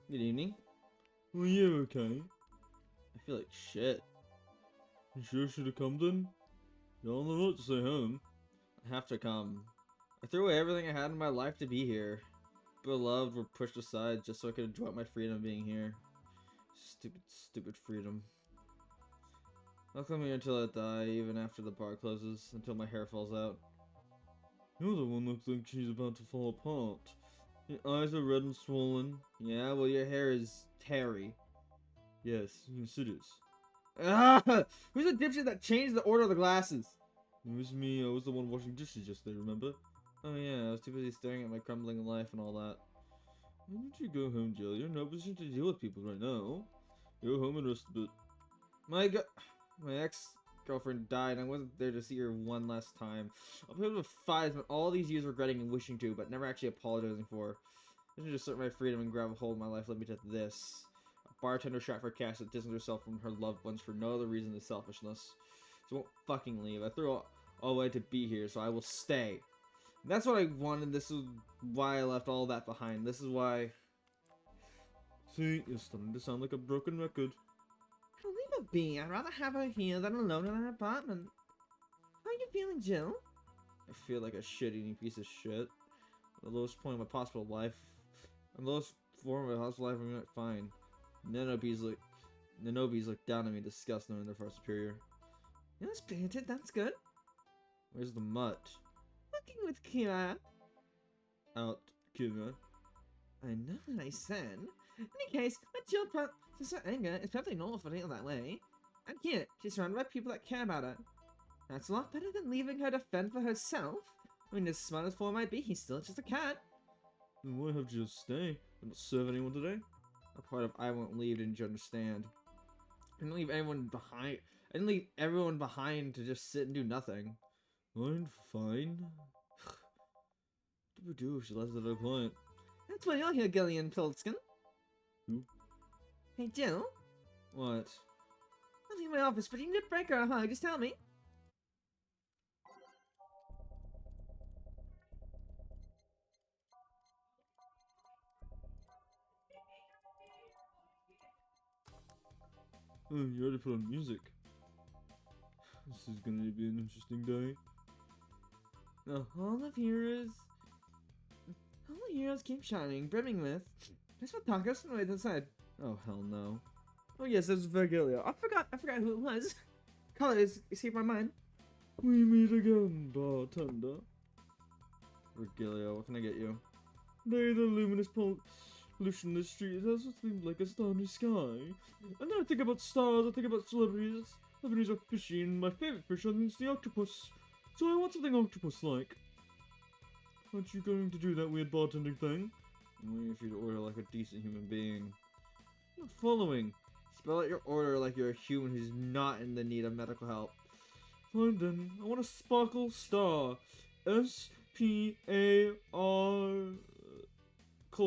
Good evening. Well, yeah, okay. I feel like shit. You sure should have come then? Y'all know what to say home. I have to come. I threw away everything I had in my life to be here. Beloved were pushed aside just so I could enjoy my freedom being here. Stupid, stupid freedom. I'll come here until I die, even after the bar closes, until my hair falls out. You're the one looks like she's about to fall apart. Your eyes are red and swollen. Yeah, well, your hair is hairy. Yes, it is. Ah! Who's the dipshit that changed the order of the glasses? It was me, I was the one washing dishes yesterday, remember? Oh yeah, I was too busy staring at my crumbling life and all that. Why don't you go home, Jill? You're in no position to deal with people right now. Go home and rest a bit. My ex-girlfriend died and I wasn't there to see her one last time. I'll put up with five, but all these years regretting and wishing to, but never actually apologizing for. I should just assert my freedom and grab a hold of my life led me to this. A bartender shot for cash that distanced herself from her loved ones for no other reason than selfishness. So I won't fucking leave. I threw all the way to be here, so I will stay. And that's what I wanted. This is why I left all that behind. This is why... See, you're starting to sound like a broken record. I'll leave her be. I'd rather have her here than alone in an apartment. How are you feeling, Jill? I feel like a shit-eating piece of shit. The lowest point of my possible life. And the lowest form of my possible life, I'm not fine. Nanobes look down at me, disgust knowing they're far superior. You're spirited, that's good. Where's the mutt? Working with Kira. Out, Kira. I know what I said. In any case, a Jill process her anger is perfectly normal for feeling that way. And here, she's surrounded by people that care about her. That's a lot better than leaving her to fend for herself. I mean, as smart as Four might be, he's still just a cat. Then why have you just stay? And not serve anyone today? A part of I won't leave, didn't you understand? I didn't leave anyone behind. I didn't leave everyone behind to just sit and do nothing. I'm fine. What do we do if she lets out a client? That's why you're here, Gillian Pilskin. Who? Hey, Jill. What? I'll leave my office, but you need a break or a hug, just tell me. Oh, you already put on music. This is gonna be an interesting day. The Hall of Heroes. Hall of Heroes keep shining, brimming with. There's what tacos on the way inside. Oh hell no. Oh yes, that's Virgilio. I forgot who it was. Colors escape my mind. We meet again, bartender. Virgilio, what can I get you? Day the luminous pollution in the streets has what seems like a starry sky. And then I think about stars, I think about celebrities. Celebrities are fishy, and my favorite fish is the octopus. So I want something octopus-like. Aren't you going to do that weird bartending thing? I'm waiting for you to order like a decent human being. I'm not following. Spell out your order like you're a human who's not in the need of medical help. Fine then, I want a sparkle star. S-P-A-R...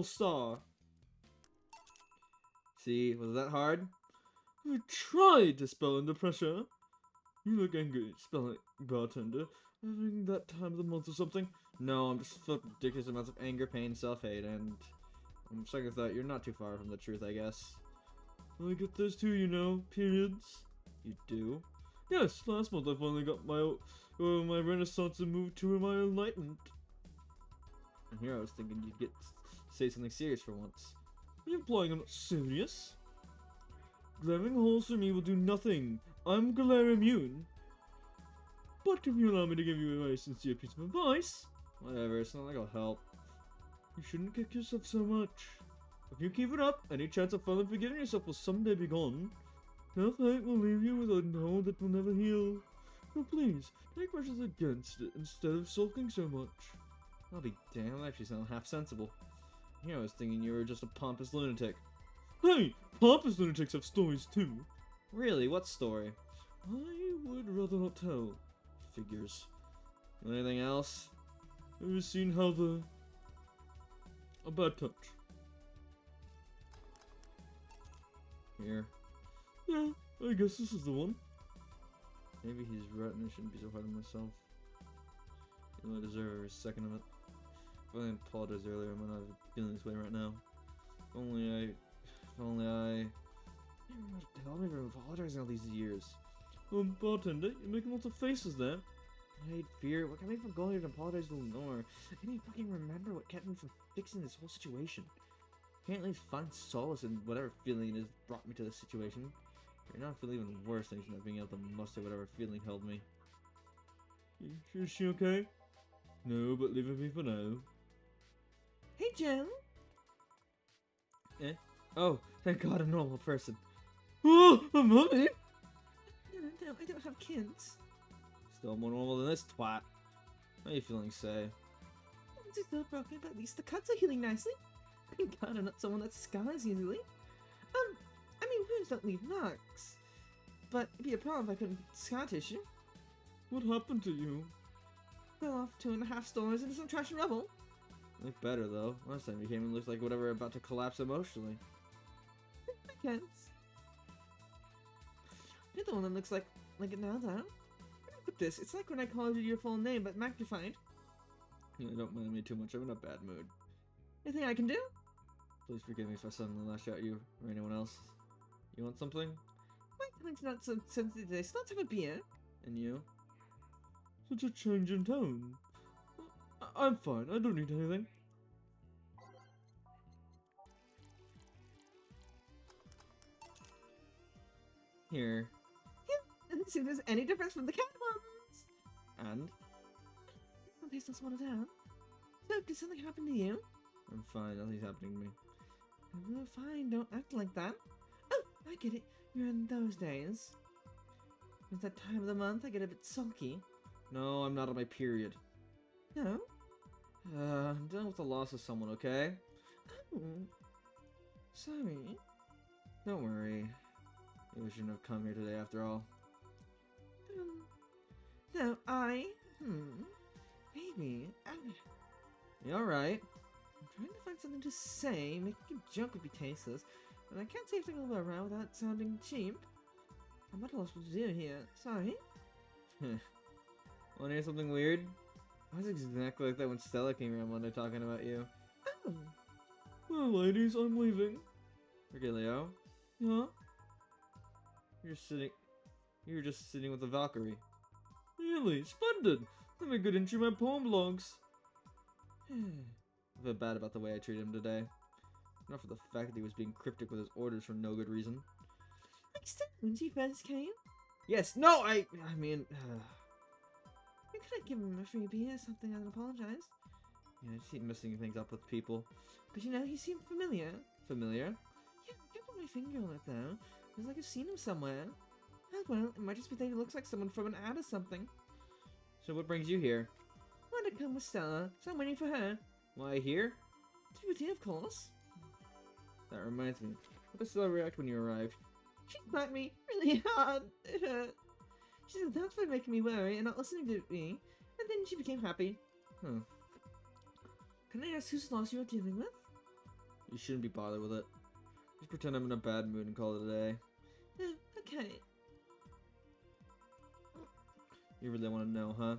Star. See, was that hard? I tried to spell under pressure. You look angry. Spell it, bartender. Having that time of the month or something. No, I'm just filled with ridiculous amounts of anger, pain, self-hate, and I'm second thought you're not too far from the truth, I guess. I get those too, you know. Periods. You do? Yes, last month I finally got my Renaissance and moved to my Enlightenment. And here I was thinking you'd say something serious for once. Are you implying I'm not serious? Glaring holes for me will do nothing. I'm glare immune. But if you allow me to give you a very sincere piece of advice... Whatever, it's not like it'll help. You shouldn't kick yourself so much. If you keep it up, any chance of finally forgiving yourself will someday be gone. Self-hate will leave you with a hole that will never heal. So please, take measures against it instead of sulking so much. I'll be damned, I actually sound half sensible. Here I was thinking you were just a pompous lunatic. Hey, pompous lunatics have stories too. Really? What story? I would rather not tell. Figures. Anything else? Ever seen how a bad touch? Here. Yeah, I guess this is the one. Maybe he's right and I shouldn't be so hard on myself. You know, I deserve every second of it. If I didn't apologize earlier, I might not be feeling this way right now. If only I If only I... Tell me for apologizing all these years. Bartender, you're making lots of faces there. I hate fear. What kept me from going here to apologize to Lenore? I can't even fucking remember what kept me from fixing this whole situation. I can't at least find solace in whatever feeling it has brought me to this situation. Right now I feel even worse than not being able to muster whatever feeling held me. Is she okay? No, but leave it with me for now. Hey, Jen! Eh? Oh, thank God, a normal person. Oh, mommy! No, I don't have kids. Still more normal than this twat. How are you feeling, Say? It's still broken, but at least the cuts are healing nicely. Thank God I'm not someone that scars easily. I mean, wounds don't leave marks. But it'd be a problem if I couldn't scar tissue. What happened to you? Fell off 2.5 stories into some trash and rubble. Look better, though. Last time you came and looked like whatever about to collapse emotionally. I guess. You're the one that looks like it now, though. Look at this. It's like when I called you your full name, but magnified. Yeah, don't mind me too much. I'm in a bad mood. Anything I can do? Please forgive me if I suddenly lash at you or anyone else. You want something? My time's not so sensitive today, so let's have a beer. And you? Such a change in tone. I'm fine. I don't need anything. Here. Yep, and see if there's any difference from the cat ones. And? My face don't swallow down. So, did something happen to you? I'm fine. Nothing's happening to me. I'm fine. Don't act like that. Oh, I get it. You're in those days. It's that time of the month I get a bit sulky. No, I'm not on my period. No? I'm dealing with the loss of someone, okay? Oh. Sorry. Don't worry. Maybe I shouldn't have come here today after all. No, maybe. You alright? I'm trying to find something to say. Making a joke would be tasteless, but I can't say everything all around without sounding cheap. I'm not lost what to do here. Sorry. Wanna hear something weird? I was exactly like that when Stella came around one day talking about you. Oh. Well, ladies, I'm leaving. Okay, Leo. Huh? You're just sitting with the Valkyrie. Really? Splendid! Let me get into my poem blogs. I feel bad about the way I treated him today. Not for the fact that he was being cryptic with his orders for no good reason. Like when she first came? Yes, no, I mean... You could have given him a free beer or something and apologized. Yeah, I just keep messing things up with people. But you know, he seemed familiar. Familiar? Yeah, I can't put my finger on it though. It's like I've seen him somewhere. Oh well, it might just be that he looks like someone from an ad or something. So what brings you here? I wanted to come with Stella, so I'm waiting for her. Why here? To be with you, of course. That reminds me. How did Stella react when you arrived? She smacked me really hard. It hurt. She said that's for making me worry and not listening to me, and then she became happy. Huh. Can I ask whose loss you're dealing with? You shouldn't be bothered with it. Just pretend I'm in a bad mood and call it a day. Okay. You really want to know, huh?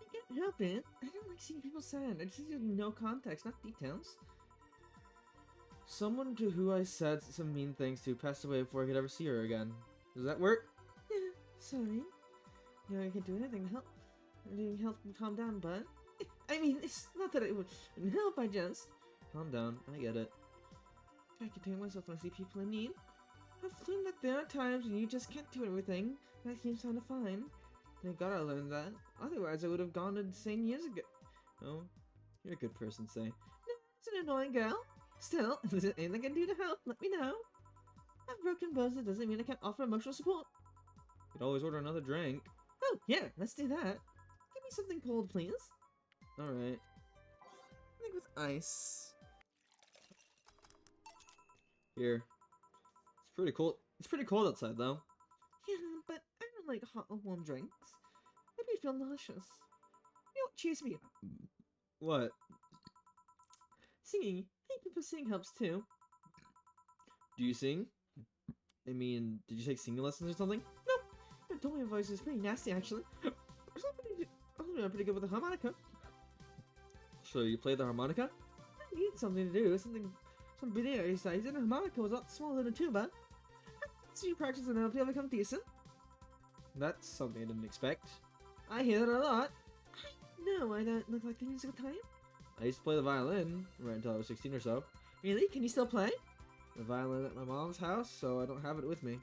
I can't help it. I don't like seeing people sad. I just need no context, not details. Someone to who I said some mean things to passed away before I could ever see her again. Does that work? Yeah, sorry. No, I can't do anything to help. I didn't help him calm down, but... I mean, it's not that it wouldn't help, I just... Calm down, I get it. I contain myself when I see people in need. I've learned that there are times when you just can't do everything, and that seems kind of fine. Thank God I learned that. Otherwise, I would have gone insane years ago. Oh, you're a good person, Say. No, it's an annoying girl. Still, if there's anything I can do to help, let me know. I've broken bones, that doesn't mean I can't offer emotional support. You could always order another drink. Oh, yeah, let's do that. Give me something cold, please. Alright. I think with ice. Here. It's pretty cold. It's pretty cold outside, though. Yeah, but I don't like hot or warm drinks. Maybe I feel nauseous. You know what cheers me up? What? Singing. I think people sing helps too. Do you sing? I mean, did you take singing lessons or something? Nope. You told me my voice is pretty nasty, actually. I'm pretty good with the harmonica. So you play the harmonica? I need something to do, something some video exercises, and a harmonica was a lot smaller than a tuba. So you practice enough to become decent. That's something I didn't expect. I hear that a lot. No, I don't look like the musical type. I used to play the violin right until I was 16 or so. Really? Can you still play? The violin at my mom's house, so I don't have it with me.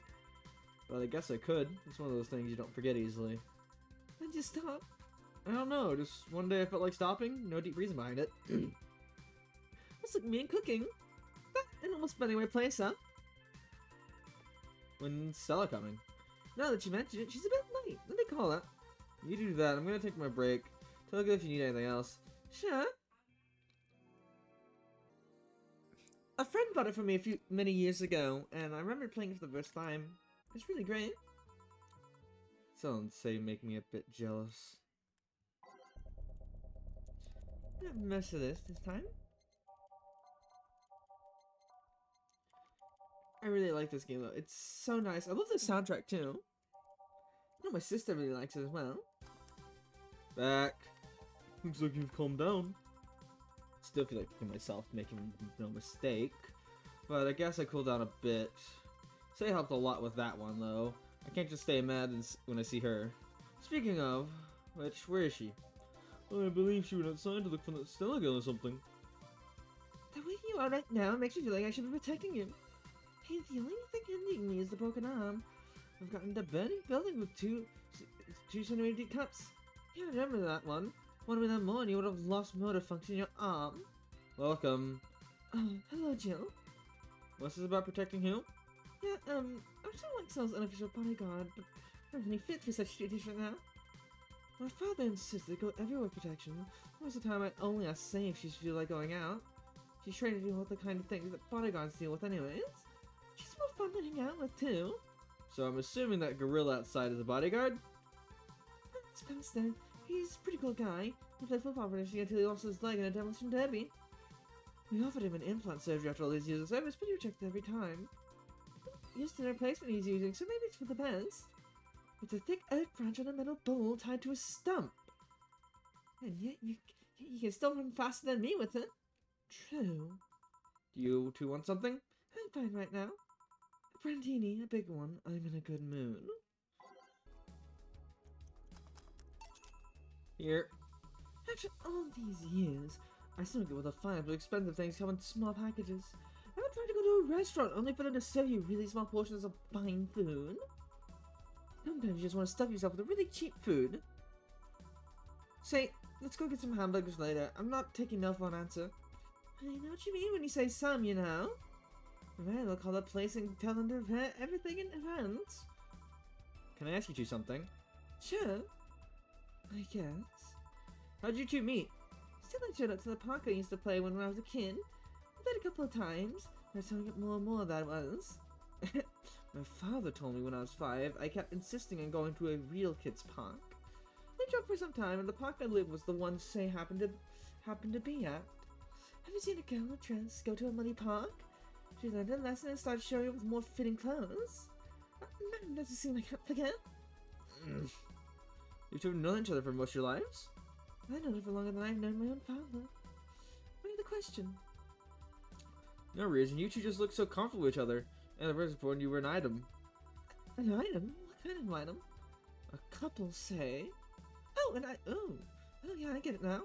But I guess I could. It's one of those things you don't forget easily. When'd you stop? I don't know, just one day I felt like stopping. No deep reason behind it. That's like me and cooking. An almost better way to play, huh? When's Stella coming? Now that you mention it, she's a bit late. Let me call her. You do that. I'm gonna take my break. Tell me if you need anything else. Sure. A friend bought it for me many years ago, and I remember playing it for the first time. It's really great. Sounds say make me a bit jealous. Not most of this time. I really like this game though. It's so nice. I love the soundtrack too. I know my sister really likes it as well. Back. Looks like you've calmed down. Still feel like picking myself, making no mistake. But I guess I cooled down a bit. Say helped a lot with that one though. I can't just stay mad when I see her. Speaking of which, where is she? I believe she went outside to look for that Stella girl or something. The way you are right now makes me feel like I should be protecting you. Hey, the only thing hindering me is the broken arm. I've gotten the burning building with two centimeter deep cuts. Yeah, I remember that one. One with that more and you would have lost motor function in your arm. Welcome. Oh, hello, Jill. What's this about protecting who? Yeah, I'm sort of like Sal's unofficial bodyguard, but I don't really fit for such duties right now. My father insists they go everywhere with protection. Most of the time I only ask Say if she feels like going out. She's trained to deal with the kind of things that bodyguards deal with anyways. She's more fun to hang out with too. So I'm assuming that gorilla outside is a bodyguard? It's Pastor. He's a pretty cool guy. He played football for us until he lost his leg in a demolition derby. We offered him an implant surgery after all these years of service, but he rejected every time. Used the replacement he's using, so maybe it's for the best. It's a thick oak branch on a metal bowl tied to a stump. And yet you can still run faster than me with it. True. Do you two want something? I'm fine right now. A brandini, a big one. I'm in a good mood. Here. After all these years, I still don't get what the fine but expensive things come in small packages. I would try to go to a restaurant only for them to serve you really small portions of fine food. Sometimes you just want to stuff yourself with a really cheap food. Say, let's go get some hamburgers later. I'm not taking no for an answer. I know what you mean when you say some, you know. Well, I'll call that place and tell them to prepare everything in advance. Can I ask you two something? Sure. I guess. How'd you two meet? Still I showed up to the park I used to play when I was a kid. I played a couple of times. I was telling it more and more that was. My father told me when I was 5, I kept insisting on going to a real kids park. We drove for some time, and the park I lived was the one Say happened to be at. Have you seen a girl in a dress go to a muddy park? She learned a lesson and started showing up with more fitting clothes. Man, does it seem I can't forget? You two have known each other for most of your lives? I've known her for longer than I've known my own father. What is the question? No reason. You two just look so comfortable with each other. And the first point you were an item. An item? What kind of item? A couple, Say. Oh, oh yeah, I get it now.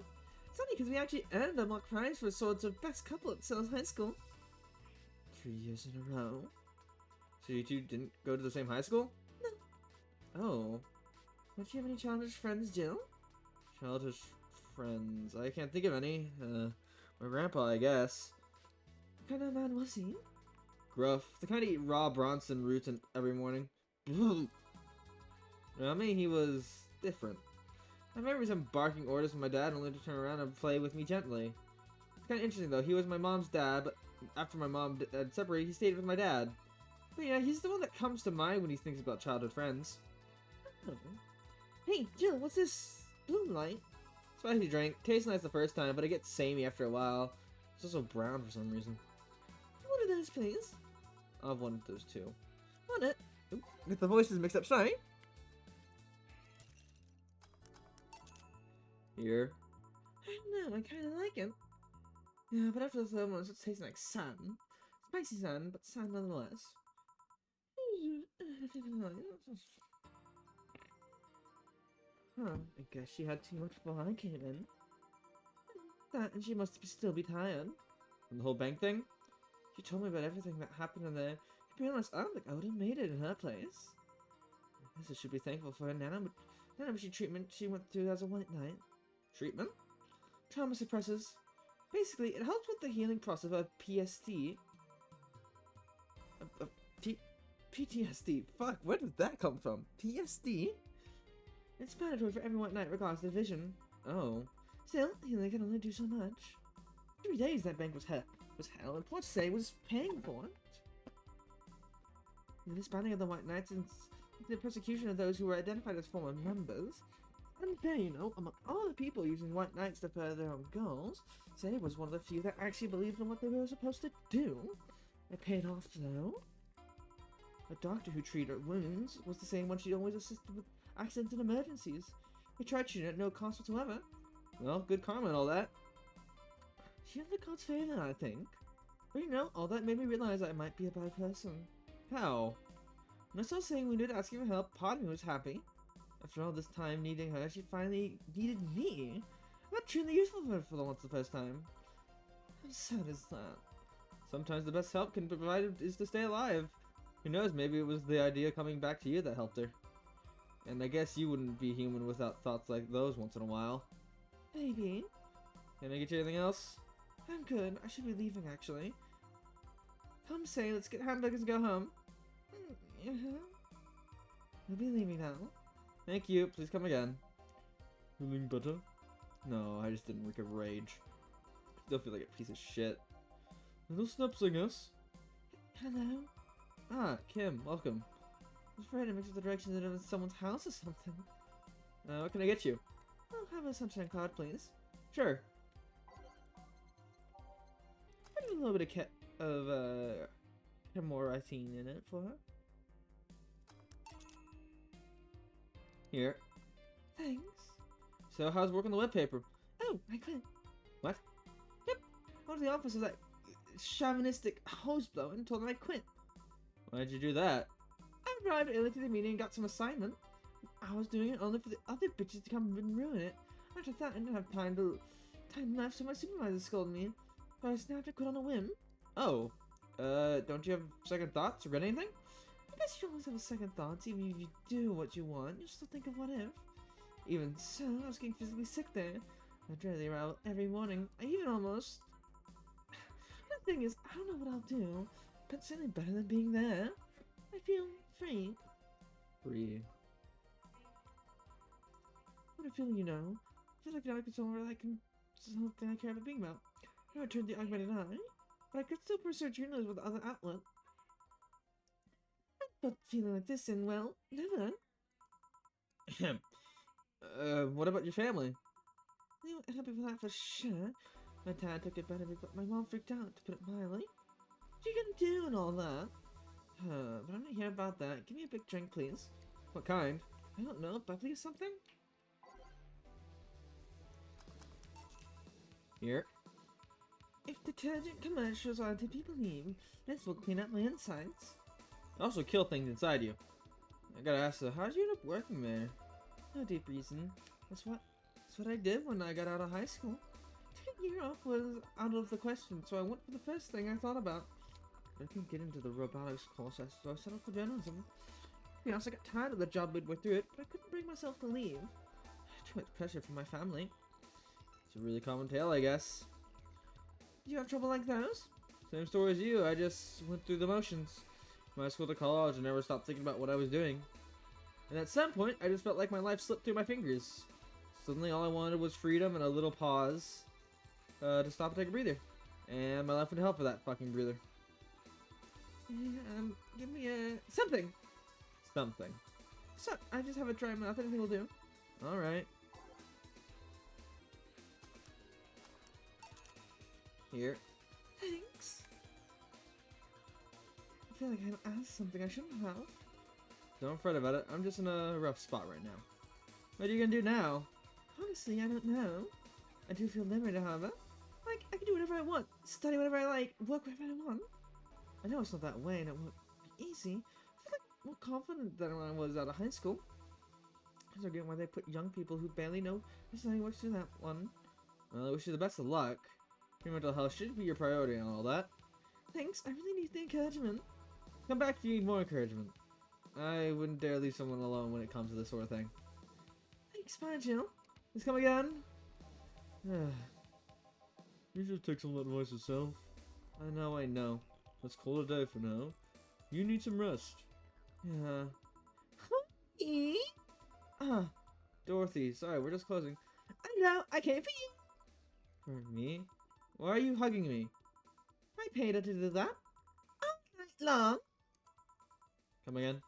It's funny because we actually earned a mock prize for Swords of Best Couple at Sal's High School. 3 years in a row. So you two didn't go to the same high school? No. Oh. Don't you have any childish friends, Jill? Childish friends. I can't think of any. My grandpa, I guess. What kind of man was he? Gruff. The kind to eat raw Bronson roots every morning. I mean, he was different. I remember him barking orders from my dad only to turn around and play with me gently. It's kind of interesting though. He was my mom's dad, but after my mom had separated, he stayed with my dad. But yeah, he's the one that comes to mind when he thinks about childhood friends. Oh. Hey, Jill, what's this blue light? Spicy drink. Tastes nice the first time, but it gets samey after a while. It's also brown for some reason. One of those, please. I'll have one of those two. Want it? Oop, get the voices mixed up, sorry. Here. I don't know, I kinda like him. Yeah, but after the third one, it's tasting like sand. Spicy sand, but sand nonetheless. Huh, I guess she had too much before I came in. That, and she must still be tired. And the whole bank thing? She told me about everything that happened in there. To be honest, I don't think I would have made it in her place. I guess I should be thankful for her nanomachine treatment she went through as a white knight. Treatment? Trauma suppressors. Basically, it helps with the healing process of PST. PTSD. Fuck, where did that come from? PSD? It's mandatory for every white knight regardless of division. Oh. Still, healing can only do so much. 3 days that bank was hell, and Port Say was paying for it. The disbanding of the White Knights and the persecution of those who were identified as former members. Unfair, you know, among all the people using White Knights to further their own goals, Say was one of the few that actually believed in what they were supposed to do. It paid off, though. A doctor who treated her wounds was the same one she always assisted with accidents and emergencies. He tried treating it at no cost whatsoever. Well, good karma and all that. She had the god's favor, I think. But you know, all that made me realize I might be a bad person. How? When I saw saying wounded asking for help, part of me was happy. After all this time needing her, she finally needed me. I got truly useful for her for once the first time. How sad is that? Sometimes the best help can be provided is to stay alive. Who knows, maybe it was the idea coming back to you that helped her. And I guess you wouldn't be human without thoughts like those once in a while. Maybe. Can I get you anything else? I'm good. I should be leaving, actually. Come say, let's get hamburgers and go home. Yeah. I'll be leaving now. Thank you. Please come again. Feeling better? No, I just didn't wreak a rage. Still feel like a piece of shit. Little steps, I guess. Hello? Ah, Kim, welcome. I was afraid I mixed up the directions into someone's house or something. What can I get you? I'll have a sunshine card, please. Sure. Put a little bit of Chemoratine in it for her. Here. Thanks. So, how's work on the web paper? Oh, I quit. What? Yep. I went to the office of that chauvinistic hoseblower and told him I quit. Why'd you do that? I arrived early to the meeting and got some assignment. I was doing it only for the other bitches to come and ruin it. After that, I didn't have time left, so my supervisor scolded me. But I snapped and quit on a whim. Oh. Don't you have second thoughts or anything? I guess you always have second thoughts, even if you do what you want. You still think of what if. Even so, I was getting physically sick there. I dreaded the arrival every morning. I even almost... The thing is, I don't know what I'll do, but it's certainly better than being there. I feel free. Free. What a feeling, you know. I feel like now I can somewhere I can something I care about being about. I returned the augmented eye, but I could still pursue journalism with other outlet. But feeling like this in, well, never. What about your family? They weren't happy with that for sure. My dad took it better, but my mom freaked out, to put it mildly. What are you gonna do and all that? But I'm not here about that. Give me a big drink, please. What kind? I don't know, bubbly or something? Here. If detergent commercials are to be believed, this will clean up my insides. Also kill things inside you. I gotta ask, so how'd you end up working there? No deep reason. That's what I did when I got out of high school. Taking a year off was out of the question, so I went for the first thing I thought about. I couldn't get into the robotics course, so I settled for journalism. To be honest, I got tired of the job midway through it, but I couldn't bring myself to leave. Too much pressure from my family. It's a really common tale, I guess. Do you have trouble like those? Same story as you, I just went through the motions. From high school to college, I never stopped thinking about what I was doing. And at some point, I just felt like my life slipped through my fingers. Suddenly, all I wanted was freedom and a little pause to stop and take a breather. And my life went to hell for that fucking breather. Give me a... something! Something. So, I just have a dry mouth, anything will do. Alright. Here. Thanks. I feel like I asked something I shouldn't have. Don't fret about it. I'm just in a rough spot right now. What are you gonna do now? Honestly, I don't know. I do feel liberated, however. Like, I can do whatever I want, study whatever I like, work wherever I want. I know it's not that way and it won't be easy. I feel like more confident than when I was out of high school. I don't get why they put young people who barely know study works through that one. Well, I wish you the best of luck. Your mental health should be your priority and all that. Thanks, I really need the encouragement. Come back if you need more encouragement. I wouldn't dare leave someone alone when it comes to this sort of thing. Thanks, bye, Jill. Let's come again. You should take some of that advice yourself. I know. Let's call it a day for now. You need some rest. Yeah. Dorothy, sorry, we're just closing. I know, I came for you. For me? Why are you hugging me? I paid her to do that. All night long. Come again?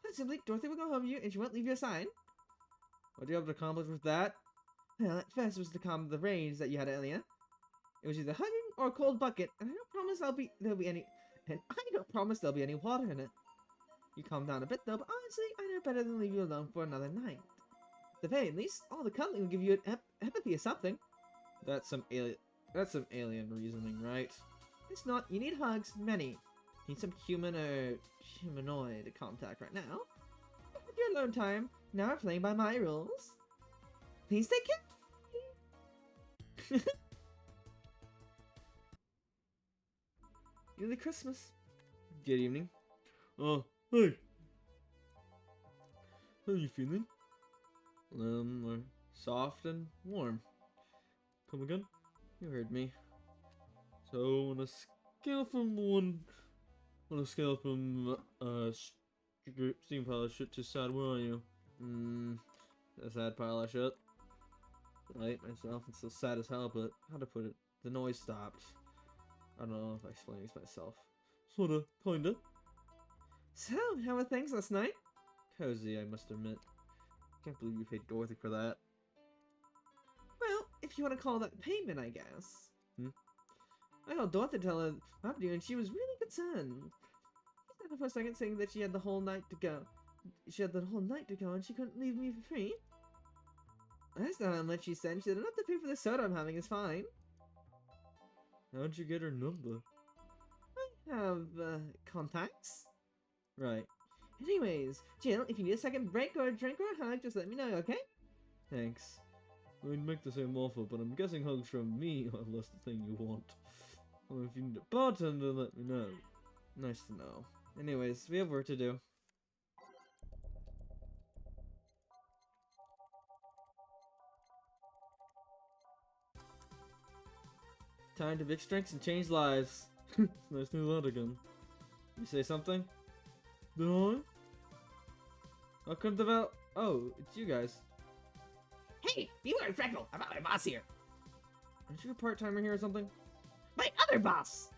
But simply, Dorothy will go home with you and she won't leave your side. What do you have to accomplish with that? Well, at first it was to calm the rage that you had earlier. It was either hugging or a cold bucket, and I don't promise there'll be any water in it. You calm down a bit though, but honestly, I know better than leave you alone for another night. At the very least, all the cuddling will give you an empathy or something. That's some alien reasoning, right? It's not. You need hugs, many. You need some human or humanoid contact right now. With your alone time, now we're playing by my rules. Please take care. Nearly Christmas. Good evening. Oh, Hey. how are you feeling? Soft and warm. Come again? You heard me. So on a scale from steam pile of shit to sad, where are you? A sad pile of shit. I hate myself. It's so sad as hell, but how to put it? The noise stopped. I don't know if I explain this myself. Sorta, kinda. So, how were things last night? Cozy, I must admit. Can't believe you paid Dorothy for that. Well, if you want to call that payment, I guess. I called Dorothy to tell her about you, and she was really concerned. She said for a second saying that she had the whole night to go. And she couldn't leave me for free. That's not how much she said. She said enough to pay for the soda I'm having is fine. How'd you get her number? I have, contacts. Right. Anyways, Jill, if you need a second break or a drink or a hug, just let me know, okay? Thanks. I'd make the same offer, but I'm guessing hugs from me are less the thing you want. Well, if you need a bartender, let me know. Nice to know. Anyways, we have work to do. Time to mix drinks and change lives. It's nice to do that again. You say something? Did I? How come the Oh, it's you guys. Hey, beware and Freckle, I'm my boss here. Aren't you a part-timer here or something? My other boss!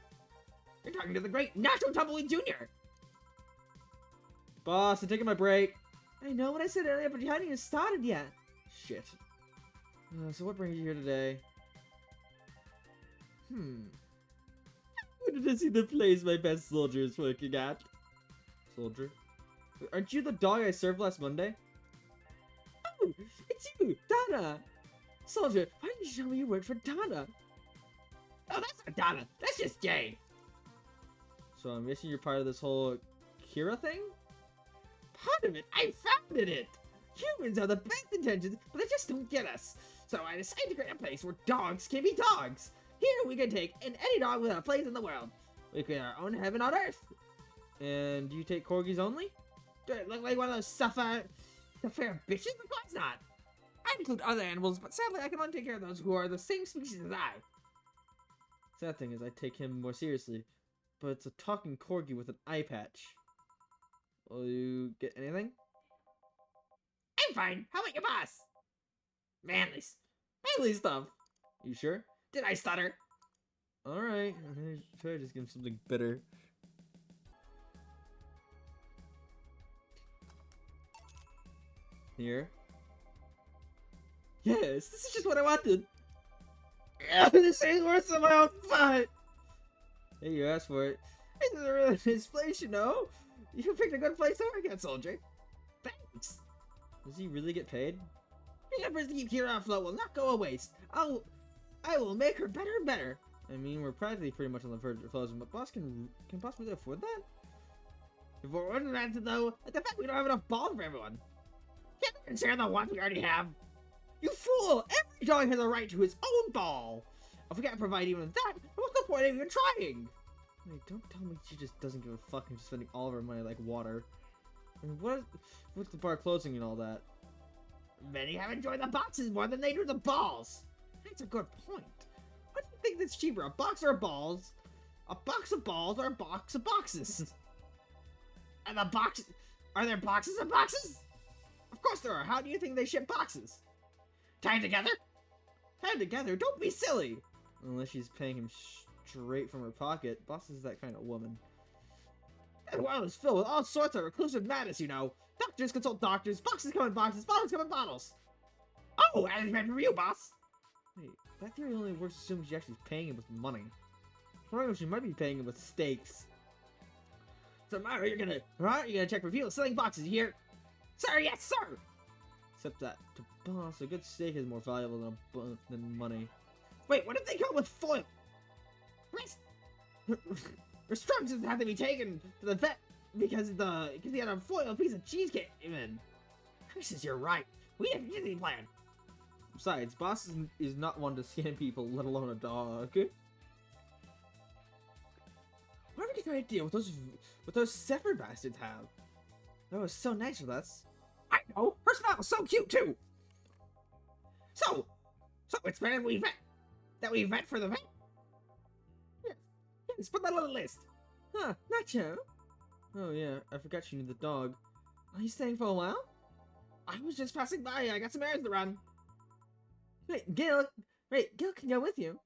You're talking to the great Nacho Tumbleweed Jr. Boss, I'm taking my break. I know what I said earlier, but you hadn't even started yet. Shit. So what brings you here today? Who did I see the place my best soldier is working at? Soldier? Aren't you the dog I served last Monday? Oh, it's you, Donna! Soldier, why didn't you tell me you worked for Donna? Oh, that's not Donna, that's just Jay. So I'm guessing you're part of this whole Kira thing? Part of it, I founded it. Humans have the best intentions, but they just don't get us. So I decided to create a place where dogs can be dogs. Here we can take in any dog without a place in the world. We create our own heaven on earth. And do you take corgis only? Do I look like one of those fair bitches? Of course not. I include other animals, but sadly I can only take care of those who are the same species as I. Sad thing is I take him more seriously, but it's a talking corgi with an eye patch. Will you get anything? I'm fine. How about your boss? Manly stuff. You sure? Did I stutter? Alright, try to just give him something bitter. Here. Yes, this is just what I wanted. This ain't worse than my own fight. Hey, you asked for it. This is a really nice place, you know. You picked a good place to work at, soldier. Thanks. Does he really get paid? The efforts to keep Kira afloat will not go a waste. I will make her better and better. I mean, we're practically pretty much on the verge of closing, but boss can possibly afford that? If we're organized though, at the fact we don't have enough balls for everyone. Can't we share the ones we already have? You fool! Every dog has a right to his own ball! If we can't provide even that, what's the point of even trying? Wait, don't tell me she just doesn't give a fuck and just spending all of her money like water. I mean, what's the bar closing and all that? Many have enjoyed the boxes more than they do the balls. That's a good point. What do you think that's cheaper, a box or balls? A box of balls or a box of boxes? And the boxes... Are there boxes of boxes? Of course there are. How do you think they ship boxes? Tied together? Tied together? Don't be silly! Unless she's paying him straight from her pocket. Boss is that kind of woman. That world is filled with all sorts of reclusive madness, you know. Doctors consult doctors, boxes come in boxes, bottles come in bottles. Oh, and it's meant for you, boss. Wait, that theory only works assuming she's actually paying him with money. Or she might be paying him with steaks. So, Mario, you're gonna check for people selling boxes, you hear? Sir, yes, sir! Except that, to boss, a good steak is more valuable than money. Wait, what if they come with foil? Restrictions have to be taken to the vet because he had a foil piece of cheesecake even. Chris, you're right. We have a Disney plan. Besides, boss is not one to scan people, let alone a dog. What a good idea what those separate bastards have. That was so nice with us. I know. Her smile was so cute too. So it's better that we vet for the vet. Yes, put that on the list. Huh, Nacho. Oh yeah, I forgot you need the dog. Are you staying for a while? I was just passing by. I got some errands to run. Wait, Gil can go with you.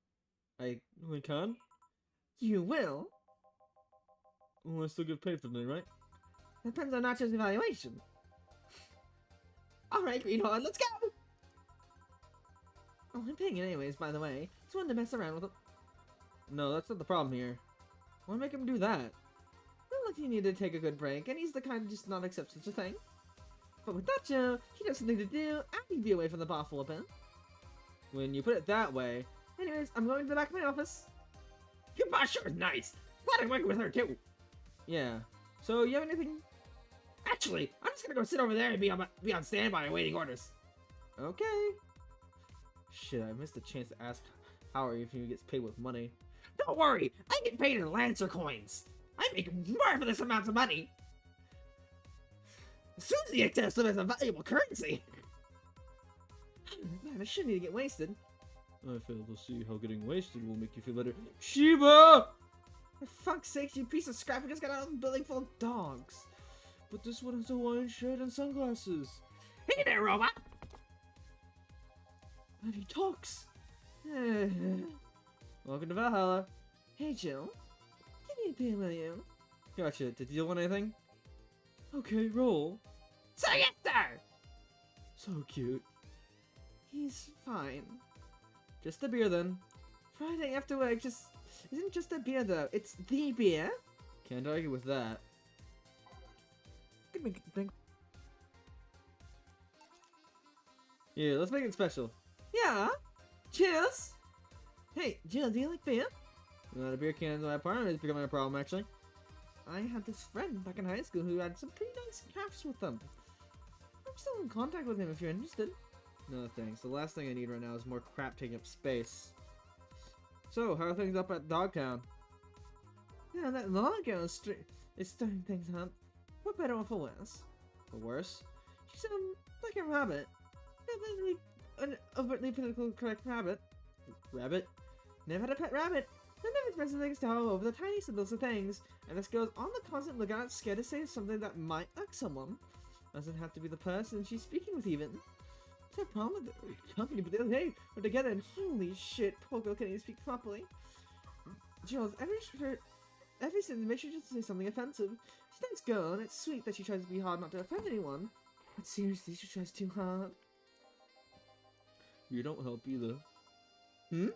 I can? You will? Well, I still get paid for the day, right? Depends on Nacho's evaluation. Alright, Greenhorn, let's go! Oh, I'm paying it anyways, by the way. Just wanted to mess around with it. No, that's not the problem here. Why make him do that? Well, look, he needed to take a good break, and he's the kind to just not accept such a thing. But with Nacho, he has something to do, and he'd be away from the bar for a bit. When you put it that way. Anyways, I'm going to the back of my office. Your boss sure is nice. Glad I'm working with her too. Yeah. So, you have anything? Actually, I'm just gonna go sit over there and be on standby awaiting orders. Okay. Shit, I missed the chance to ask Howard if he gets paid with money. Don't worry, I get paid in Lancer coins. I make marvelous amounts of money. Susie accepts them as a valuable currency. Man, I shouldn't need to get wasted. I fail to see how getting wasted will make you feel better. Sheba! For fuck's sake, you piece of scrap, we just got out of a building full of dogs. But this one has a Hawaiian shirt and sunglasses. Hey there, robot! And he talks. Welcome to Valhalla. Hey, Jill. Give me a pin, will you? Gotcha. Did you want anything? Okay, roll. So yes, sir! So cute. He's fine. Just a beer, then. Friday after work isn't just a beer, though. It's the beer. Can't argue with that. Yeah, let's make it special. Yeah. Cheers. Hey, Jill, do you like beer? Not a beer can in my apartment is becoming a problem, actually. I had this friend back in high school who had some pretty nice crafts with them. I'm still in contact with him if you're interested. No thanks. The last thing I need right now is more crap taking up space. So, how are things up at Dogtown? Yeah, that Loggo is starting things up. For better or for worse. For worse? She's, like a rabbit. An overtly politically correct rabbit. Rabbit? Never had a pet rabbit. None of expressing things to her over the tiniest little things, and this girl's on the constant lookout, scared to say something that might irk someone. Doesn't have to be the person she's speaking with, even. It's a problem with the company, but the other day, we're together, and holy shit, poor girl can't even speak properly. Jules, every sentence makes sure just to say something offensive. She's a nice girl, and it's sweet that she tries to be hard not to offend anyone. But seriously, she tries too hard. You don't help either. Hmm?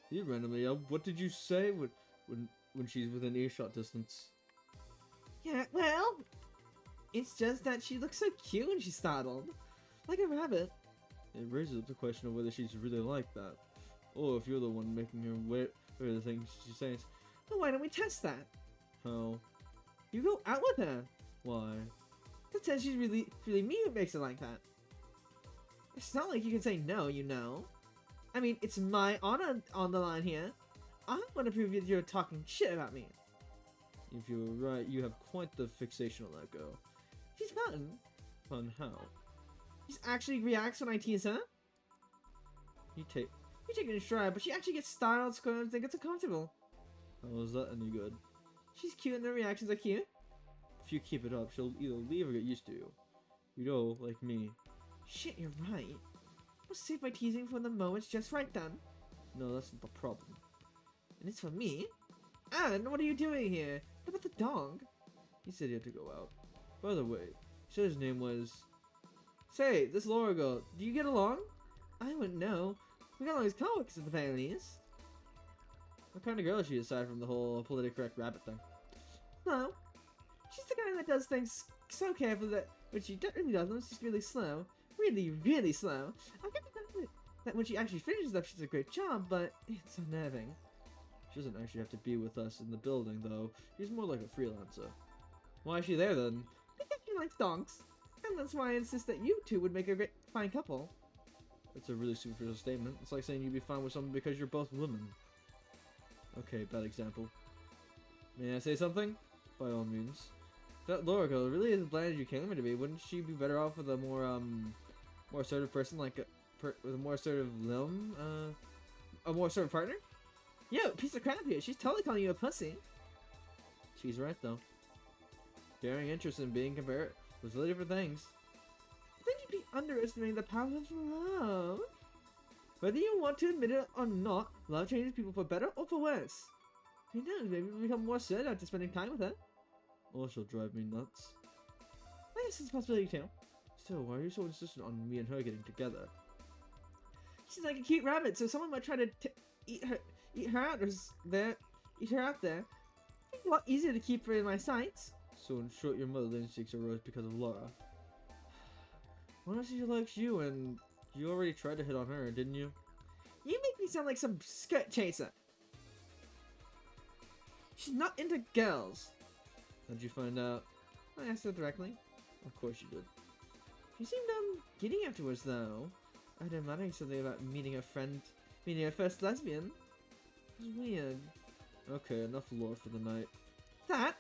You randomly yelled, what did you say when she's within earshot distance? Yeah, well, it's just that she looks so cute when she's startled. Like a rabbit. It raises up the question of whether she's really like that. Oh, if you're the one making her wear the things she says. Well, why don't we test that? How? You go out with her. Why? Pretend she's really me who makes it like that. It's not like you can say no, you know. I mean, it's my honor on the line here. I want to prove that you're talking shit about me. If you're right, you have quite the fixation on that girl. She's fun. Fun how? She actually reacts when I tease her. You take it in stride, but she actually gets startled, squirms, and gets uncomfortable. How is that any good? She's cute and her reactions are cute. If you keep it up, she'll either leave or get used to you. You know, like me. Shit, you're right. We'll save my teasing for the moment's just right then. No, that's not the problem. And it's for me? And what are you doing here? What about the dog? He said he had to go out. By the way, he said his name was... Say, this Laura girl, do you get along? I wouldn't know. We got all these comics at the very least. What kind of girl is she aside from the whole politically correct rabbit thing? No. She's the kind that does things so carefully that when she really does them, she's really slow. Really, really slow. I've got to admit that when she actually finishes up, she's a great job, but it's unnerving. She doesn't actually have to be with us in the building, though. She's more like a freelancer. Why is she there, then? Because she likes dogs. And that's why I insist that you two would make a great, fine couple. That's a really superficial statement. It's like saying you'd be fine with someone because you're both women. Okay, bad example. May I say something? By all means. If that Laura girl really isn't bland as you claim her to be, wouldn't she be better off with a more assertive person, like with a more assertive limb? A more assertive partner? Yo, piece of crap here. She's totally calling you a pussy. She's right, though. Daring interest in being compared was really different things. Then you'd be underestimating the power of love. Whether you want to admit it or not, love changes people for better or for worse. Who knows, maybe we'll become more assertive after spending time with her. Or she'll drive me nuts. I guess it's a possibility too. Still, why are you so insistent on me and her getting together? She's like a cute rabbit, so someone might try to eat her out there. Eat her out there. It's a lot easier to keep her in my sights. So in short, your mother instincts arose because of Laura. Well, she likes you, and you already tried to hit on her, didn't you? You make me sound like some skirt chaser. She's not into girls. How'd you find out? I asked her directly. Of course you did. She seemed giddy afterwards, though. I'd imagined something about meeting her first lesbian. It was weird. Okay, enough lore for the night. That?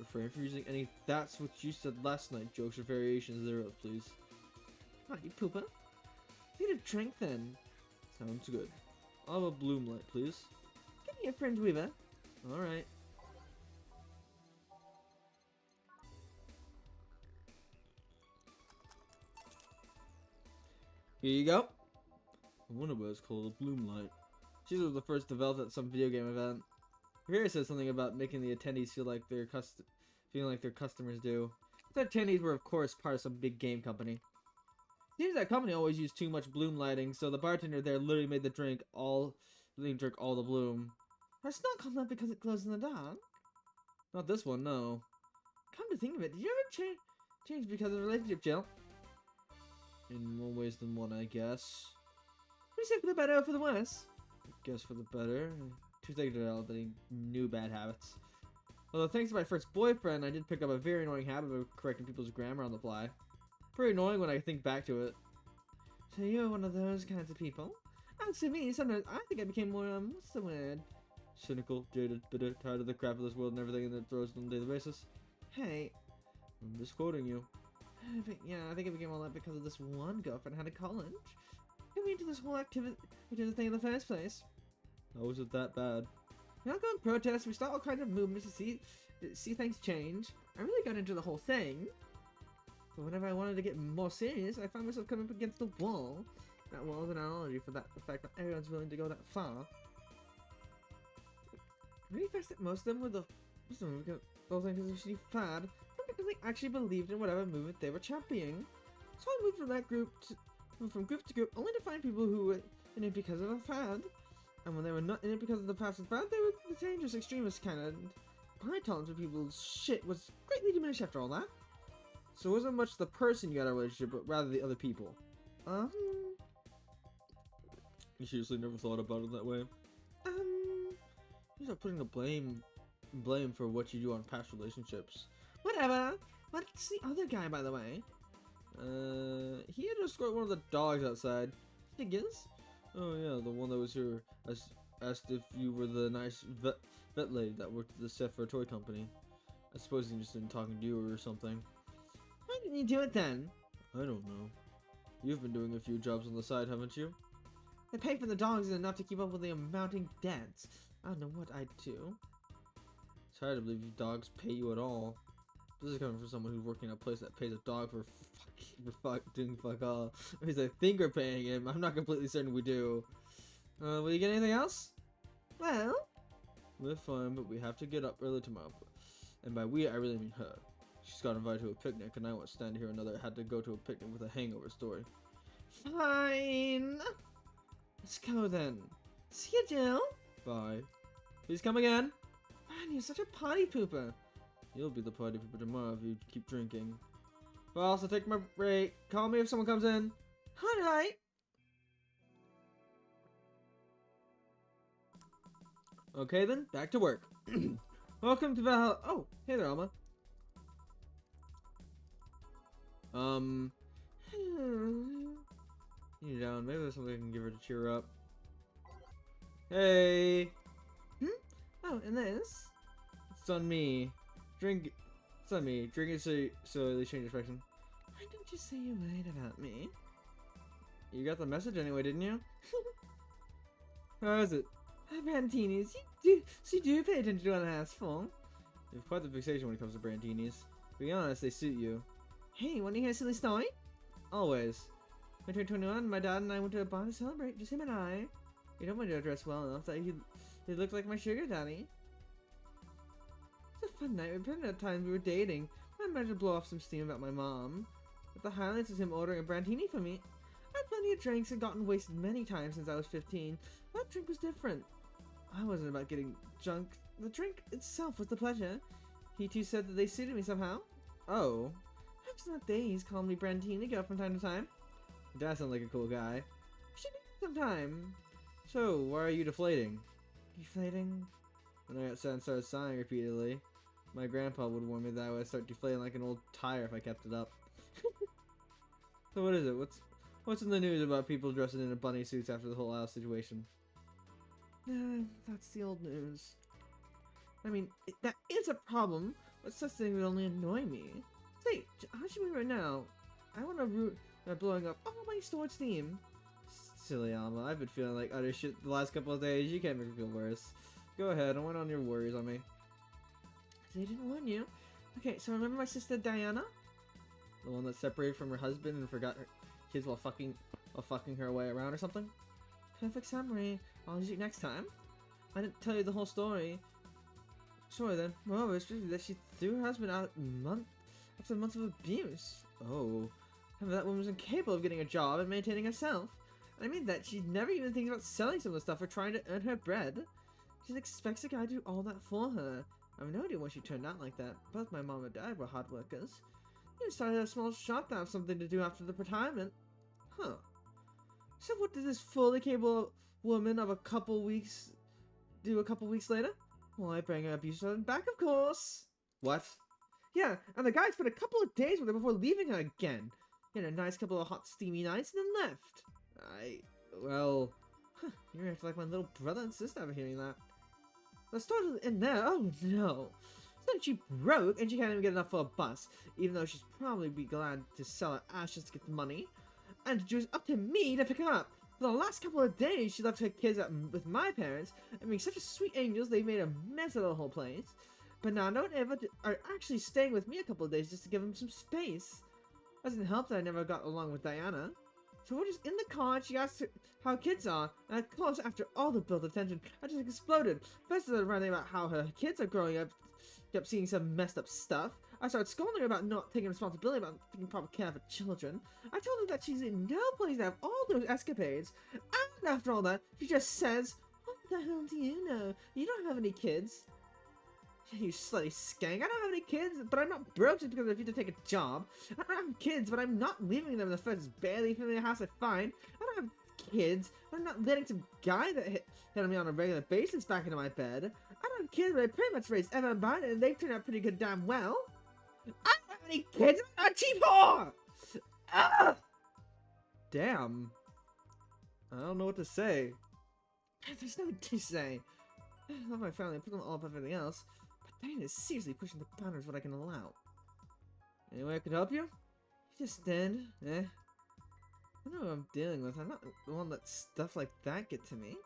Refrain from using any "that's what you said last night" jokes or variations thereof, please. What, you pooper? Need a drink then. Sounds good. I'll have a bloom light, please. Give me a Fringe Weaver. Alright. Here you go. I wonder why it's called a bloom light. She was the first developed at some video game event. Here it says something about making the attendees feel like their customers do. The attendees were, of course, part of some big game company. Seems that company always used too much bloom lighting, so the bartender there literally made the drink all the bloom. It's not called that because it glows in the dark. Not this one, no. Come to think of it, did you ever change because of the relationship, Jill? In more ways than one, I guess. What do you say, for the better or for the worse? Guess for the better. Too late to develop any new bad habits. Although thanks to my first boyfriend, I did pick up a very annoying habit of correcting people's grammar on the fly. Pretty annoying when I think back to it. So you're one of those kinds of people? As to me, sometimes I think I became more, what's the word? Cynical, jaded, bitter, tired of the crap of this world and everything that it throws on a daily basis. Hey. I'm just quoting you. Yeah, I think I became all that because of this one girlfriend I had at college. Got me into this whole activity thing in the first place. How was it that bad? We all go and protest, we start all kinds of movements to see things change. I really got into the whole thing. But whenever I wanted to get more serious, I found myself coming up against the wall. That wall is an analogy for the fact that everyone's willing to go that far. I really fast that most of them were those things because of shitty fad, not because they actually believed in whatever movement they were championing. So I moved from that group from group to group, only to find people who were in it because of a fad. And when they were not in it because of the passive fad, they were the dangerous extremist kind of. My tolerance for people's shit was greatly diminished after all that. So it wasn't much the person you got a relationship, but rather the other people. You seriously never thought about it that way? You're not putting the blame for what you do on past relationships. Whatever. What's the other guy, by the way? He had to escort one of the dogs outside. Figures. Oh yeah, the one that was here asked if you were the nice vet lady that worked at the Sephora toy company. I suppose he just didn't talking to you or something. Why didn't you do it then? I don't know. You've been doing a few jobs on the side, haven't you? The pay for the dogs is enough to keep up with the mounting debts. I don't know what I'd do. It's hard to believe you dogs pay you at all. This is coming from someone who's working at a place that pays a dog for doing fuck all. At least I think we're paying him. I'm not completely certain we do. Will you get anything else? Well, We're fine, but we have to get up early tomorrow. And by we, I really mean her. She's got invited to a picnic, and I won't stand here another had to go to a picnic with a hangover story. fine. Let's go then. See you, Jill. Bye. Please come again. Man, you're such a potty pooper. You'll be the party pooper tomorrow if you keep drinking. Well, I'll take my break. Call me if someone comes in. Alright. Okay then, back to work. Welcome to Valhalla. Oh, hey there, Alma. You down? Maybe there's something I can give her to cheer up. Hey, Oh, and this? it's on me. Drink. It's on me. Drink it so they change expression. Why don't you say you're worried about me? You got the message anyway, didn't you? How is it? Brantinis, you do pay attention to what I ask for. You have quite the fixation when it comes to brandinis. To be honest, they suit you. Hey, want to hear a silly story? Always. I turned 21, my dad and I went to a bar to celebrate, just him and I. You know my dad dressed well enough that he looked like my sugar daddy. It was a fun night, we pretended at times we were dating. I managed to blow off some steam about my mom. But the highlights is him ordering a brandini for me. I had plenty of drinks and gotten wasted many times since I was 15. That drink was different. I wasn't about getting drunk. The drink itself was the pleasure. He too said that they suited me somehow. Oh. Perhaps not day he's called me Brandini girl from time to time. Dad sounds like a cool guy. We should do it sometime. So, why are you deflating? Deflating? When I got sad and started sighing repeatedly, my grandpa would warn me that I would start deflating like an old tire if I kept it up. So what is it? What's in the news about people dressing in bunny suits after the whole Al situation? That's the old news. I mean, that is a problem, but such things would only annoy me. Say, how should we right now? I want to root by blowing up all my stored steam. Silly Alma, I've been feeling like utter shit the last couple of days. You can't make me feel worse. Go ahead, I went on your worries on me. They didn't warn you. Okay, so remember my sister Diana? The one that separated from her husband and forgot her kids while fucking her way around or something? Perfect summary. I'll use it next time. I didn't tell you the whole story. Sorry then. Moreover, it's true that she threw her husband out after months of abuse. Oh. However, that woman was incapable of getting a job and maintaining herself. I mean that she never even thinks about selling some of the stuff or trying to earn her bread. She just expects a guy to do all that for her. I have no idea why she turned out like that. Both my mom and dad were hard workers. They started a small shop to have something to do after the retirement. Huh. So what did this fully capable woman of a couple weeks do a couple weeks later? Well, I bring her abuse husband back, of course. What? Yeah, and the guy spent a couple of days with her before leaving her again. He had a nice couple of hot, steamy nights and then left. Well... You're acting like my little brother and sister over hearing that. The story's in there, oh no. So she broke and she can't even get enough for a bus, even though she'd probably be glad to sell her ashes to get the money. And it was up to me to pick her up. For the last couple of days, she left her kids with my parents, and being such a sweet angels, they made a mess of the whole place. But now, no one ever are actually staying with me a couple of days just to give them some space. Doesn't help that I never got along with Diana. So we're just in the car, and she asked how kids are, and of course, after all the built-up tension, I just exploded. First, I started ranting about how her kids are growing up, kept seeing some messed up stuff. I started scolding her about not taking responsibility about taking proper care of her children. I told her that she's in no place to have all those escapades. And after all that, she just says, "What the hell do you know? You don't have any kids." You slutty skank. I don't have any kids, but I'm not broke just because I refuse to take a job. I don't have kids, but I'm not leaving them in the first barely familiar house I find. I don't have kids. I'm not letting some guy that hit on me on a regular basis back into my bed. I don't have kids, but I pretty much raised Emma and Barnett, and they've turned out pretty good damn well. I don't have any kids. I'm not a cheap whore. Ah! Damn. I don't know what to say. There's nothing to say. I love my family. I put them all above everything else. But Diane is seriously pushing the boundaries of what I can allow. Any way I could help you? You just did. I know what I'm dealing with. I'm not the one that stuff like that get to me.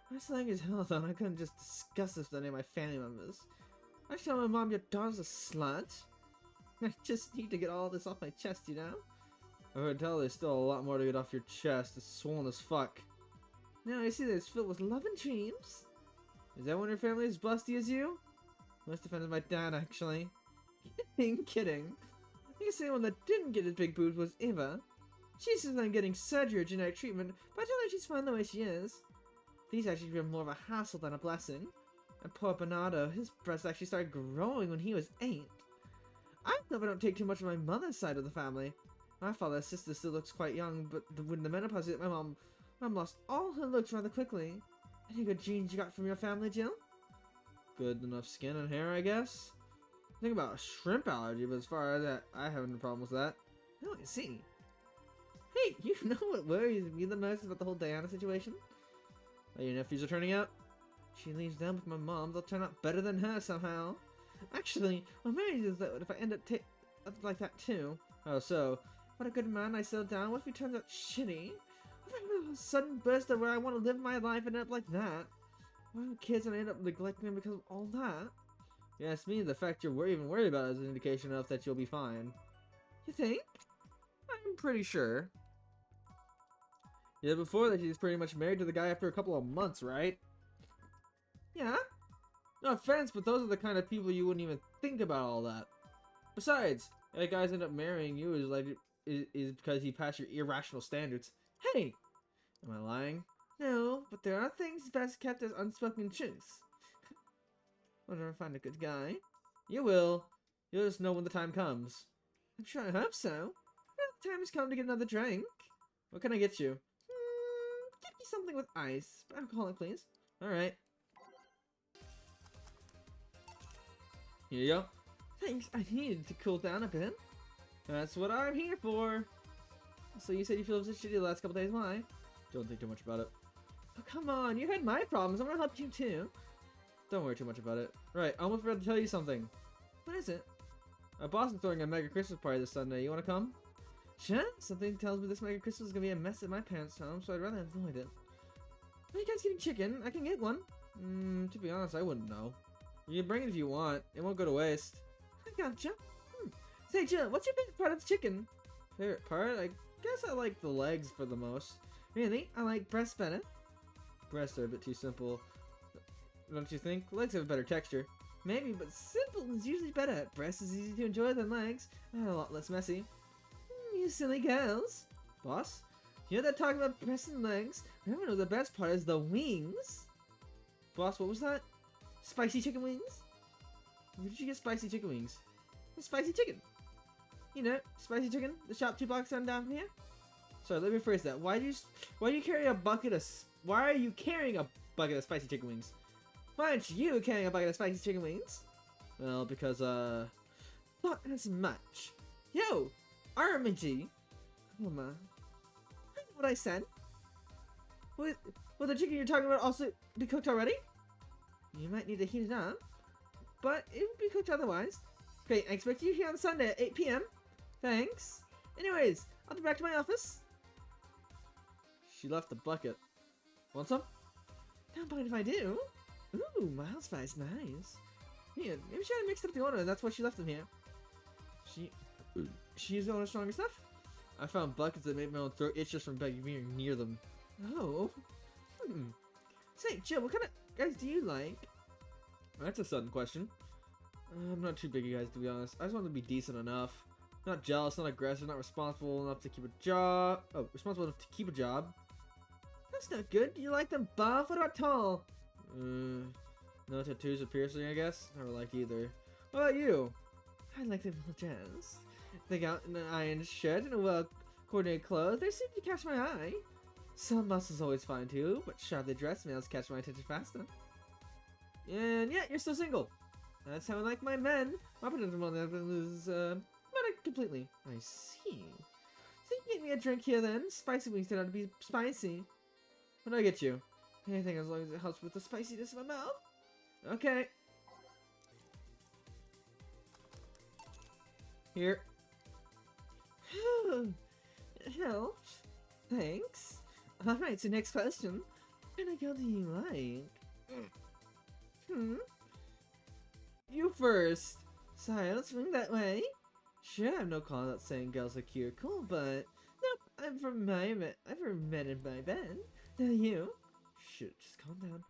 My slang is hell though, and I couldn't just discuss this with any of my family members. I tell my mom your daughter's a slut. I just need to get all this off my chest, you know? I can tell there's still a lot more to get off your chest. It's swollen as fuck. Now I see that it's filled with love and dreams. Is that when your family is busty as you? Most offended my dad, actually. Kidding. I guess the one that didn't get his big boobs was Eva. She says I'm getting surgery or genetic treatment, but I told her she's fine the way she is. These actually been more of a hassle than a blessing. And poor Bernardo, his breasts actually started growing when he was 8. I hope I don't take too much of my mother's side of the family. My father's sister still looks quite young, but when the menopause hit, my mom lost all her looks rather quickly. Any good genes you got from your family, Jill? Good enough skin and hair, I guess. Think about a shrimp allergy, but as far as that, I have no problem with that. Oh, I see. Hey, you know what worries me the most about the whole Diana situation? How your nephews are turning out? She leaves them with my mom, they'll turn out better than her somehow. Actually, I'm married is that if I end up like that too. Oh, so? What a good man I settle down with, he turns out shitty. What if I have a sudden burst of where I want to live my life and end up like that? What have kids and I end up neglecting them because of all that? Yeah, it's me. The fact you're even worried about it is an indication of that you'll be fine. You think? I'm pretty sure. Yeah, before that she's pretty much married to the guy after a couple of months, right? Yeah? No offense, but those are the kind of people you wouldn't even think about all that. Besides, that guys end up marrying you is because he passed your irrational standards. Hey! Am I lying? No, but there are things best kept as unspoken truths. Whenever I find a good guy. You will. You'll just know when the time comes. I'm sure I hope so. Well, the time has come to get another drink. What can I get you? Get me something with ice. Alcoholic, please. Alright. Here you go. Thanks, I needed to cool down a bit. That's what I'm here for. So you said you feel so shitty the last couple days, why? Don't think too much about it. Oh, come on, you had my problems, I'm gonna help you too. Don't worry too much about it. Right, I almost forgot to tell you something. What is it? Our boss is throwing a mega Christmas party this Sunday. You wanna come? Sure, something tells me this mega Christmas is gonna be a mess at my parents' home, so I'd rather avoid it. Are you guys getting chicken? I can get one. To be honest, I wouldn't know. You can bring it if you want. It won't go to waste. I gotcha. Say, Jill, what's your favorite part of the chicken? Favorite part? I guess I like the legs for the most. Really? I like breast better. Breasts are a bit too simple. Don't you think? Legs have a better texture. Maybe, but simple is usually better. Breast is easy to enjoy than legs, and a lot less messy. You silly girls. Boss? You know that talk about breasts and legs? Everyone knows the best part is the wings. Boss, what was that? Spicy chicken wings? Where did you get spicy chicken wings? Spicy chicken. You know, spicy chicken. The shop 2 blocks down from here. Sorry, let me rephrase that. Why do you carry a bucket of? Why are you carrying a bucket of spicy chicken wings? Why aren't you carrying a bucket of spicy chicken wings? Well, because not as much. Yo, Armigy. Come on. I know what I said. Will the chicken you're talking about also be cooked already? You might need to heat it up, but it will be cooked otherwise. Okay, I expect you here on Sunday at 8 p.m. Thanks. Anyways, I'll be back to my office. She left the bucket. Want some? Don't mind if I do. Ooh, mild spice, nice. Yeah, maybe she had mixed up the order, that's why she left them here. She used all her stronger stuff? I found buckets that made my own throat itch just from being near them. Oh. Say, Jill, what kind of guys do you like? That's a sudden question. I'm not too big, you guys, to be honest. I just want to be decent enough. Not jealous, not aggressive, not responsible enough to keep a job. Oh, responsible enough to keep a job. That's not good. You like them buff? What about tall? No tattoos or piercing, I guess. Never liked either. What about you? I like them well dressed. They got an iron shirt and a well-coordinated clothes. They seem to catch my eye. Some muscles always fine too, but sharply dressed males catch my attention faster. And yeah, you're still single. That's how I like my men. My potential one is not completely. I see. So you get me a drink here then. Spicy wings turn out to be spicy. What do I get you? Anything as long as it helps with the spiciness of my mouth. Okay. Here. Helps. Thanks. Alright, so next question. What kind of girl do you like? You first. Sorry, let's swing that way. Sure, I have no call out saying girls are cute or cool, but nope, I'm from men in my bed. Now you. Shit, just calm down.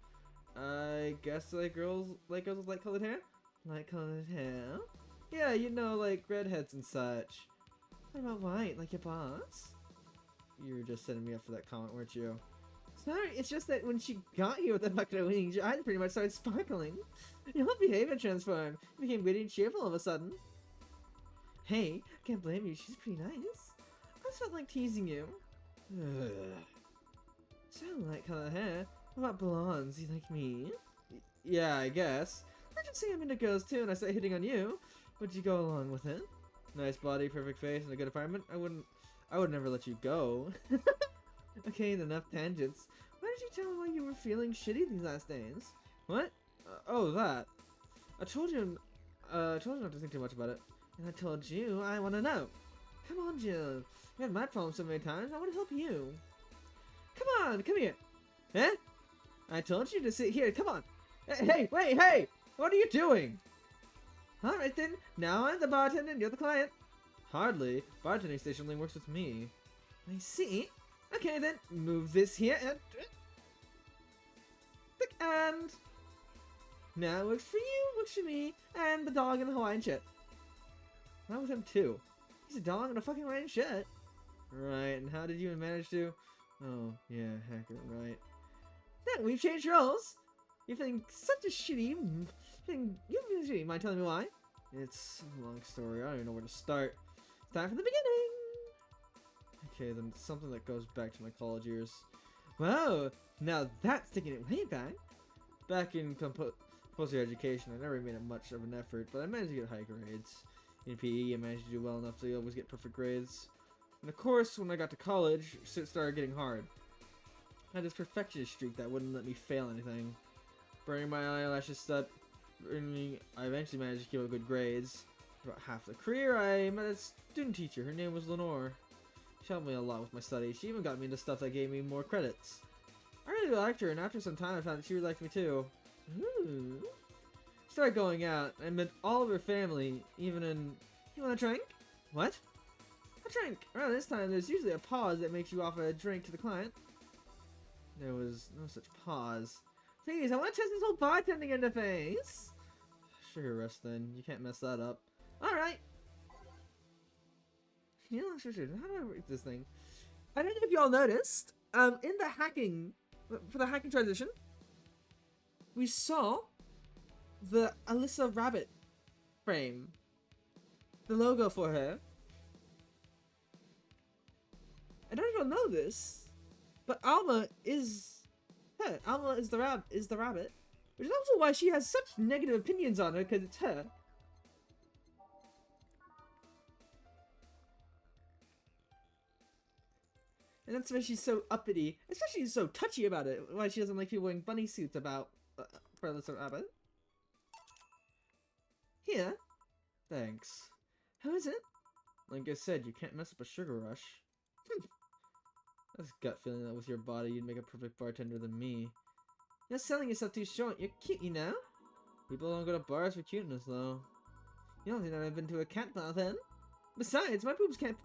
I guess like girls with light colored hair? Light colored hair? Yeah, you know, like redheads and such. What about white, like your boss? You were just setting me up for that comment, weren't you? Sorry, it's just that when she got you with that bucket of wings, your eyes pretty much started sparkling. Your whole behavior transformed. You became witty and cheerful all of a sudden. Hey, can't blame you, she's pretty nice. I just felt like teasing you. So, light colored hair. What about blondes? You like me? Yeah, I guess. I just say I'm into girls too, and I start hitting on you. Would you go along with it? Nice body, perfect face, and a good environment. I would never let you go. Okay, enough tangents. Why did you tell me why you were feeling shitty these last days? What? Oh, that. I told you not to think too much about it. And I told you I want to know. Come on, Jill. You had my problem so many times. I want to help you. Come on, come here. Eh? I told you to sit here. Come on. Hey, wait, hey! What are you doing? Alright then. Now I'm the bartender and you're the client. Hardly. Bartending station only works with me. I see. Okay then. Move this here and... And... Now it works for you, works for me, and the dog in the Hawaiian shirt. Not with him too. He's a dog in a fucking Hawaiian shirt. Right, and how did you manage to... Oh, yeah, hacker, right. Then we've changed roles. You're feeling such a shitty... You're feeling shitty. Mind telling me why? It's a long story. I don't even know where to start. It's time for the beginning. Okay, then something that goes back to my college years. Wow, now that's taking it way back. Back in compulsory education, I never made much of an effort, but I managed to get high grades. In PE, I managed to do well enough to always get perfect grades. And of course, when I got to college, it started getting hard. I had this perfectionist streak that wouldn't let me fail anything. Burning my eyelashes stuck. I eventually managed to keep up good grades. For about half the career, I met a student teacher. Her name was Lenore. She helped me a lot with my studies. She even got me into stuff that gave me more credits. I really liked her, and after some time I found that she really liked me too. Ooh. Started going out. I met all of her family, even in... You want a drink? What? A drink! Around this time, there's usually a pause that makes you offer a drink to the client. There was no such pause. Please, I want to test this whole bartending interface! Sure, rest then. You can't mess that up. Alright! Yeah, sure. How do I work this thing? I don't know if y'all noticed, in the hacking... For the hacking transition, we saw the Alyssa Rabbit frame. The logo for her. I don't even know this, but Alma is her. Alma is the rabbit, which is also why she has such negative opinions on her, because it's her. And that's why she's so uppity, especially so touchy about it. Why she doesn't like people wearing bunny suits about for Alyssa Rabbit. Here. Thanks. How is it? Like I said, you can't mess up a sugar rush. That's gut feeling that with your body you'd make a perfect bartender than me. You're not selling yourself too short. You're cute, you know? People don't go to bars for cuteness, though. You don't think that I've been to a cat bath, then? Besides, my boobs can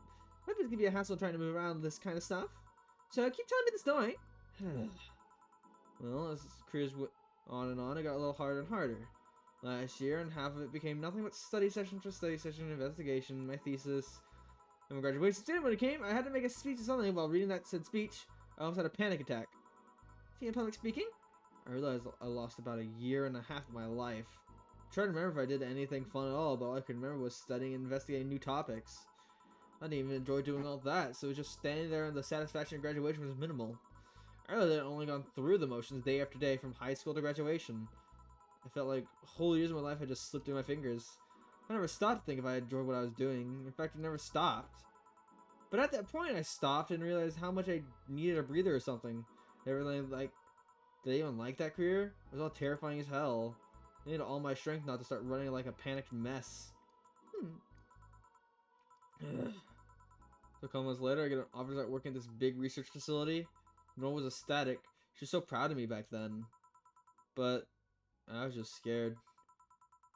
be a hassle trying to move around this kind of stuff. So keep telling me the story. Well, as the careers went on and on, it got a little harder and harder. Last year, and half of it became nothing but study session for study session, investigation, my thesis. And when graduation student when it came, I had to make a speech or something. While reading that said speech, I almost had a panic attack. See, in public speaking, I realized I lost about a year and a half of my life. I tried to remember if I did anything fun at all, but all I could remember was studying and investigating new topics. I didn't even enjoy doing all that, so just standing there and the satisfaction of graduation was minimal. I realized I'd only gone through the motions day after day from high school to graduation. I felt like whole years of my life had just slipped through my fingers. I never stopped to think if I enjoyed what I was doing. In fact, I never stopped. But at that point, I stopped and realized how much I needed a breather or something. Did I even like that career? It was all terrifying as hell. I needed all my strength not to start running like a panicked mess. So a couple months later, I get an offer to start working at this big research facility. No one was ecstatic. She was so proud of me back then. But I was just scared.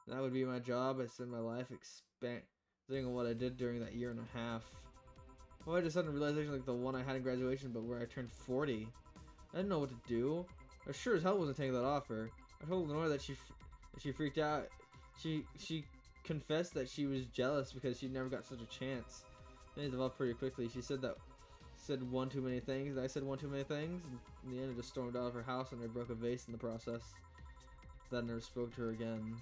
That would be my job. I spent my life expanding on what I did during that year and a half. Well, I just had a realization like the one I had in graduation, but where I turned 40. I didn't know what to do. I sure as hell wasn't taking that offer. I told Lenore that she freaked out. She confessed that she was jealous because she never got such a chance. Then it developed pretty quickly. She said one too many things. I said one too many things. And in the end, I just stormed out of her house and I broke a vase in the process. Then I never spoke to her again.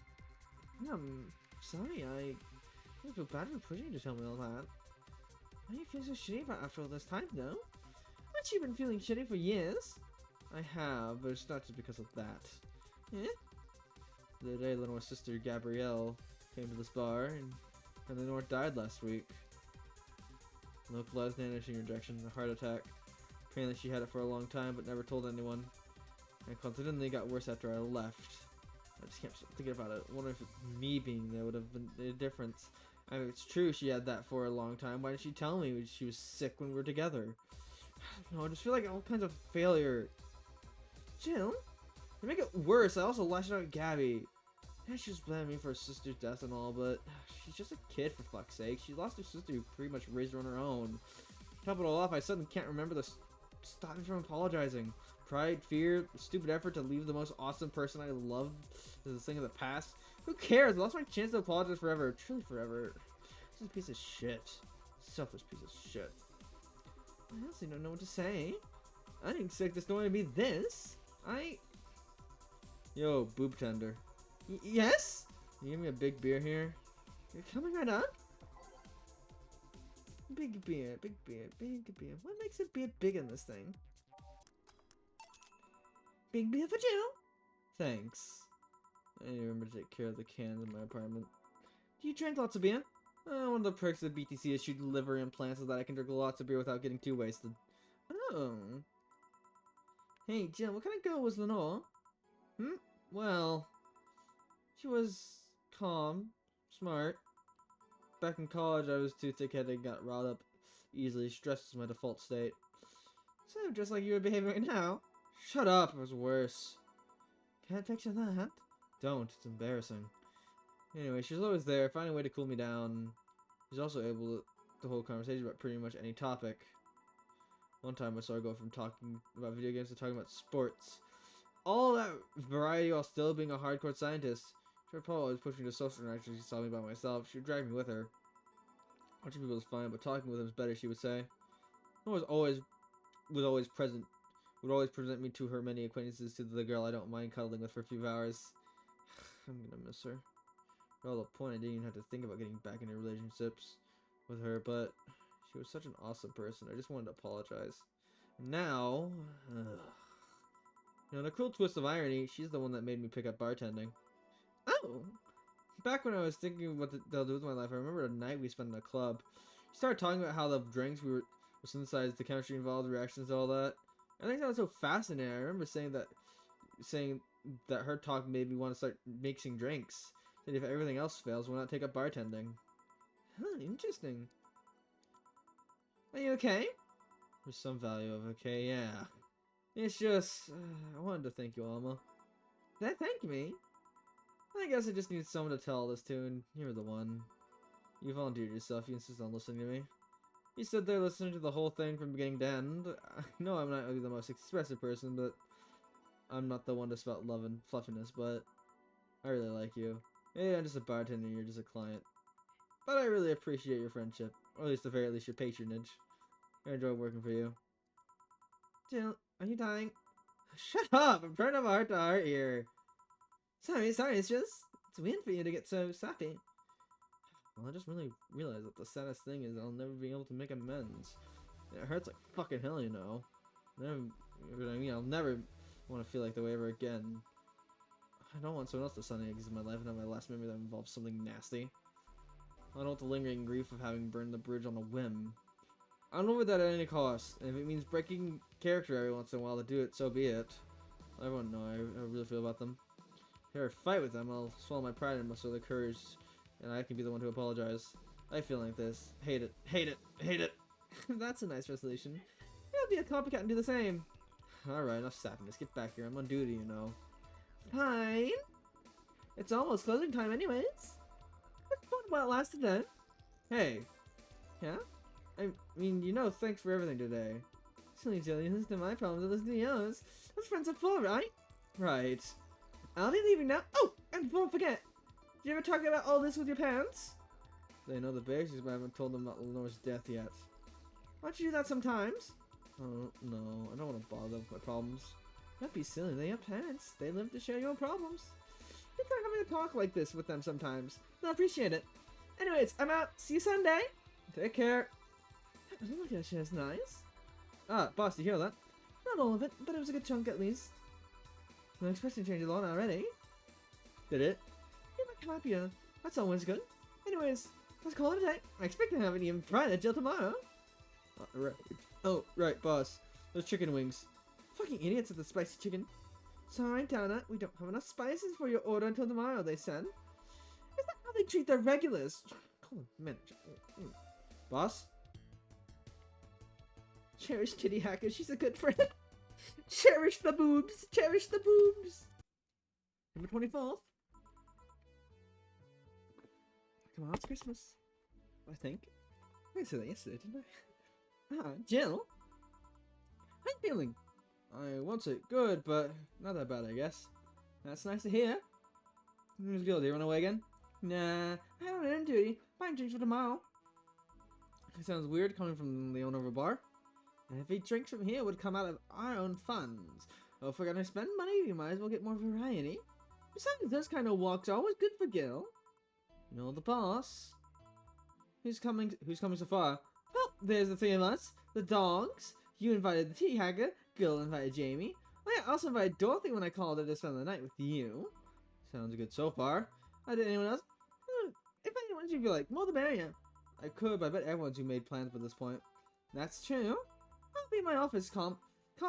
I'm sorry. I feel bad for pushing you to tell me all that. Why do you feel so shitty about after all this time, though? Haven't you been feeling shitty for years? I have, but it's not just because of that. Eh? The other day, Lenore's sister, Gabrielle, came to this bar, and Lenore died last week. Localized nanotube injection, a heart attack. Apparently she had it for a long time, but never told anyone. And coincidentally, got worse after I left. I just can't stop thinking about it. I wonder if me being there would have been a difference. I mean, it's true she had that for a long time. Why didn't she tell me she was sick when we were together? I don't know, I just feel like all kinds of failure. Jill, to make it worse, I also lashed out at Gabby. Yeah, she was blaming me for her sister's death and all, but she's just a kid for fuck's sake. She lost her sister who pretty much raised her on her own. To top it all off, I suddenly can't remember the stopping from apologizing. Pride, fear, stupid effort to leave the most awesome person I loved as a thing of the past. Who cares? I lost my chance to apologize forever. Truly forever. This is a piece of shit. Selfish piece of shit. I honestly don't know what to say. I didn't expect this story to be this. Yo, boob tender. Yes? You give me a big beer here? You're coming right on? Big beer, big beer, big beer. What makes it beer big in this thing? Big beer for Jill. Thanks. I remember to take care of the cans in my apartment. Do you drink lots of beer? One of the perks of BTC is shooting liver implants so that I can drink lots of beer without getting too wasted. Oh. Hey, Jill, what kind of girl was Lenore? Well, she was calm, smart. Back in college, I was too thick-headed and got riled up easily. Stress is my default state. So, just like you were behaving right now. Shut up, it was worse. Can't picture that. Don't, it's embarrassing. Anyway, she's always there, finding a way to cool me down. She's also able to hold conversation about pretty much any topic. One time I saw her go from talking about video games to talking about sports. All that variety while still being a hardcore scientist. She would probably always push me to social interactions she saw me by myself. She would drag me with her. Watching people was fine, but talking with them is better, she would say. I was always present. Would always present me to her many acquaintances to the girl I don't mind cuddling with for a few hours. I'm gonna miss her. For all the point, I didn't even have to think about getting back into relationships with her, but she was such an awesome person. I just wanted to apologize. Now, in a cruel twist of irony, she's the one that made me pick up bartending. Oh! Back when I was thinking what they'll do with my life, I remember a night we spent in a club. She started talking about how the drinks were synthesized, the chemistry involved, the reactions, all that. I think that was so fascinating. I remember saying that her talk made me want to start mixing drinks. That if everything else fails, why not take up bartending? Huh, interesting. Are you okay? There's some value of okay, yeah. It's just, I wanted to thank you, Alma. That thank me? I guess I just need someone to tell all this to, and you're the one. You volunteered yourself, you insist on listening to me. You stood there listening to the whole thing from beginning to end. I know I'm not really the most expressive person, but I'm not the one to spout love and fluffiness, but I really like you. Maybe I'm just a bartender and you're just a client. But I really appreciate your friendship, or at least the very least your patronage. I enjoy working for you. Jill, are you dying? Shut up! I'm trying to have a heart-to-heart here. Sorry, it's weird for you to get so sappy. Well, I just really realized that the saddest thing is I'll never be able to make amends. It hurts like fucking hell, you know. You know what I mean? I'll never want to feel like that way ever again. I don't want someone else to sun eggs in my life and have my last memory that involves something nasty. I don't want the lingering grief of having burned the bridge on a whim. I don't know that at any cost, and if it means breaking character every once in a while to do it, so be it. Everyone know how I really feel about them. If I ever fight with them, I'll swallow my pride and muster the courage, and I can be the one to apologize. I feel like this. Hate it. Hate it. Hate it. That's a nice resolution. I'll be a copycat and do the same. Alright, enough sapping. Just get back here. I'm on duty, you know. Fine. It's almost closing time anyways. What's fun while it lasted then? Hey. Yeah? I mean, you know, thanks for everything today. Silly Jillian, listen to my problems and listen to yours. Those friends are full, right? Right. I'll be leaving now. Oh, and don't forget. Did you ever talk about all this with your parents? They know the basics, but I haven't told them about Lenore's death yet. Why don't you do that sometimes? Oh, no. I don't want to bother them with my problems. Don't be silly. They have parents. They live to share your problems. You can't have me talk like this with them sometimes. They'll appreciate it. Anyways, I'm out. See you Sunday. Take care. Look at that's nice. Ah, boss, you hear that? Not all of it, but it was a good chunk at least. No expression changed a lot already. Did it? You're much happier. That's always good. Anyways, let's call it a day. I expect to have it even Friday till tomorrow. Right. Oh, right, boss. Those chicken wings. Fucking idiots at the spicy chicken. Sorry, Donna, we don't have enough spices for your order until tomorrow, they said. Is that how they treat their regulars? Call the manager. Boss? Cherish Kitty Hacker, she's a good friend. Cherish the boobs! Cherish the boobs! Number 24th. Come on, it's Christmas. I think. I said that yesterday, didn't I? Ah, Jill? How you feeling? I won't say good, but not that bad, I guess. That's nice to hear. Who's good? Do you run away again? Nah, I have an errand duty. Buying drinks for tomorrow. It sounds weird coming from the owner of a bar. And if he drinks from here, it would come out of our own funds. Well, if we're gonna spend money, we might as well get more variety. Besides, those kind of walks are always good for Gil. You know the boss. Who's coming so far? Well, there's the three of us. The dogs. You invited the tea hacker. Gil invited Jamie. Oh yeah, I also invited Dorothy when I called her to spend the night with you. Sounds good so far. Did anyone else? If anyone you'd be like, more the merrier. I could, but I bet everyone's who made plans by this point. That's true. I'll be in my office. Call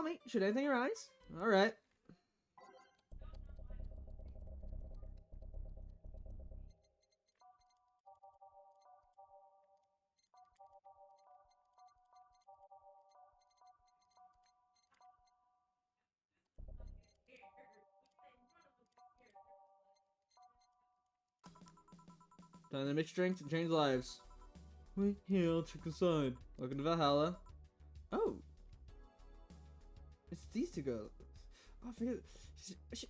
me. Should anything arise? Alright. Time to mix drinks and change lives. Wait here, I'll check inside. Welcome to Valhalla. Oh. It's these two girls. Oh, I forget.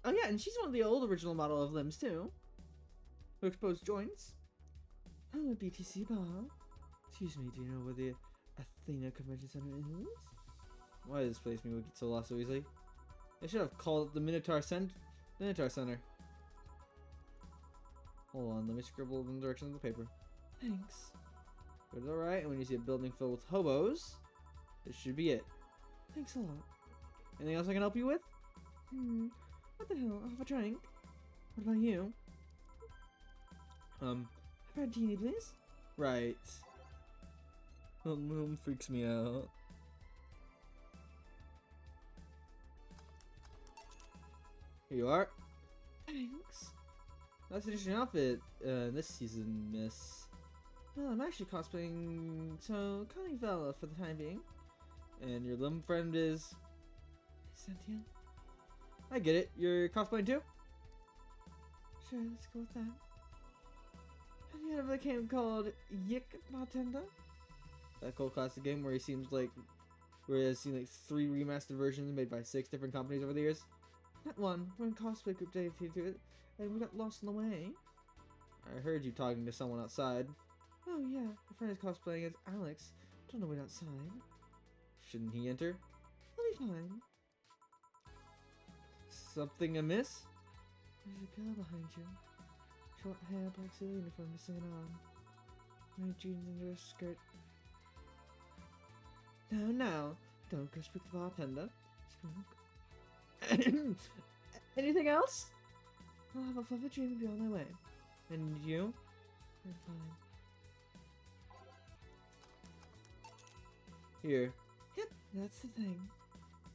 Oh yeah, and she's one of the old original model of limbs too. Who exposed joints. Oh, a BTC bar. Excuse me, do you know where the Athena Convention Center is? Why does this place make me get so lost so easily? They should have called it the Minotaur Center. Hold on, let me scribble in the direction of the paper. Thanks. Go to the right, and when you see a building filled with hobos, this should be it. Thanks a lot. Anything else I can help you with? What the hell? I'll have a drink. What about you? How about a genie, please? Right. Freaks me out. Here you are. Thanks. That's an interesting outfit this season, miss. Well, I'm actually cosplaying, so call me Vela for the time being. And your limb friend is... Sentient? I get it. You're cosplaying too? Sure, let's go with that. Have you heard of a game called Yick Bartender? That cool classic game where he seems like... Where I've seen like 3 remastered versions made by 6 different companies over the years. That one. We're in cosplay group dedicated to it, and we got lost on the way. I heard you talking to someone outside. Oh yeah, my friend is cosplaying as Alex. Don't know wait outside. Shouldn't he enter? He'll be fine. Something amiss? There's a girl behind you. Short hair, black silver uniform, missing an arm. No jeans under a skirt. No, don't go speak to the bartender. She's Punk. Anything else? I'll have a fluffy dream and be on my way. And you? I'm fine. Here. Yep, that's the thing.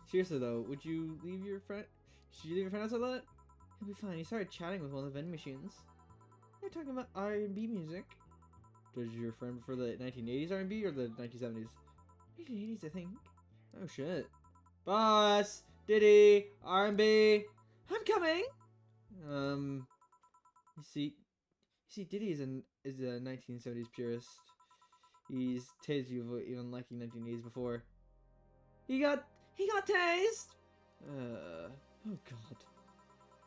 Seriously though, would you leave your friend? Should you leave your friend outside that? He'll be fine. He started chatting with one of the vending machines. They're talking about R&B music. Does your friend prefer the 1980s R&B or the 1970s? 1980s, I think. Oh shit. Boss! Diddy! R&B! I'm coming! You see, Diddy is a 1970s purist. He's tased you for even liking 1980s before. He got tased! Oh god.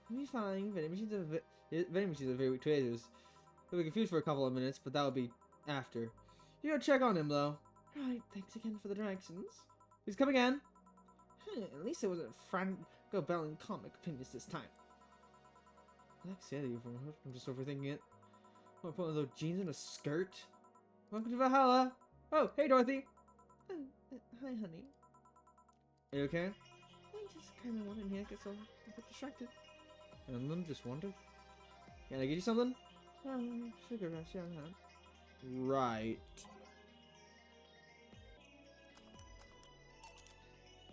He'll be fine. Vending machines are very weak tasers. He'll be confused for a couple of minutes, but that'll be after. You gotta check on him though. Right, thanks again for the directions. He's coming in. At least it wasn't Franco Belling comic opinions this time. I like say that you I'm just overthinking it. I'll put one of those jeans in a skirt. Welcome to Valhalla. Oh, hey Dorothy. Oh, hi, honey. Are you okay? I just kind of wanted me. I guess I'm a bit distracted. And then just wonder. Can I get you something? Sugar rush, yeah, huh? Right.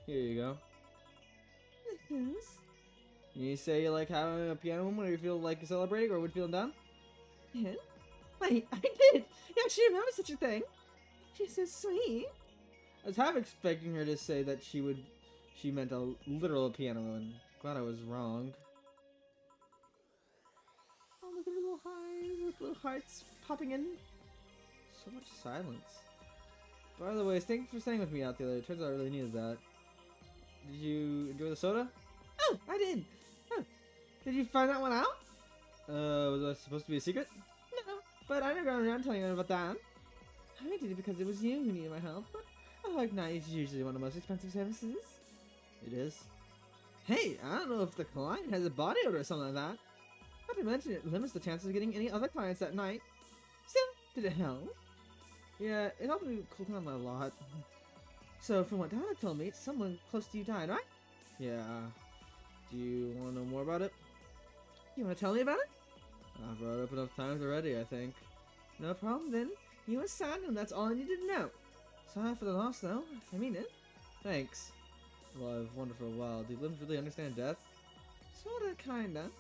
Here you go. Yes. You say you like having a piano moment, or you feel like celebrating, or would feeling down? Yeah? Wait, I did! Yeah, she remembers such a thing. She's so sweet. I was half expecting her to say that she meant a literal piano, and glad I was wrong. Oh, look at her little eyes with little hearts popping in. So much silence. By the way, thanks for staying with me out there. It turns out I really needed that. Did you enjoy the soda? Oh, I did. Oh, did you find that one out? Was that supposed to be a secret? No, but I never got around telling you about that. I did it because it was you who needed my help, but I like night is usually one of the most expensive services. It is. Hey, I don't know if the client has a body odor or something like that. Not to mention it limits the chances of getting any other clients that night. Still, did it help? Yeah, it helped me cool down a lot. So, from what Donna told me, someone close to you died, right? Yeah. Do you want to know more about it? You want to tell me about it? I've brought it up enough times already, I think. No problem then. You were sad and that's all I needed to know. Sorry for the loss though, I mean it. Thanks. Well, I've wondered for a while. Do limbs really understand death? Sorta, kinda.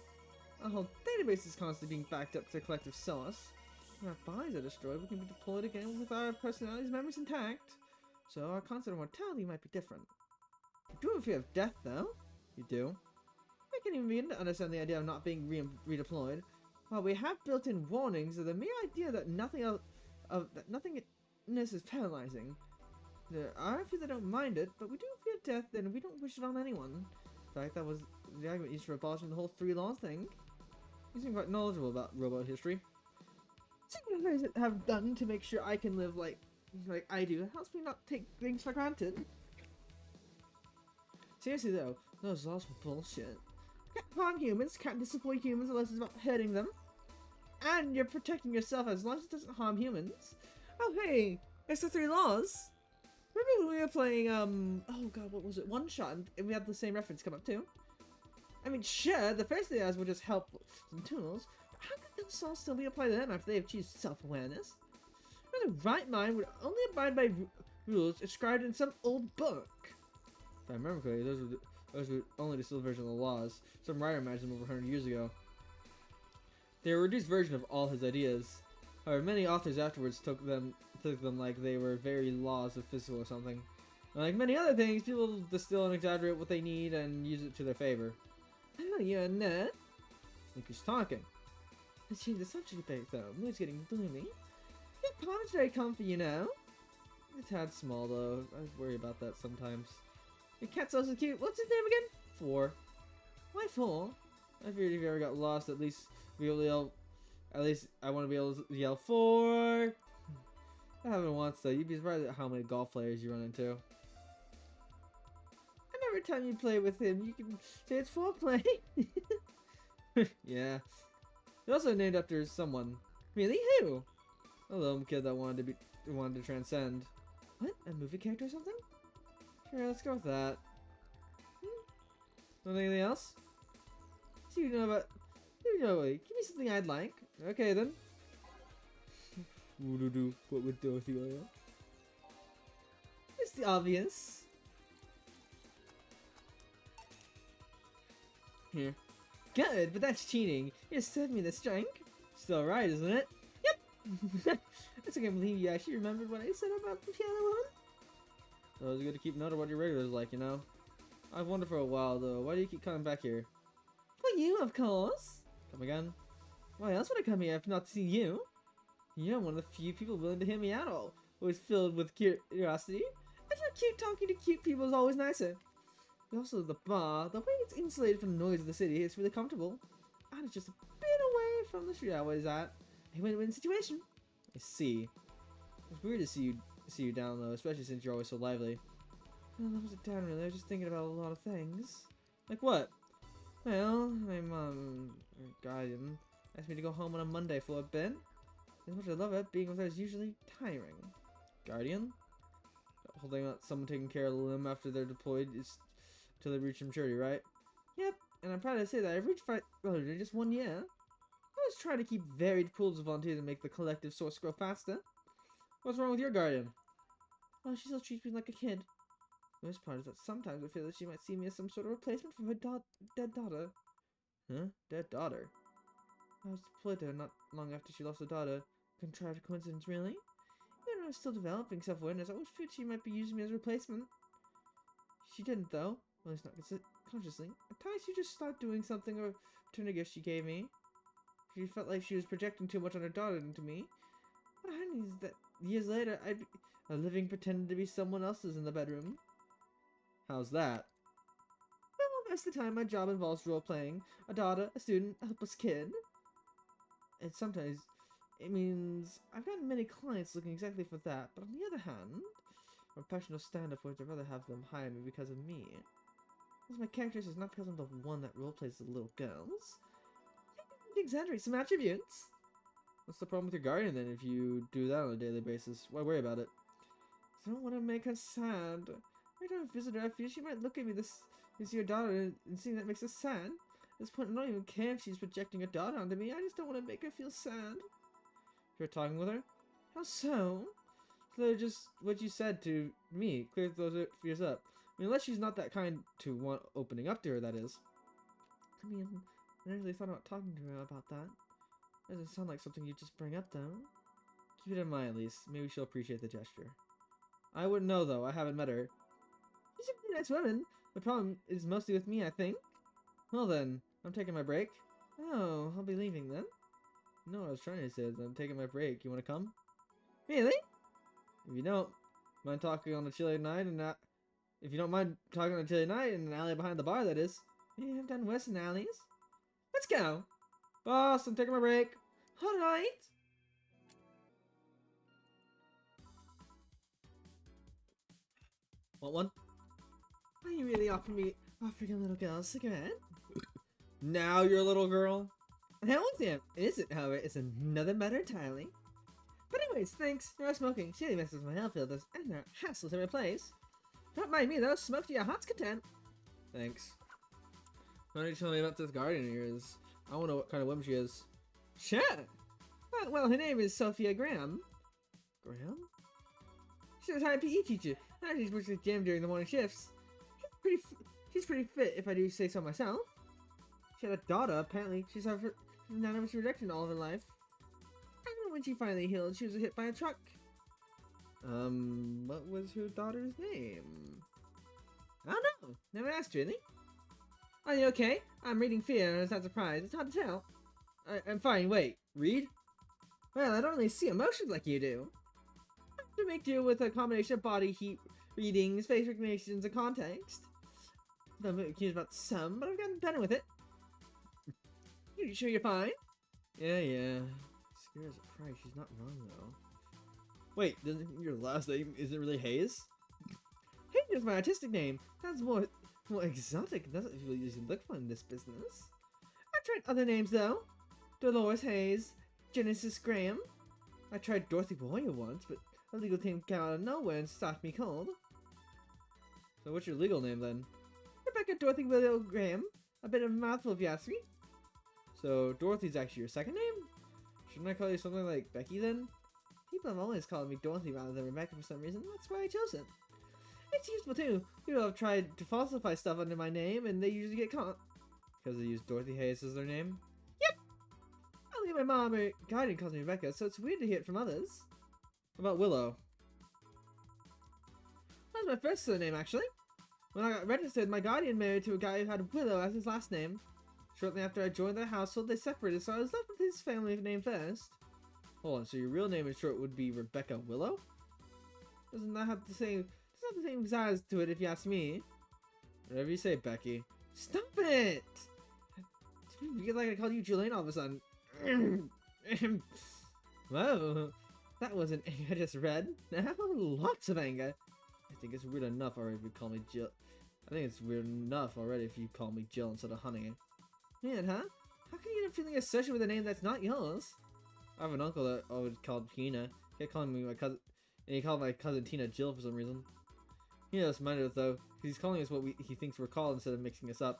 Our whole database is constantly being backed up to a collective source. When our bodies are destroyed, we can be deployed again with our personalities' memories intact. So our concept of mortality might be different. We do have a fear of death though. You do? I can even begin to understand the idea of not being redeployed. While we have built-in warnings of the mere idea that nothingness is paralyzing. There are a few that don't mind it, but we do fear death and we don't wish it on anyone. In fact, that was the argument used for abolishing the whole 3 laws thing. You seem quite knowledgeable about robot history. Something you guys have done to make sure I can live like I do. It helps me not take things for granted. Seriously though, those laws were bullshit. Can't harm humans, can't disappoint humans unless it's about hurting them. And you're protecting yourself as long as it doesn't harm humans. Oh hey, it's the 3 laws. Remember when we were playing, oh god, what was it? One Shot, and we had the same reference come up too? I mean, sure, the first thing as would just help some tools, but how could those laws still be applied to them after they have achieved self-awareness? Who in the right mind would only abide by rules inscribed in some old book? If I remember correctly, those were only the still version of the laws. Some writer imagined them over 100 years ago. They were a reduced version of all his ideas. However, many authors afterwards took them like they were very laws of physical or something. And like many other things, people distill and exaggerate what they need and use it to their favor. I know you're a nerd. Look who's talking. Let's change the subject a bit though. Mood's getting gloomy. Your apartment's very comfy, you know. It's a tad small though. I worry about that sometimes. Your cat's also cute. What's his name again? 4. Why 4? I figured if you ever got lost, at least be able to yell. At least I want to be able to yell 4. I haven't once though. You'd be surprised at how many golf players you run into. And every time you play with him, you can say it's foreplay. Yeah. He also named after someone. Really? Who? A little kid that wanted to transcend. What? A movie character or something? Sure, let's go with that. Anything else? So you know about... You know, give me something I'd like. Okay, then. What would Dorothy like? It's the obvious. Here. Good, but that's cheating. You just served me this drink. Still right, isn't it? Yep. I still can't believe you actually remembered what I said about the piano woman. So it's good to keep note of what your regulars like, you know. I've wondered for a while though. Why do you keep coming back here? For you, of course. Come again? Why else would I come here if not to see you? You're one of the few people willing to hear me out. Always filled with curiosity. I feel cute talking to cute people is always nicer. Also, the bar, the way it's insulated from the noise of the city, it's really comfortable. And it's just a bit away from the street I was at. A win-win situation. I see. It's weird to see you down though, especially since you're always so lively. Well, that wasn't down really. I was just thinking about a lot of things. Like what? Well, my mom, or guardian, asked me to go home on a Monday for a bit. As much as I love it, being with her is usually tiring. Guardian? Holding out someone taking care of the limb after they're deployed is till they reach maturity, right? Yep, and I'm proud to say that I've reached in just 1 year. I was trying to keep varied pools of volunteers and make the collective source grow faster. What's wrong with your guardian? Well, she still treats me like a kid. The worst part is that sometimes I feel that she might see me as some sort of replacement for her dead daughter. Huh? Dead daughter? I was deployed to her not long after she lost her daughter. Contrived coincidence, really? Even when I was still developing self-awareness, I always feared she might be using me as a replacement. She didn't, though. Well, at least not consciously. At times, she just stopped doing something or returned a gift she gave me. She felt like she was projecting too much on her daughter into me. What irony is that years later, I'd be a living pretending to be someone else's in the bedroom. How's that? Well, most of the time, my job involves role-playing. A daughter, a student, a helpless kid. And sometimes, it means I've gotten many clients looking exactly for that. But on the other hand, I'm a professional stand-up for it, I'd rather have them hire me because of me. Because my character is not because I'm the one that role-plays the little girls. You exaggerate some attributes. What's the problem with your guardian then if you do that on a daily basis? Why worry about it? I don't want to make her sad. Every time I visit her, I fear she might look at me and see her daughter and seeing that makes her sad. At this point, I don't even care if she's projecting her daughter onto me. I just don't want to make her feel sad. You're talking with her? How so? So just what you said to me clears those fears up. I mean, unless she's not that kind to want opening up to her, that is. I mean, I never really thought about talking to her about that. Doesn't sound like something you'd just bring up, though. Keep it in mind, at least. Maybe she'll appreciate the gesture. I wouldn't know, though. I haven't met her. She's a pretty nice woman. The problem is mostly with me, I think. Well then, I'm taking my break. Oh, I'll be leaving then. No, what I was trying to say is I'm taking my break. You want to come? Really? If you don't mind talking on a chilly night and not... If you don't mind talking on a chilly night in an alley behind the bar, that is. Yeah, I've done worse in alleys. Let's go. Boss, I'm taking my break. Alright. Want one? Are you really offering a little girl a cigarette? Now you're a little girl? Hell damn, it isn't, however, it's another matter entirely. But anyways, thanks. No smoking. She really messes with my health filters, and there are hassles to replace. Don't mind me though, smoke to your heart's content. Thanks. Why don't you tell me about this guardian of yours? I want to know what kind of woman she is. Sure. Well, her name is Sophia Graham. Graham? She's a retired PE teacher. I teach works at the gym during the morning shifts. She's pretty fit, if I do say so myself. She had a daughter, apparently. She's had anonymous rejection all of her life. And when she finally healed, she was hit by a truck. What was her daughter's name? I don't know. Never asked, really. Are you okay? I'm reading fear, and I was not surprised. It's hard to tell. I'm fine. Wait, read? Well, I don't really see emotions like you do. I have to make do with a combination of body heat readings, face recognitions, and context. I'm confused about some, but I've gotten better with it. You sure you're fine? Yeah. Scared as a price. She's not wrong, though. Wait, your last name isn't really Hayes? Hayes is my artistic name. Sounds more exotic. Doesn't really usually look fun in this business. I've tried other names, though. Dolores Hayes, Genesis Graham. I tried Dorothy Boyer once, but a legal team came out of nowhere and stopped me cold. So what's your legal name, then? Rebecca Dorothy Willow Graham. A bit of a mouthful if you ask me. So, Dorothy's actually your second name? Shouldn't I call you something like Becky then? People have always called me Dorothy rather than Rebecca for some reason. That's why I chose it. It's useful too. People have tried to falsify stuff under my name and they usually get caught. Because they use Dorothy Hayes as their name? Yep! Only my mom or guardian calls me Rebecca, so it's weird to hear it from others. What about Willow? That was my first surname, actually. When I got registered, my guardian married to a guy who had Willow as his last name. Shortly after I joined their household, they separated, so I was left with his family name first. Hold on, so your real name in short would be Rebecca Willow? Doesn't that have the same... Doesn't have the same size to it, if you ask me. Whatever you say, Becky. Stop it! You feel like I called you Julian all of a sudden. Whoa, that wasn't anger I just read. Now, lots of anger. I think it's weird enough already if you call me Jill. I think it's weird enough already if you call me Jill instead of Honey. Man, huh? How can you get a feeling associated with a name that's not yours? I have an uncle that always called Tina. He kept calling me my cousin, and he called my cousin Tina Jill for some reason. He doesn't mind it though, 'cause he's calling us what he thinks we're called instead of mixing us up.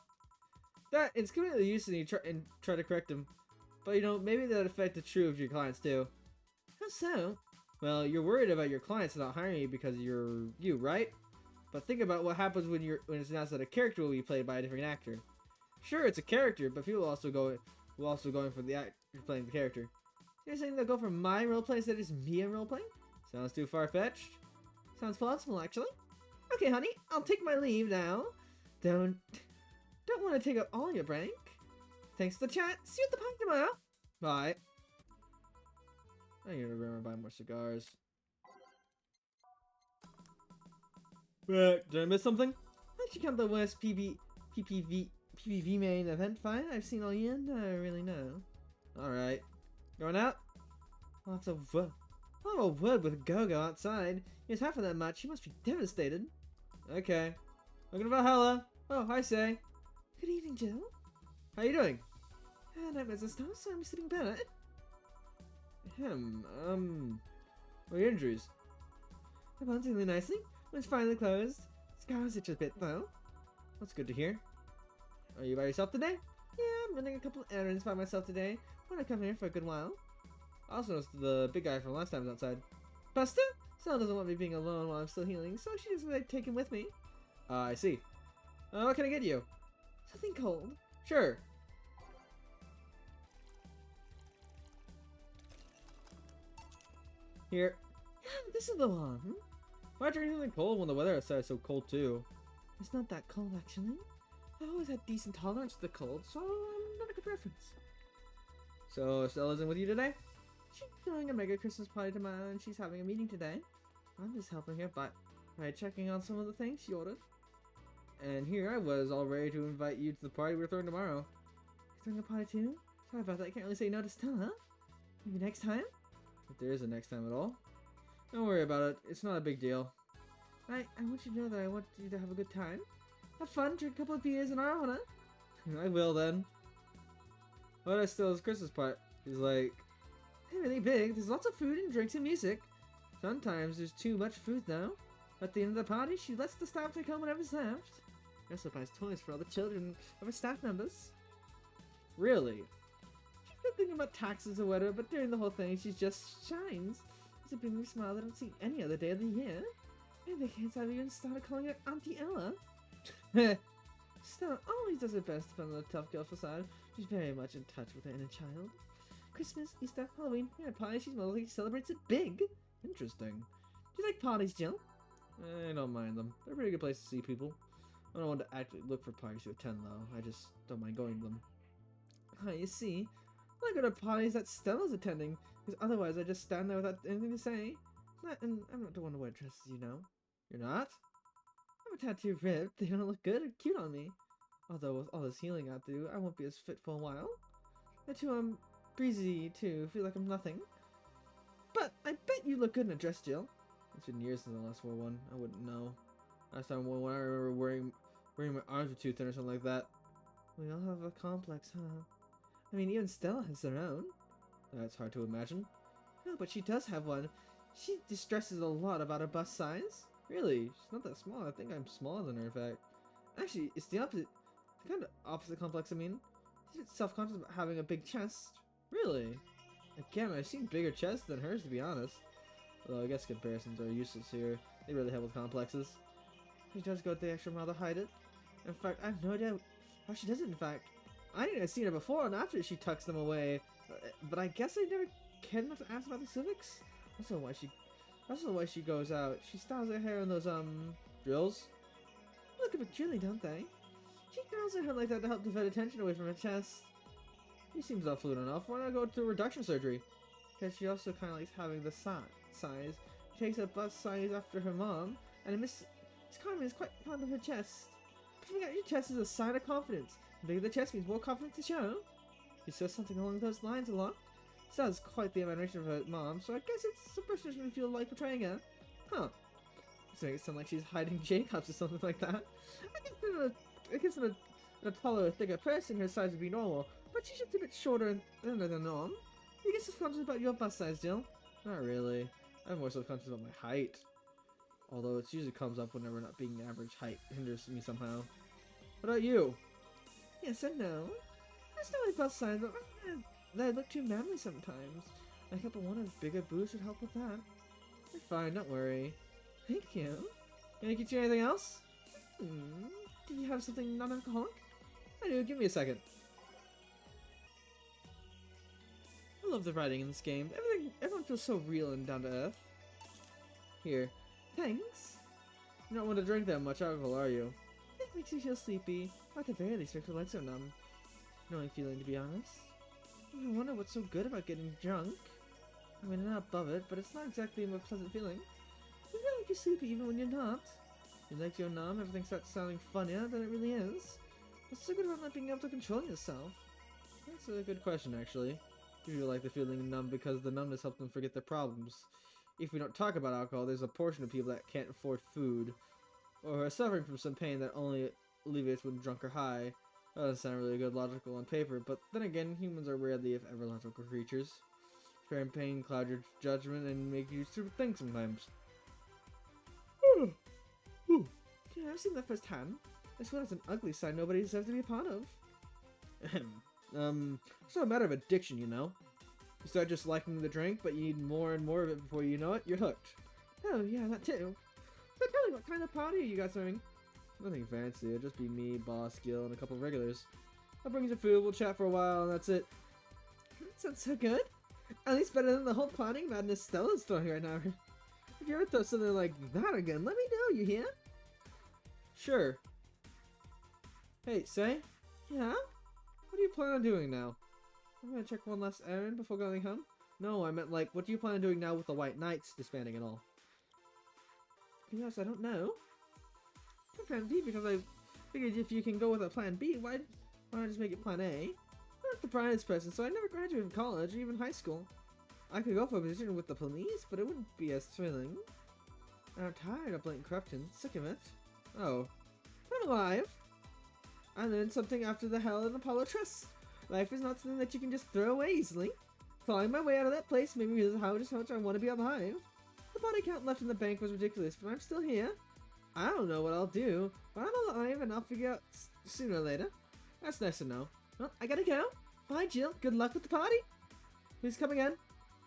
That it's completely useless and try to correct him. But you know, maybe that affect the true of your clients too. How so? Well, you're worried about your clients not hiring you because you're you, right? But think about what happens when it's announced that a character will be played by a different actor. Sure, it's a character, but people will also going for the actor playing the character. You're saying they'll go for my roleplay instead of just me in roleplay? Sounds too far-fetched. Sounds plausible, actually. Okay, honey, I'll take my leave now. Don't want to take up all your break. Thanks for the chat. See you at the park tomorrow. Bye. I need to remember to buy more cigars. Did I miss something? That should count the worst PPV main event fight I've seen all year. No, I really know. Alright. Going out? I'll have a word with Gogo outside. He's half of that much. He must be devastated. Okay. Looking for Va11-Hall-A. Oh, hi, Say. Good evening, Jill. How you doing? Nightmares are still, so I'm sleeping better. What are your injuries? My bone's healing nicely. It's finally closed. Scars itch a bit, though. That's good to hear. Are you by yourself today? Yeah, I'm running a couple of errands by myself today. Want to come here for a good while. I also noticed the big guy from last time was outside. Buster? Stella doesn't want me being alone while I'm still healing, so she doesn't like take him with me. I see. What can I get you? Something cold. Sure. Here. Yeah, this is the one. Why drink something cold when the weather outside is so cold too? It's not that cold, actually. I've always had decent tolerance to the cold, so not a good reference. So, Stella's in with you today? She's throwing a mega Christmas party tomorrow, and she's having a meeting today. I'm just helping her by checking on some of the things she ordered. And here I was, all ready to invite you to the party we're throwing tomorrow. You're throwing a party too? Sorry about that, I can't really say no to Stella. Maybe next time? If there is a next time at all. Don't worry about it, it's not a big deal. I want you to know that I want you to have a good time. Have fun, drink a couple of beers in our honor. I will then. What is Stella's Christmas party? He's like... They're really big, there's lots of food and drinks and music. Sometimes there's too much food though. At the end of the party, she lets the staff take home whatever served. She also buys toys for all the children of her staff members. Really? She's been thinking about taxes or whatever, but during the whole thing, she just shines. It's a big smile that I don't see any other day of the year. And the kids have even started calling her Auntie Ella. Stella always does her best to put on the tough girl facade. She's very much in touch with her inner child. Christmas, Easter, Halloween, and a party she mostly celebrates it big. Interesting. Do you like parties, Jill? I don't mind them. They're a pretty good place to see people. I don't want to actually look for parties to attend though. I just don't mind going to them. You see, I go to parties that Stella's attending, because otherwise I just stand there without anything to say. And I'm not the one to wear dresses, you know. You're not? I'm a tattoo ripped. They don't look good or cute on me. Although with all this healing I do, I won't be as fit for a while. And too, I'm breezy too. Feel like I'm nothing. But I bet you look good in a dress, Jill. It's been years since I last wore one. I wouldn't know. Last time when I remember wearing my arms were too thin or something like that. We all have a complex, huh? I mean, even Stella has her own. That's hard to imagine. No, but she does have one. She distresses a lot about her bust size. Really? She's not that small. I think I'm smaller than her, in fact. Actually, it's the opposite. The kind of opposite complex, I mean. He's a bit self-conscious about having a big chest. Really? Again, I've seen bigger chests than hers, to be honest. Although I guess comparisons are useless here. They really help with complexes. She does go the extra mile to hide it. In fact, I have no idea how she does it, in fact. I didn't see her before and after she tucks them away. But I guess I never cared enough to ask about the civics. That's not why she goes out. She styles her hair in those, drills. Look a bit chilly, don't they? She curls her hair like that to help divert attention away from her chest. She seems all fluid enough. Why not go to reduction surgery? Because she also kind of likes having the size. She takes a bust size after her mom, and Miss Carmen is quite fond of her chest. Puffing out your chest is a sign of confidence. The bigger the chest means more confidence to show. She says something along those lines a lot. Sounds quite the imagination of her mom, so I guess it's a person who's gonna feel like portraying her. Huh. This makes it sound like she's hiding Jacobs or something like that. I guess in a taller, thicker person, her size would be normal, but she's just a bit shorter and thinner than norm. You get self-conscious about your bust size, Jill? Not really. I'm more self-conscious about my height. Although it usually comes up whenever not being average height hinders me somehow. What about you? Yes and no. That's not my bust size, but they look too manly sometimes. I thought one of bigger boobs would help with that. You're fine, don't worry. Thank you. Can I get you anything else? Do you have something non-alcoholic? I do, give me a second. I love the writing in this game. Everyone feels so real and down to earth. Here. Thanks. You don't want to drink that much alcohol, are you? It makes you feel sleepy. Or at the very least makes your legs so numb. Annoying feeling, to be honest. I wonder what's so good about getting drunk. I mean, I'm not above it, but it's not exactly a pleasant feeling. You feel like you're sleepy even when you're not. Your legs go numb, everything starts sounding funnier than it really is. What's so good about not being able to control yourself? That's a good question, actually. People like the feeling numb because the numbness helps them forget their problems. If we don't talk about alcohol, there's a portion of people that can't afford food, or are suffering from some pain that only alleviates when drunk or high. That doesn't sound really good logical on paper, but then again, humans are rarely, if ever, logical creatures. Fear and pain cloud your judgment and make you do stupid things sometimes. Yeah, I've seen that firsthand. This one is an ugly side nobody deserves to be a part of. It's not a matter of addiction, you know. You start just liking the drink, but you need more and more of it before you know it, you're hooked. Oh, yeah, that too. So tell me, what kind of party are you guys throwing? Nothing fancy, it'll just be me, Boss, Gil, and a couple of regulars. I'll bring you some food, we'll chat for a while, and that's it. That sounds so good. At least better than the whole partying madness Stella's throwing right now. If you ever throw something like that again, let me know, you hear? Sure. Hey, Say? Yeah? What do you plan on doing now? I'm gonna check one last errand before going home. No, I meant like, what do you plan on doing now with the White Knights disbanding and all? To be honest, I don't know. Plan B, because I figured if you can go with a plan B, why not just make it plan A? I'm not the brightest person, so I never graduated from college or even high school. I could go for a position with the police, but it wouldn't be as thrilling. I'm tired of blatant corruption, sick of it. Oh. I'm alive! I learned something after the Hell and Apollo Trust. Life is not something that you can just throw away easily. Clawing my way out of that place made me realize how much I want to be alive. The body count left in the bank was ridiculous, but I'm still here. I don't know what I'll do, but I'm alive and I'll figure out sooner or later. That's nice to know. Well, I gotta go. Bye, Jill. Good luck with the party. Please come again.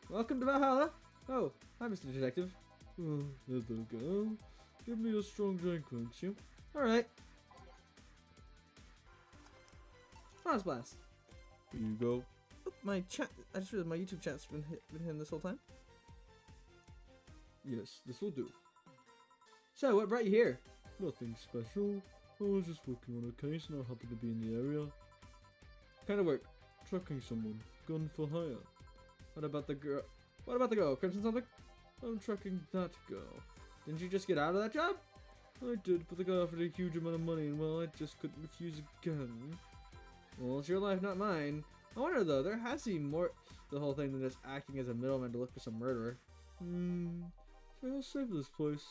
Welcome to Valhalla. Oh, hi, Mr. Detective. Oh, there they go. Give me a strong drink, won't you? Alright. Mars Blast. Here you go. Oh, my chat. I just realized my YouTube chat's been hitting this whole time. Yes, this will do. So, what brought you here? Nothing special. I was just working on a case and I happened to be in the area. Kind of work. Tracking someone. Gun for hire. What about the girl? What about the girl? Crimson something? I'm tracking that girl. Didn't you just get out of that job? I did, but the guy offered a huge amount of money and well, I just couldn't refuse again. Well, it's your life, not mine. I wonder though, there has to be more to the whole thing than just acting as a middleman to look for some murderer. So I'll save this place.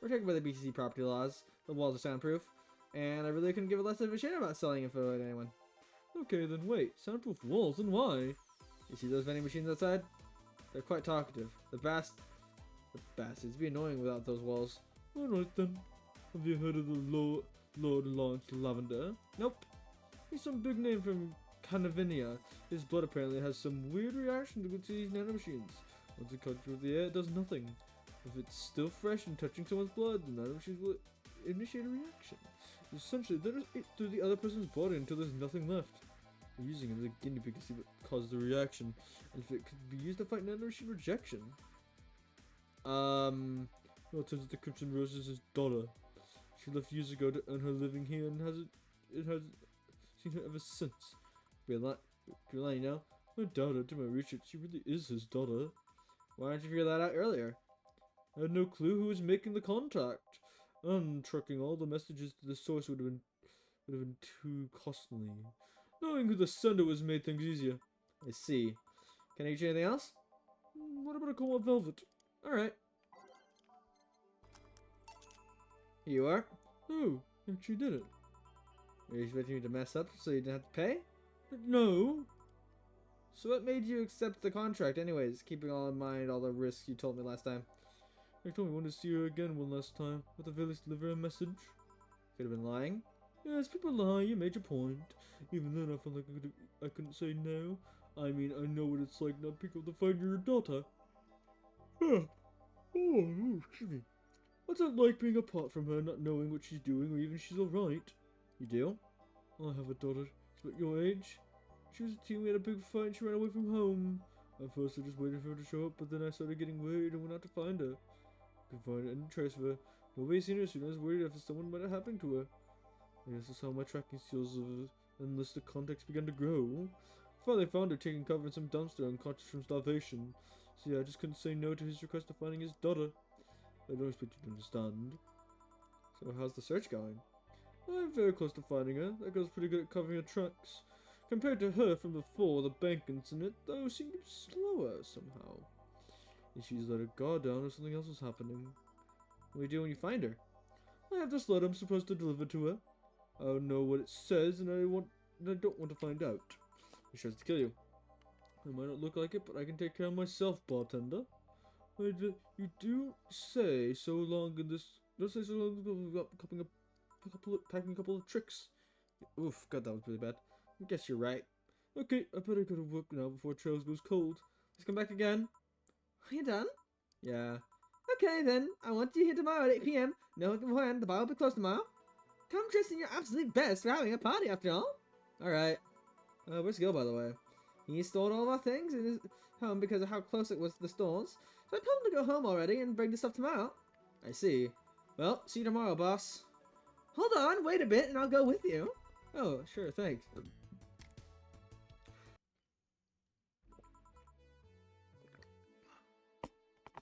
We're taken by the BCC property laws. The walls are soundproof. And I really couldn't give a less of a shit about selling info to anyone. Okay, then wait. Soundproof walls, and why? You see those vending machines outside? They're quite talkative. The bastards be annoying without those walls. Alright then. Have you heard of the Lord Lawrence Lavender? Nope. He's some big name from Canavinia. His blood apparently has some weird reaction to these nanomachines. Once it comes through the air, it does nothing. If it's still fresh and touching someone's blood, the nanomachines will initiate a reaction. Essentially, they just eat through the other person's body until there's nothing left. We're using it as a guinea pig to see what causes the reaction, and if it could be used to fight nanomachine rejection. Well, it turns out the Crimson Rose is his daughter. She left years ago to earn her living here and has seen her ever since. You know, I doubt it. To my research, she really is his daughter. Why didn't you figure that out earlier? I had no clue who was making the contact. Trucking all the messages to the source would have been too costly. Knowing who the sender was made things easier. I see. Can I get you anything else? What about a Coma Velvet? Alright. Here you are. Oh, actually did it. Are you expecting me to mess up so you didn't have to pay? No. So what made you accept the contract anyways, keeping all in mind all the risks you told me last time? I told me I wanted to see her again one last time. At the very least, deliver a message. Could have been lying. Yes, people lie. You made your point. Even then, I felt like I couldn't say no. I mean, I know what it's like not being able to find your daughter. Oh, excuse me. What's it like being apart from her, not knowing what she's doing, or even if she's alright? You do? I have a daughter. She's about your age. She was a teen, we had a big fight, and she ran away from home. At first, I just waited for her to show up, but then I started getting worried and went out to find her. Could find any trace of her. Nobody seen her soon. I was worried if someone might have happened to her. I guess that's how my tracking skills of enlisted contacts began to grow. Finally found her taking cover in some dumpster, unconscious from starvation. So yeah, I just couldn't say no to his request of finding his daughter. I don't expect you to understand. So how's the search going? I'm very close to finding her. That girl's pretty good at covering her tracks. Compared to her from before the bank incident, though, seemed slower somehow. If she's let her guard down or something else was happening. What do you do when you find her? I have this letter I'm supposed to deliver to her. I don't know what it says, and I don't want to find out. It tries to kill you. I might not look like it, but I can take care of myself, bartender. You do say so long in this. Don't say so long about packing a couple of tricks. Oof, God, that was really bad. I guess you're right. Okay, I better go to work now before Trails goes cold. Let's come back again. Are you done? Yeah. Okay then, I want you here tomorrow at 8 p.m. No beforehand, the bar will be closed tomorrow. Come dressed in your absolute best for having a party after all. Alright. Where's Gil, by the way? He stored all of our things in his home because of how close it was to the stores. So I told him to go home already and bring the stuff tomorrow. I see. Well, see you tomorrow, boss. Hold on, wait a bit and I'll go with you. Oh, sure, thanks.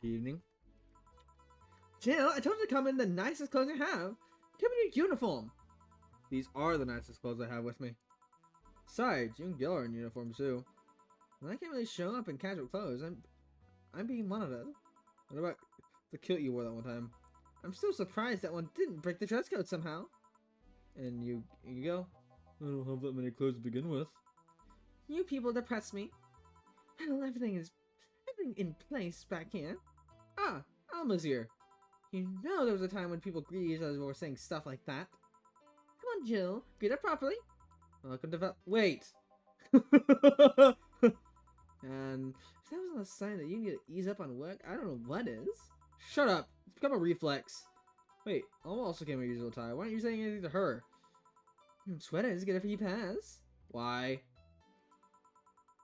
Evening. Jill, I told you to come in the nicest clothes you have. Come in your uniform. These are the nicest clothes I have with me. Besides, you and Gil are in uniform too. And I can't really show up in casual clothes. I'm being monitored. What about the kilt you wore that one time? I'm still surprised that one didn't break the dress code somehow. And you go? I don't have that many clothes to begin with. You people depress me. Well, everything in place back here. Ah, Alma's here. You know there was a time when people greeted each other were saying stuff like that. Come on, Jill. Greet her properly. Welcome to Wait! And if that wasn't a sign that you need to ease up on work, I don't know what is. Shut up! It's become a reflex. Wait, Alma also came in her usual attire. Why aren't you saying anything to her? Sweaters, get a free pass. Why?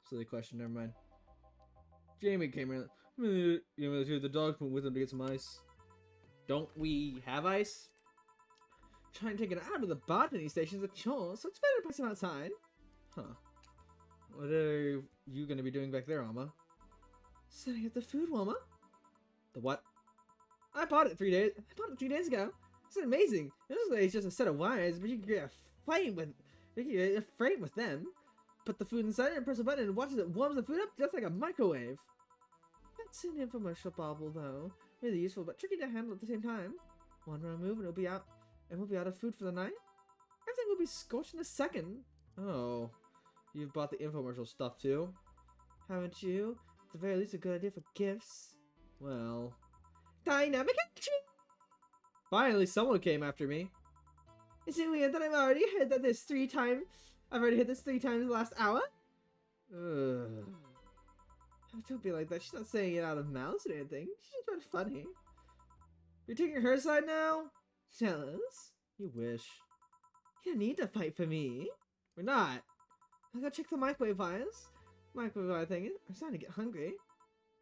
Silly question, never mind. Jamie came in. The dogs went with him to get some ice. Don't we have ice? Trying to take it out of the botany station's a chore, so it's better to put some outside. Huh. What are you gonna be doing back there, Alma? Setting up the food warmer. The what? I bought it 3 days. I bought it 3 days ago. It's amazing. This is just a set of wires, but you can get a frame with them. Put the food inside it and press a button and watch as it warms the food up just like a microwave. That's an infomercial bauble, though. Really useful, but tricky to handle at the same time. One wrong move and it'll be out, and we'll be out of food for the night. Everything will be scorched in a second. Oh, you've bought the infomercial stuff too? Haven't you? At the very least, a good idea for gifts. Well, Dynamic action! finally someone came after me. Is it weird that I've already heard that this 3 times? I've already heard this 3 times in the last hour? Ugh. Don't be like that. She's not saying it out of malice or anything. She's just being funny. You're taking her side now? Jealous? You wish. You don't need to fight for me. We're not. I'll go check the microwave wires. Microwave wire thing. I'm starting to get hungry.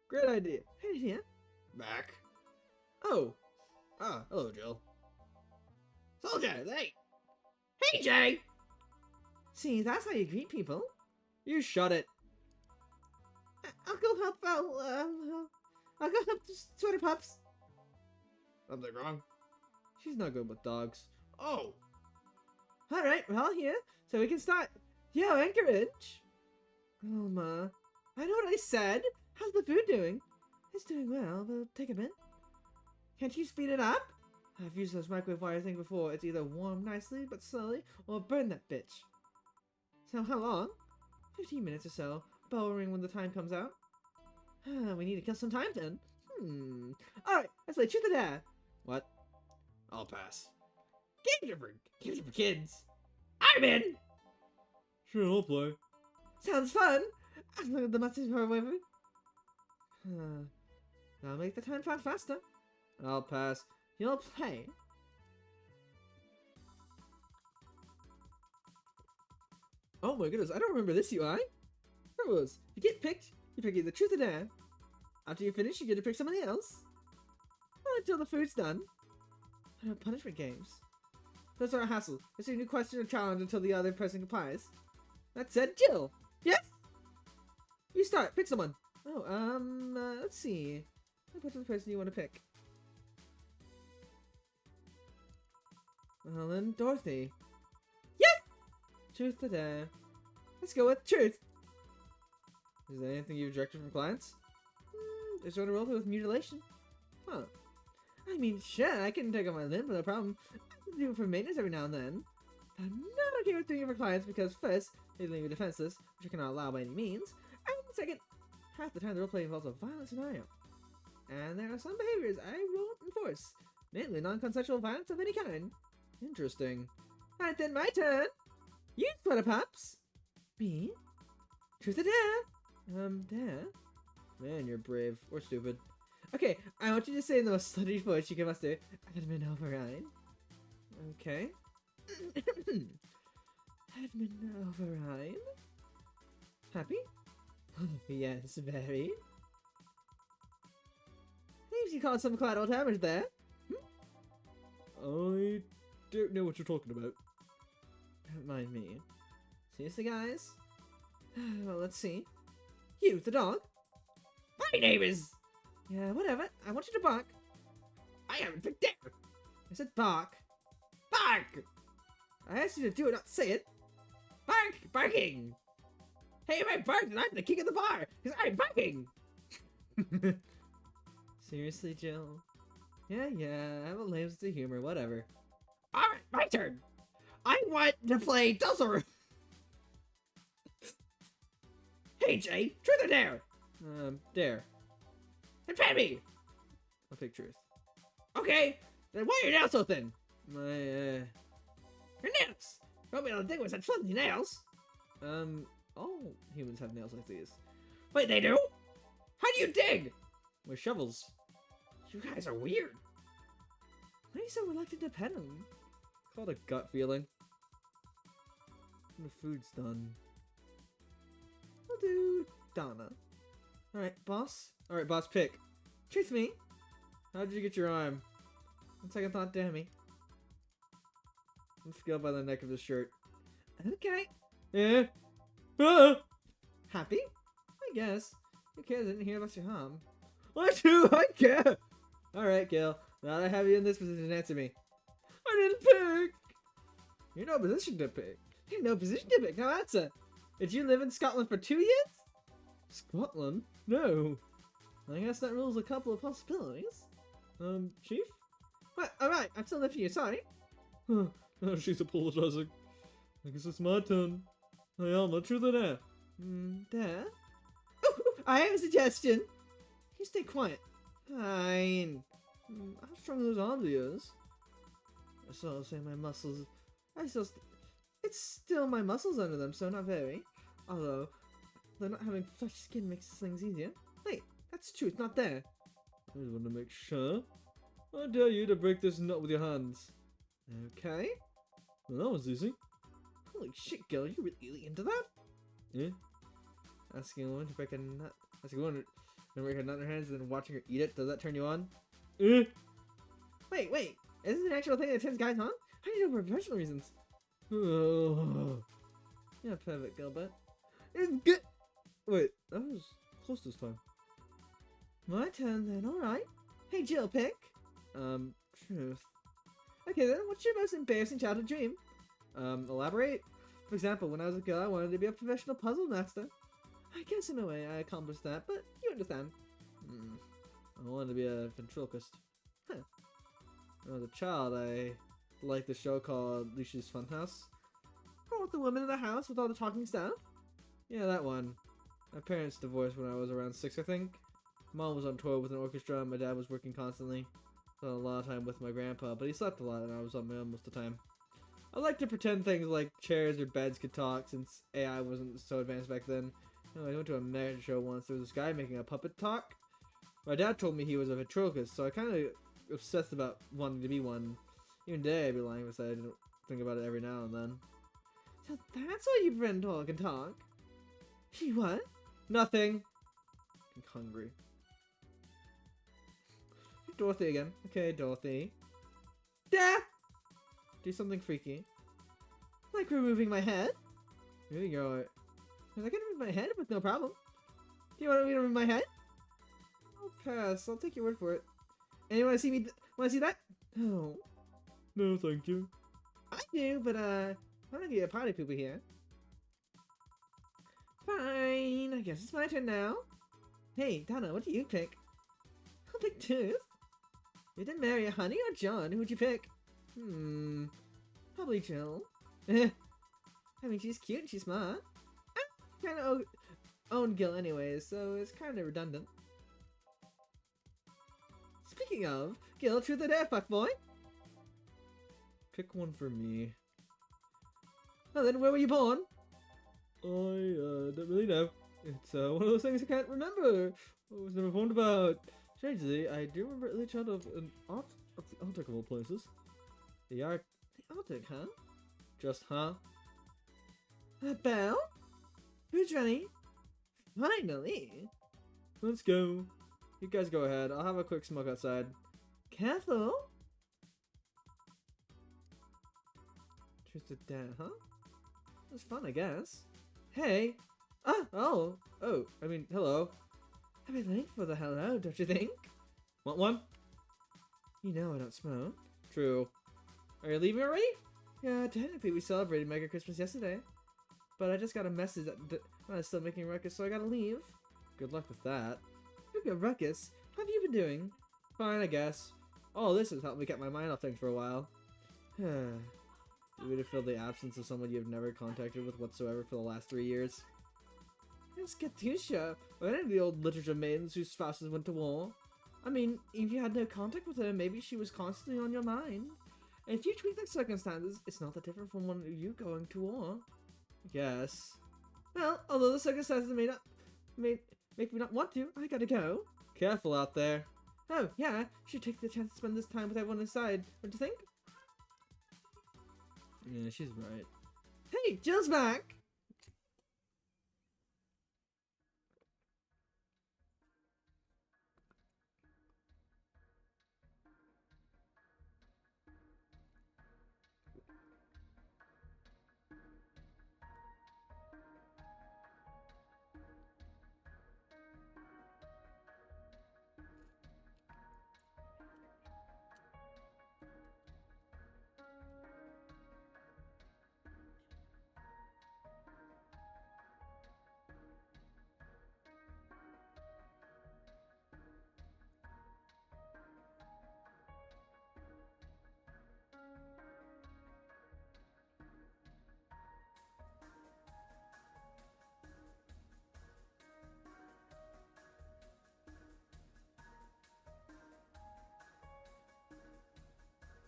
Great idea. Hey, here. Back. Oh. Ah, hello, Jill. Soldier, hey! Hey, Jay! See, that's how you greet people. You shut it. I'll go help out, I'll go help the sweater pups. Something wrong? She's not good with dogs. Oh! Alright, we're all here, so we can start. Yo, Anchorage! Oh, Ma. I know what I said. How's the food doing? It's doing well, but it'll take a bit. Can't you speed it up? I've used those microwave wire thing before. It's either warm nicely, but slowly, or burn that bitch. So how long? 15 minutes or so. Bell will ring when the time comes out. We need to kill some time then. Alright, let's play Truth or Dare. What? I'll pass. Games are for kids. I'm in! Sure, I'll play. Sounds fun! The message for whatever. That'll make the time pass faster. I'll pass. You'll play. Oh my goodness, I don't remember this UI. It was, you get picked, you pick either Truth or Dare. After you finish, you get to pick somebody else. Until the food's done. Punishment games. Those are a hassle. It's a new question or challenge until the other person complies. That said, Jill. Yes? You start. Pick someone. Oh, let's see. What's the person you want to pick? Well then, Dorothy. Yes! Truth or Dare. Let's go with Truth. Is there anything you've rejected from clients? There's one roleplay with mutilation. Huh. I mean, sure, I can take on my limb, no problem. I can do it for maintenance every now and then. But I'm not okay with doing it for clients because first, they leave you defenseless, which I cannot allow by any means. And second, half the time the roleplay involves a violent scenario. And there are some behaviors I won't enforce, mainly non-consensual violence of any kind. Interesting. Alright then, my turn. You sweater pups. Me? Truth or Dare? Dare? Man, you're brave. Or stupid. Okay, I want you to say in the most slutty voice you can muster, Admin override. Okay. Admin override. Happy? Yes, very. Seems you caused some collateral damage there. I don't know what you're talking about. Don't mind me. Seriously, guys? Well, let's see. You, the dog? My name is... Yeah, whatever. I want you to bark. I haven't picked it. I said bark. Bark! I asked you to do it, not say it. Bark! Barking! Hey, if I bark, then I'm the king of the bar, because I'm barking! Seriously, Jill? Yeah, I have a lame sense of humor, whatever. Alright, my turn! I want to play Duzzle. Hey, Jay, truth or dare? Dare. Defend me! I'll pick truth. Okay, then why are your nails so thin? My, Your nails! You won't be able to dig with such flimsy nails. all humans have nails like these. Wait, they do? How do you dig? With shovels. You guys are weird. Why are you so reluctant to pet him? It's called a gut feeling. The food's done. We'll do Donna. Alright, boss. Alright, boss, pick. Truth me. How did you get your arm? On second thought, damn me. Let's go by the neck of the shirt. Okay. Eh? Ah! Happy? I guess. Who cares? I didn't hear about your harm. I do! I care! Alright, Gil. Now that I have you in this position, answer me. I didn't pick! You're no position to pick. You're in no position to pick. Now answer. Did you live in Scotland for 2 years? Scotland? No. I guess that rules a couple of possibilities. Chief? What? Alright, I'm still lifting you, sorry. Oh, she's apologizing. I guess it's my turn. I am the truth or dare. Dare? Ooh, I have a suggestion. You stay quiet. Fine. How strong are those arms of yours? I saw say my muscles It's still my muscles under them, so not very. Although, not having flesh skin makes things easier. Wait, that's true, it's not there. I just want to make sure. I dare you to break this nut with your hands. Okay. Well, that was easy. Holy shit, Gil, you really into that? Yeah. Asking a woman to break a nut. Asking a woman to break a nut in her hands and then watching her eat it, does that turn you on? Eh. Wait. Is this an actual thing that turns guys on? How do you know for professional reasons? Oh. You're perfect, Gilbert. It's good. Wait, that was close this time. My turn then, alright. Hey, Jill, pick. Truth. Okay then, what's your most embarrassing childhood dream? Elaborate? For example, when I was a girl, I wanted to be a professional puzzle master. I guess in a way I accomplished that, but you understand. I wanted to be a ventriloquist. Huh. When I was a child, I liked the show called Lucy's Funhouse. Oh, with the woman in the house with all the talking stuff? Yeah, that one. My parents divorced when I was around 6, I think. Mom was on tour with an orchestra, and my dad was working constantly. Spent a lot of time with my grandpa, but he slept a lot, and I was on my own most of the time. I like to pretend things like chairs or beds could talk, since AI wasn't so advanced back then. You know, I went to a magic show once. There was this guy making a puppet talk. My dad told me he was a ventriloquist, so I kind of obsessed about wanting to be one. Even today, I'd be lying if I didn't think about it every now and then. So that's why you pretend can talk? You what? Nothing. I'm hungry. Dorothy again. Okay, Dorothy. Yeah! Do something freaky. Like removing my head? Here you go. I can remove my head with no problem. Do you want me to remove my head? I'll pass. I'll take your word for it. And you want to see me? Want to see that? No. No, thank you. I do, but I'm gonna get a party pooper here. Fine. I guess it's my turn now. Hey, Donna, what do you pick? I'll pick Tooth. You didn't marry a Honey or John? Who'd you pick? Probably Jill. I mean, she's cute and she's smart. I kind of own Gil anyways, so it's kind of redundant. Speaking of, Gil, truth or dare, fuckboy? Pick one for me. Well then, where were you born? I don't really know. It's one of those things I can't remember. I was never informed about. Strangely, I do remember early childhood of the Arctic of all places. The Arctic, The Arctic, huh? just huh? Belle? Who's ready? Finally! Let's go. You guys go ahead. I'll have a quick smoke outside. Careful! Truth or dare, huh? That's fun, I guess. Hey! Oh, I mean, hello. I've been late for the hello, don't you think? Want one? You know I don't smoke. True. Are you leaving already? Yeah, technically we celebrated Mega Christmas yesterday. But I just got a message that I was still making ruckus, so I gotta leave. Good luck with that. Speaking of ruckus, how have you been doing? Fine, I guess. All this has helped me get my mind off things for a while. You would have filled the absence of someone you've never contacted with whatsoever for the last 3 years. It's Katusha, or any of the old literature maidens whose spouses went to war. I mean, if you had no contact with her, maybe she was constantly on your mind. And if you tweak the circumstances, it's not that different from one of you going to war. Yes. Well, although the circumstances may make me not want to, I gotta go. Careful out there. Oh, yeah, should take the chance to spend this time with everyone inside. What do you think? Yeah, she's right. Hey, Jill's back!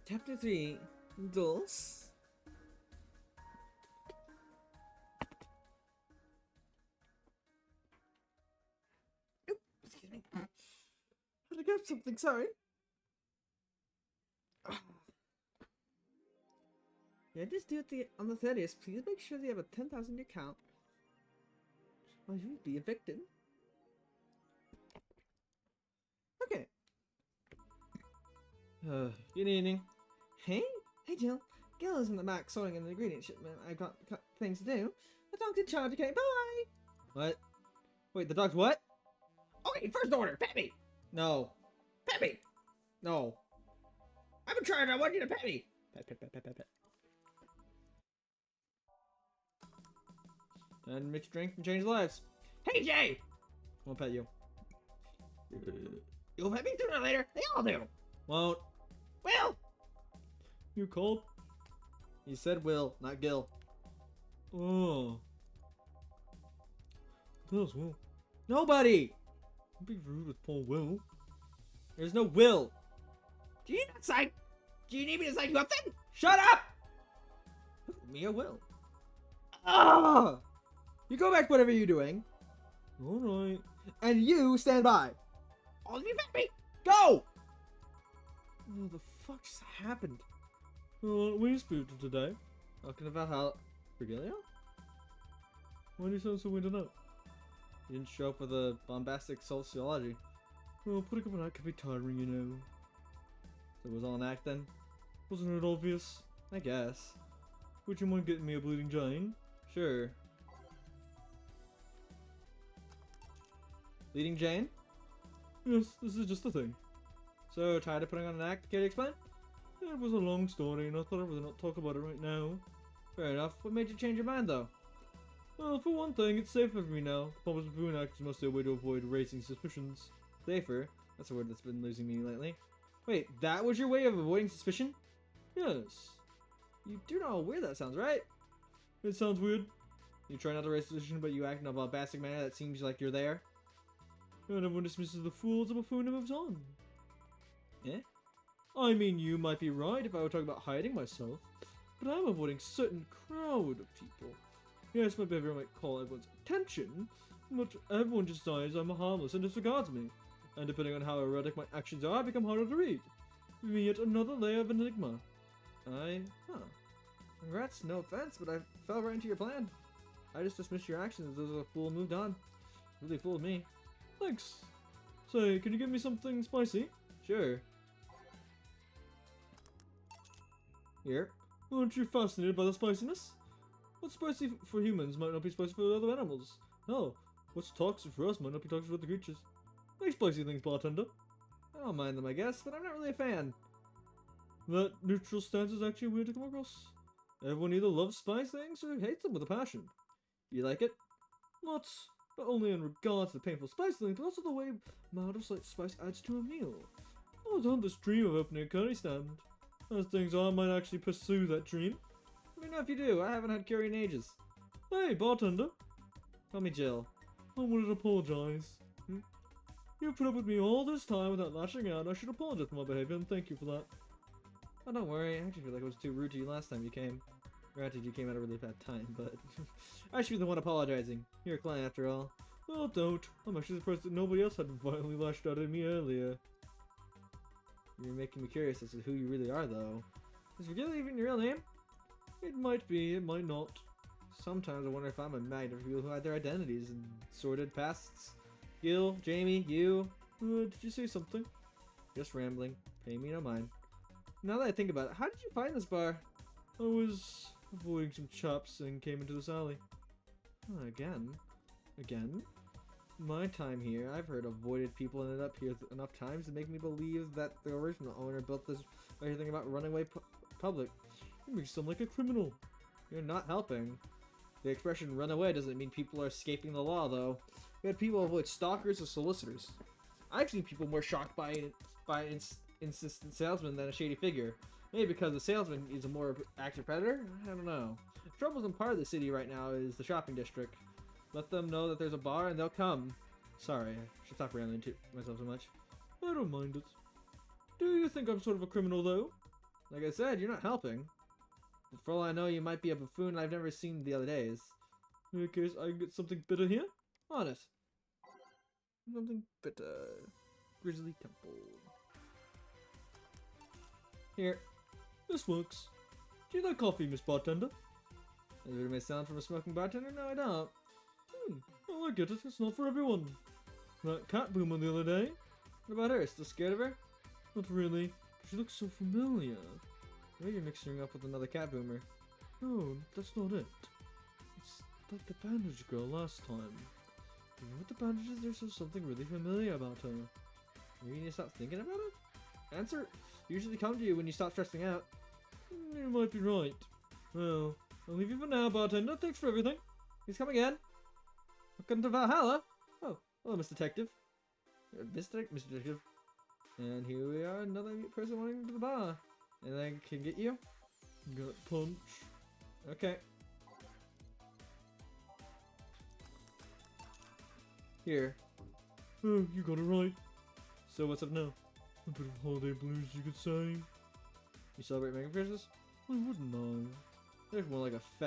Chapter 3, Dulce. got something, sorry. Yeah, just do it on the 30th. Please make sure they have a 10,000 account. Or you'll be evicted. Okay. Good evening. Hey? Hey, Jill. Gil is in the back sorting an ingredient shipment. I've got things to do. The dog's in charge, okay? Bye! What? Wait, the dog's what? Okay, first order, pet me! No. Pet me! No. I'm in charge, I want you to pet me! Pet. And mix drink and change lives. Hey, Jay! Won't pet you. You'll pet me sooner or later. They all do. Won't. Well, You called? You said Will, not Gil. Oh. That was Will. Nobody! Don't be rude with Paul Will. There's no Will. do you need a sign? Do you need me to sign you up then? Shut up! Me or Will? Ah! You go back to whatever you're doing, Alright. and you stand by. All of you pet me. Go! What the fuck just happened? What are you spirited today? Talking about how... Virgilio? Why do you sound so weirded out? You didn't show up for the bombastic sociology. Well, putting up an act can be tiring, you know. So it was all an act then? Wasn't it obvious? I guess. Would you mind getting me a bleeding Jane? Sure. Leading Jane? Yes, this is just a thing. So, tired of putting on an act? Care to explain? It was a long story, and I thought I'd rather not talk about it right now. Fair enough. What made you change your mind, though? Well, for one thing, it's safer for me now. Public Boon Act is mostly a way to avoid raising suspicions. Safer? That's a word that's been losing meaning lately. Wait, that was your way of avoiding suspicion? Yes. You do know how weird that sounds, right? It sounds weird. You try not to raise suspicion, but you act in a bombastic manner that seems like you're there? And everyone dismisses the fool as a buffoon and moves on. Eh? I mean, you might be right if I were talking about hiding myself, but I'm avoiding certain crowd of people. Yes, my behavior might call everyone's attention, but everyone just decides I'm harmless and disregards me. And depending on how erratic my actions are, I become harder to read. Giving me yet another layer of enigma. Congrats, no offense, but I fell right into your plan. I just dismissed your actions as a fool and moved on. Really fooled me. Thanks. Say, can you give me something spicy? Sure. Here. Aren't you fascinated by the spiciness? What's spicy for humans might not be spicy for other animals. No, what's toxic for us might not be toxic for other creatures. Make spicy things, bartender. I don't mind them, I guess, but I'm not really a fan. That neutral stance is actually weird to come across. Everyone either loves spice things or hates them with a passion. You like it? Not only in regards to the painful spice thing, but also the way mild or slight spice adds to a meal. I was on this dream of opening a curry stand. As things are, I might actually pursue that dream. Let me know if you do. I haven't had curry in ages. Hey, bartender. Call me Jill. I wanted to apologize. You put up with me all this time without lashing out. I should apologize for my behavior and thank you for that. Oh, don't worry. I actually feel like I was too rude to you last time you came. Granted, you came at a really bad time, but I should be the one apologizing. You're a client after all. Oh, don't. I'm actually surprised that nobody else had violently lashed out at me earlier. You're making me curious as to who you really are, though. Is Virgilia even your real name? It might be, it might not. Sometimes I wonder if I'm a magnet for people who hide their identities and sordid pasts. Gil, Jamie, you. Did you say something? Just rambling. Pay me no mind. Now that I think about it, how did you find this bar? I was avoiding some chaps and came into this alley. Oh, again? Again? My time here, I've heard avoided people ended up here enough times to make me believe that the original owner built this by thinking about runaway public. You make me sound like a criminal. You're not helping. The expression run away doesn't mean people are escaping the law, though. We had people avoid stalkers or solicitors. I've seen people more shocked by an insistent salesman than a shady figure. Maybe because the salesman is a more active predator? I don't know. The troublesome part of the city right now is the shopping district. Let them know that there's a bar and they'll come. Sorry, I should stop rambling to myself so much. I don't mind it. Do you think I'm sort of a criminal, though? Like I said, you're not helping. For all I know, you might be a buffoon I've never seen the other days. In any case, I can get something bitter here? Honest. Something bitter. Grizzly Temple. Here. This works. Do you like coffee, Miss Bartender? Is it may sound from a smoking bartender? No, I don't. Oh, I get it. It's not for everyone. That cat boomer the other day. What about her? Still scared of her? Not really. But she looks so familiar. Maybe you're mixing her up with another cat boomer. No, that's not it. It's like the bandage girl last time. Even with the bandages, there's something really familiar about her. Maybe you need to stop thinking about it? Answer usually come to you when you stop stressing out. You might be right. Well, I'll leave you for now, bartender. Thanks for everything. He's come again. Welcome to Va11-Hall-A. Oh, hello, Mr. Detective. Mr. Detective. And here we are, another person wanting to the bar. And I can get you? Got punch. Okay. Here. Oh, you got it right. So what's up now? A bit of holiday blues, you could say. You celebrate Mega Christmas? Why wouldn't I? You're more like a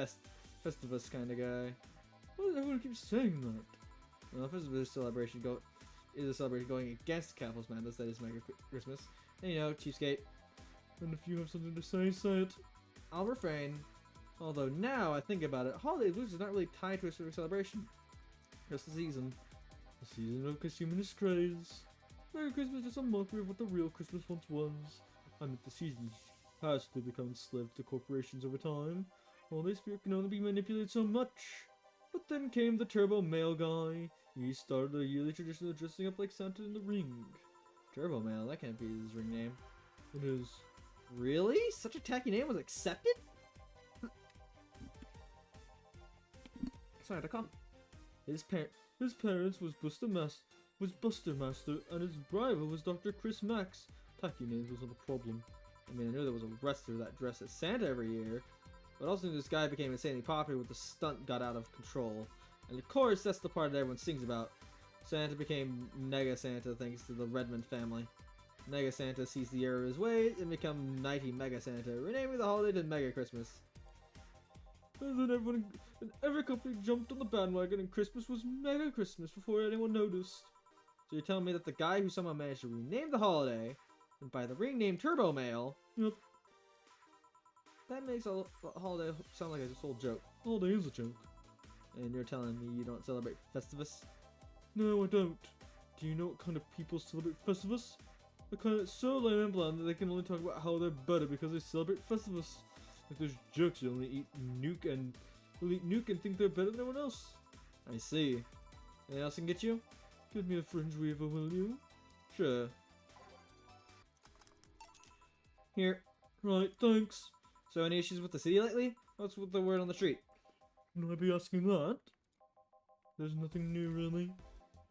Festivus kind of guy. Why does everyone keep saying that? Well, Festivus celebration is a celebration going against Capital's Madness, that is Mega Christmas. And you know, cheapskate. And if you have something to say, say it. I'll refrain. Although now I think about it, holiday blues is not really tied to a specific celebration. Just the season. The season of consumers craze. Merry Christmas is a mockery of what the real Christmas once was. I mean, the season has to become enslaved to corporations over time. Holiday spirit can only be manipulated so much. But then came the Turbo Male guy. He started a yearly tradition of dressing up like Santa in the ring. Turbo Male, that can't be his ring name. It is. Really? Such a tacky name was accepted? Sorry to call. His parents was Buster Master, and his rival was Dr. Chris Max. Tacky names wasn't a problem. I mean, I knew there was a wrestler that dressed as Santa every year, but also this guy became insanely popular when the stunt got out of control. And of course, that's the part that everyone sings about. Santa became Nega Santa thanks to the Redmond family. Nega Santa sees the error of his ways and become Nighty Mega Santa, renaming the holiday to Mega Christmas. And then every company jumped on the bandwagon, and Christmas was Mega Christmas before anyone noticed. So you're telling me that the guy who somehow managed to rename the holiday, and by the ring name Turbo Male, Yep, that makes a holiday sound like a whole joke. holiday is a joke. And you're telling me you don't celebrate Festivus? No, I don't. Do you know what kind of people celebrate Festivus? The kind that's so lame and bland that they can only talk about how they're better because they celebrate Festivus. Like those jerks who only eat nuke and think they're better than everyone else. I see. Anything else I can get you? Give me a fringe weaver, will you? Sure. Here. Right, thanks. So any issues with the city lately? What's with the word on the street? Would I be asking that? There's nothing new, really.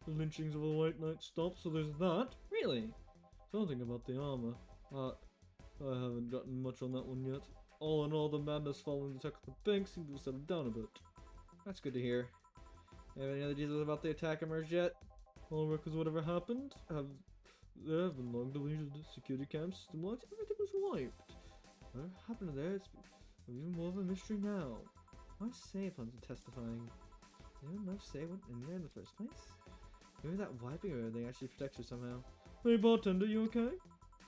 The lynchings of the White Knight stopped, so there's that. Really? Something about the armor. I haven't gotten much on that one yet. All in all, the madness following the attack on the bank seemed to have settled down a bit. That's good to hear. Have any other details about the attack emerged yet? All records of whatever happened there have been long deleted. Security camps, system logs, everything was wiped. Whatever happened there, it's even more of a mystery now. My say plans on testifying. Anyone know say went in there in the first place? Maybe that wiping of everything actually protects her somehow. Hey bartender, you okay?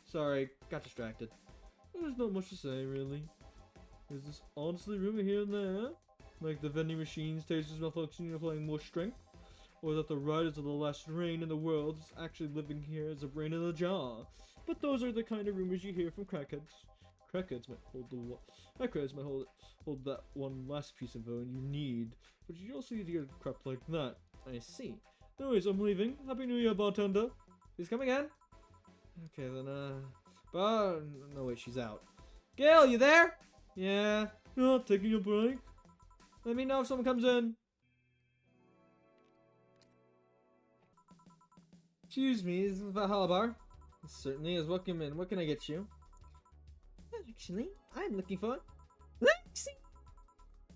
Sorry, got distracted. There's not much to say, really. There's this honestly rumor here and there, like the vending machines, tasers malfunctioning and applying more strength, or that the riders of the last rain in the world is actually living here as a brain in a jar. But those are the kind of rumors you hear from crackheads. Crackheads might hold that one last piece of info you need, but you also need to get crap like that. I see. Anyways, I'm leaving. Happy New Year, bartender. Please come again? Okay, then, but no, wait, she's out. Gail, you there? Yeah. Yeah, taking a break. Let me know if someone comes in. Excuse me, is this Va11-Hall-A bar? Certainly is. Welcome in. What can I get you? Actually, I'm looking for Lexi.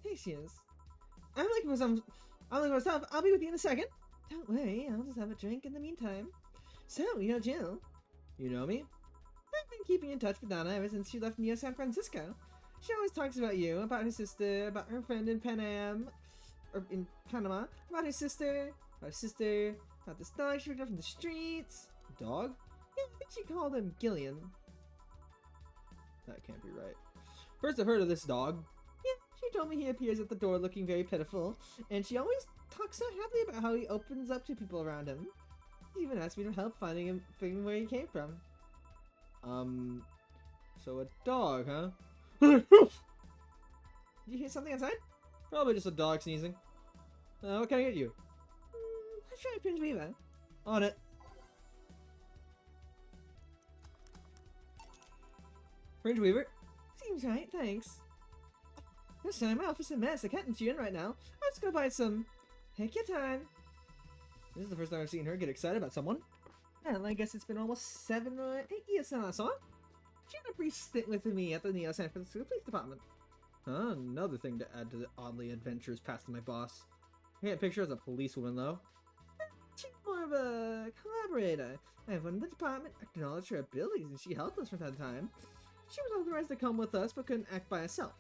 Here she is. I'm looking for myself. I'll be with you in a second. Don't worry, I'll just have a drink in the meantime. So, you know Jill? You know me? I've been keeping in touch with Donna ever since she left near San Francisco. She always talks about you, about her sister, about her friend in Panama, about her sister, about this dog she picked up from the streets. Dog? Yeah, I think she called him Gillian. That can't be right. First I've heard of this dog. Yeah, she told me he appears at the door looking very pitiful, and she always talks so happily about how he opens up to people around him. He even asked me to help finding where he came from. So a dog, huh? Did you hear something outside? Probably just a dog sneezing. What can I get you? Let's try Prince Weaver. On it. Fringe Weaver? Seems right, thanks. This time my office is a mess. I can't let you in right now. I'm just gonna buy some. Take your time. This is the first time I've seen her get excited about someone. Well, I guess it's been almost 7 or 8 years since I saw her. She had a brief stint with me at the Neo San Francisco Police Department. Another thing to add to the oddly adventures past my boss. I can't picture her as a policewoman, though. She's more of a collaborator. Everyone in the department acknowledged her abilities and she helped us from time to time. She was authorized to come with us but couldn't act by herself.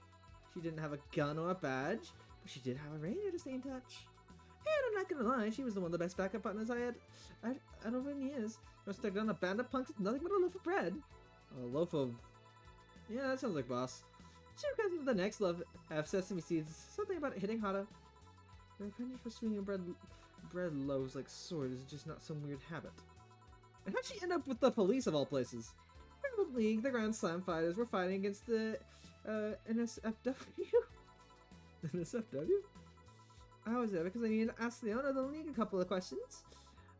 She didn't have a gun or a badge, but she did have a radio to stay in touch. And I'm not gonna lie, she was one of the best backup partners I had over in years. I was stuck down a band of punks with nothing but a loaf of bread. A loaf of... Yeah, that sounds like boss. She recommends with the next love have sesame seeds, something about it hitting harder. The penchant for swinging bread loaves like swords is just not some weird habit. And how'd she end up with the police of all places? Probably the Grand Slam fighters were fighting against the NSFW. NSFW? I was there because I needed to ask the owner of the league a couple of questions.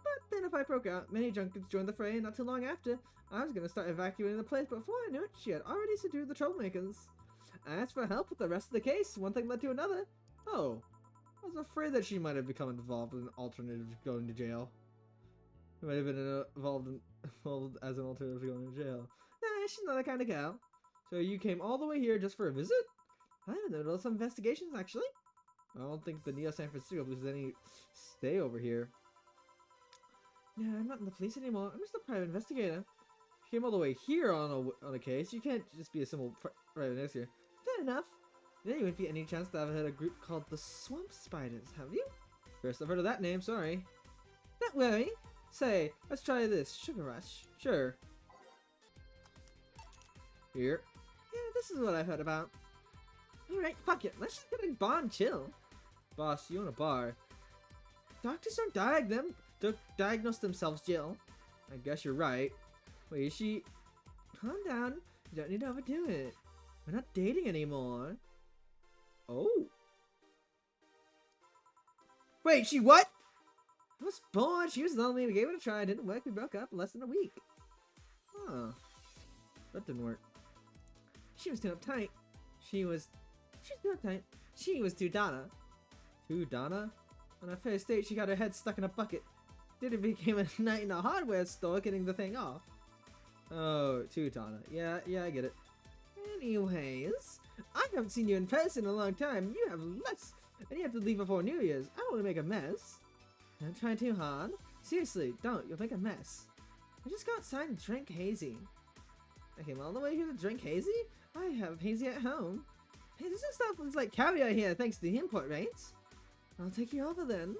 But then if I broke out, many junkets joined the fray, and not too long after, I was going to start evacuating the place, but before I knew it, she had already subdued the troublemakers. I asked for help with the rest of the case, one thing led to another. Oh, I was afraid that she might have become involved in an alternative to going to jail. She might have been involved as an alternative to going to jail. Nah, she's not that kind of gal. So you came all the way here just for a visit? I'm in the middle of some investigations, actually. I don't think the Neo San Francisco Police has any stay over here. Yeah, I'm not in the police anymore. I'm just a private investigator. She came all the way here on a case. You can't just be a simple private investigator. Fair enough. Then you wouldn't be any chance to have had a group called the Swamp Spiders, have you? First I've heard of that name, sorry. Don't worry. Say, let's try this. Sugar Rush. Sure. Here. Yeah, this is what I've heard about. Alright, fuck it. Let's just get a bar and chill. Boss, you own a bar. Doctors don't diagnose themselves, Jill. I guess you're right. Wait, is she... Calm down. You don't need to overdo it. We're not dating anymore. Oh. Wait, she what? I was bored. She was lonely. We gave it a try. It didn't work. We broke up in less than a week. Huh. That didn't work. She was too uptight. She was too uptight. She was too Donna. Too Donna? On our first date, she got her head stuck in a bucket. Then it became a night in a hardware store getting the thing off. Oh, too Donna. Yeah, I get it. Anyways, I haven't seen you in person in a long time. You have less, and you have to leave before New Year's. I don't want to make a mess. Don't try too hard. Seriously, don't. You'll make a mess. I just got outside and drank hazy. I came all the way here to drink hazy? I have hazy at home. Hey, this is stuff looks like caviar here thanks to the import rates. I'll take you over then.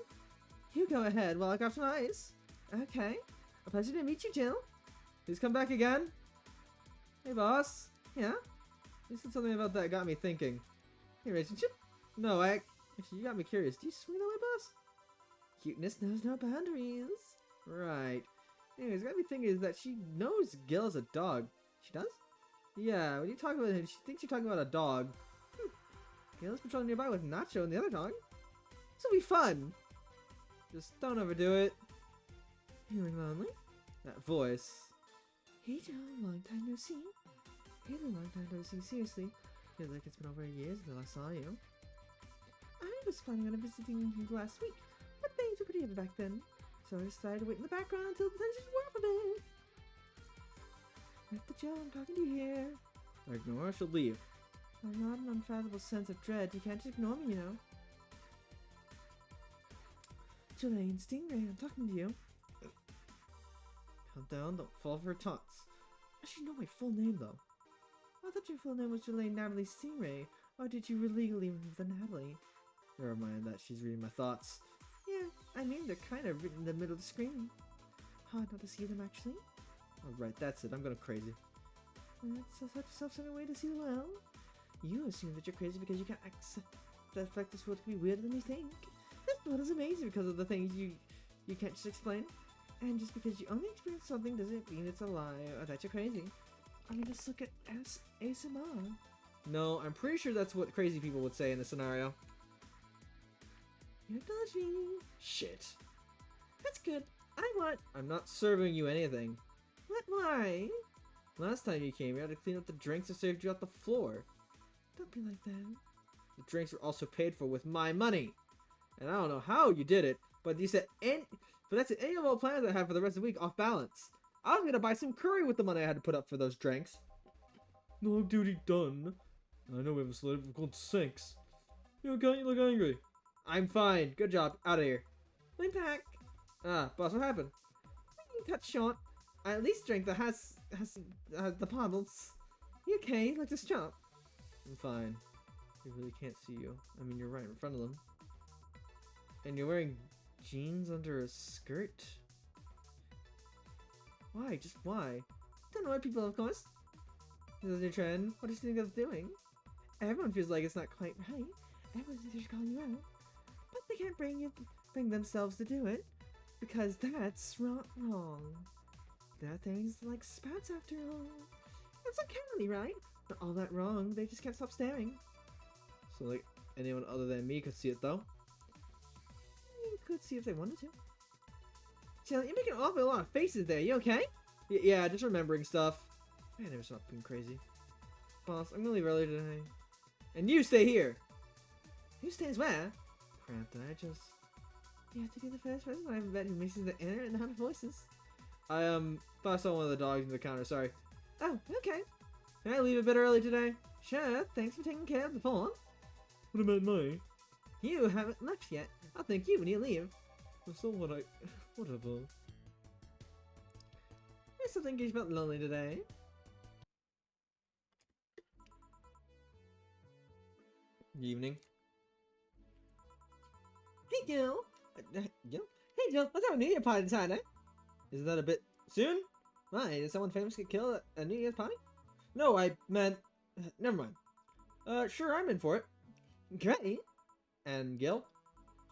You go ahead while I grab some ice. Okay. A pleasure to meet you, Jill. Please come back again. Hey, boss. Yeah? You said something about that got me thinking. Hey, relationship? No, actually, you got me curious. Do you swing that way, boss? Cuteness knows no boundaries. Right. Anyways, got me thinking is that she knows Gil is a dog. She does? Yeah, when you talk about him, she thinks you're talking about a dog. Gil's patrolling nearby with Nacho and the other dog. This'll be fun. Just don't overdo it. Feeling lonely? That voice. Hey Joe, long time no see. Really long time no see, seriously. Feels like it's been over a year since I saw you. I was planning on visiting you last week, but things were pretty heavy back then. So I decided to wait in the background until the tensions were up a bit. With the Joe, I'm talking to you here. Ignore her, she'll leave. I'm not an unfathomable sense of dread. You can't just ignore me, you know. Jelaine Stingray, I'm talking to you. Calm down, don't fall for her taunts. I should know my full name, though. I thought your full name was Jelaine Natalie Stingray, or did you illegally remove the Natalie? Never mind that, she's reading my thoughts. Yeah, I mean, they're kind of written in the middle of the screen. hard not to see them, actually. Alright, that's it. I'm going crazy. That's such a self-centered way to see the world. You assume that you're crazy because you can't accept the fact this world can be weirder than you think. This world is amazing because of the things you can't just explain. And just because you only experience something doesn't mean it's a lie or that you're crazy. I mean, just look at ASMR. No, I'm pretty sure that's what crazy people would say in this scenario. You're dodging. Shit. That's good. I'm not serving you anything. What? Why? Last time you came, you had to clean up the drinks that served you off the floor. Don't be like that. The drinks were also paid for with my money. And I don't know how you did it, but you said but that's any of all plans I have for the rest of the week off balance. I was gonna buy some curry with the money I had to put up for those drinks. No duty done. I know we have a slave called Sinks. You okay? You look angry. I'm fine. Good job. Out of here. I'm back. Ah, boss, what happened? Cut short. I at least drink that has the bottles. You okay? Like this chop. I'm fine. They really can't see you. I mean, you're right in front of them. And you're wearing jeans under a skirt? Why? Just why? Don't know why people, of course. This is a new trend. What do you think of doing? Everyone feels like it's not quite right. Everyone thinks they should call you out. But they can't bring themselves to do it. Because that's wrong. There are things like spats after all. It's uncanny, right? Not all that wrong. They just can't stop staring. So, like, anyone other than me could see it, though? You could see if they wanted to. Jill, you're making an awful lot of faces there. You okay? Yeah, just remembering stuff. Man, never stop being crazy. Boss, I'm gonna leave early today. And you stay here! Who stays where? Crap, did I just... You have to be the first person I've met who mixes the inner and outer voices. I thought I saw one of the dogs in the counter, sorry. Oh, okay. Can I leave a bit early today? Sure, thanks for taking care of the phone. What about me? You haven't left yet. I'll thank you when you leave. That's not what I... Whatever. I still think you felt lonely today. Evening. Hey, Gil. Gil? Hey, Jill, let's have a New Year party inside, eh? Isn't that a bit soon? Why, did someone famous get killed at a New Year's party? No, I meant... Never mind. Sure, I'm in for it. Great. And Gil?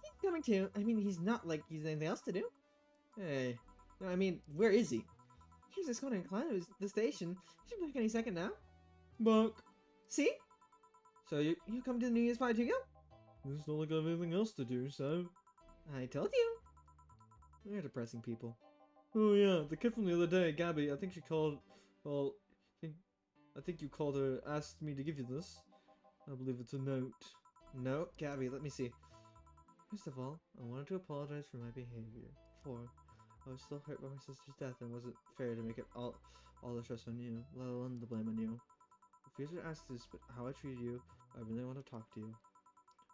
He's coming too. I mean, he's not like he's anything else to do. Hey. No, I mean, where is he? He was just going to climb to the station. He should be back any second now. Buck. See? So you come to the New Year's party too, Gil? It's not like I have anything else to do, so... I told you. We're depressing people. Oh yeah, the kid from the other day, Gabby, I think she called... Well, I think you called her, asked me to give you this. I believe it's a note. No, Gabby, let me see. First of all, I wanted to apologize for my behavior. 4, I was still hurt by my sister's death and it wasn't fair to make it all the stress on you, let alone the blame on you. If you were to ask this, but how I treated you, I really want to talk to you.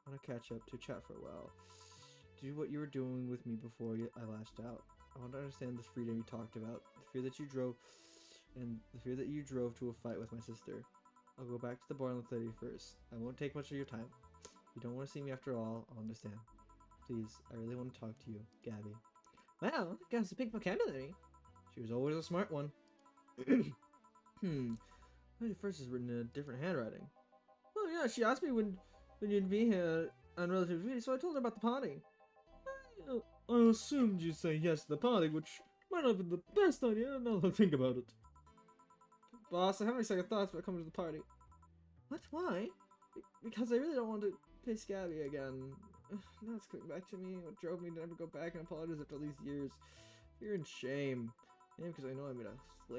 I want to catch up, to chat for a while. Do what you were doing with me before I lashed out. I want to understand the freedom you talked about, the fear that you drove, and the fear that you drove to a fight with my sister. I'll go back to the bar on the 31st. I won't take much of your time. If you don't want to see me after all, I'll understand. Please, I really want to talk to you, Gabby. Wow, that girl's a big vocabulary. She was always a smart one. 31st is written in a different handwriting. Oh yeah, she asked me when you'd be here on Relative Duty, so I told her about the party. I assumed you'd say yes to the party, which might not have been the best idea now that I think about it. Boss, I have any second thoughts about coming to the party. What? Why? Because I really don't want to face Gabby again. Now it's coming back to me. What drove me to never go back and apologize after all these years. Fear and shame. And because I know I made a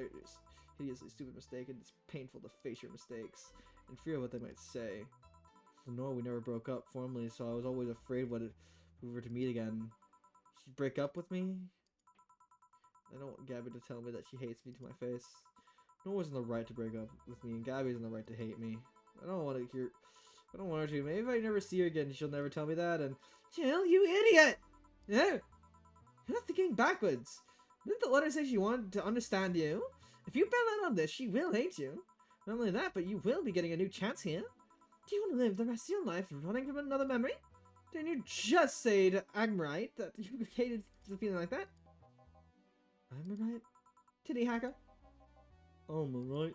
hideously stupid mistake, and it's painful to face your mistakes, and fear what they might say. For Nora, we never broke up formally, so I was always afraid if we were to meet again. She'd break up with me? I don't want Gabby to tell me that she hates me to my face. Nora's in the right to break up with me, and Gabby's in the right to hate me. I don't want her to. Maybe if I never see her again, she'll never tell me that, and... Jill, you idiot! No! You're not thinking backwards. Didn't the letter say she wanted to understand you? If you bail out on this, she will hate you. Not only that, but you will be getting a new chance here. Do you want to live the rest of your life running from another memory? Didn't you just say to Agmarite that you hated the feeling like that? I'm right, Titty Hacker. I'm alright.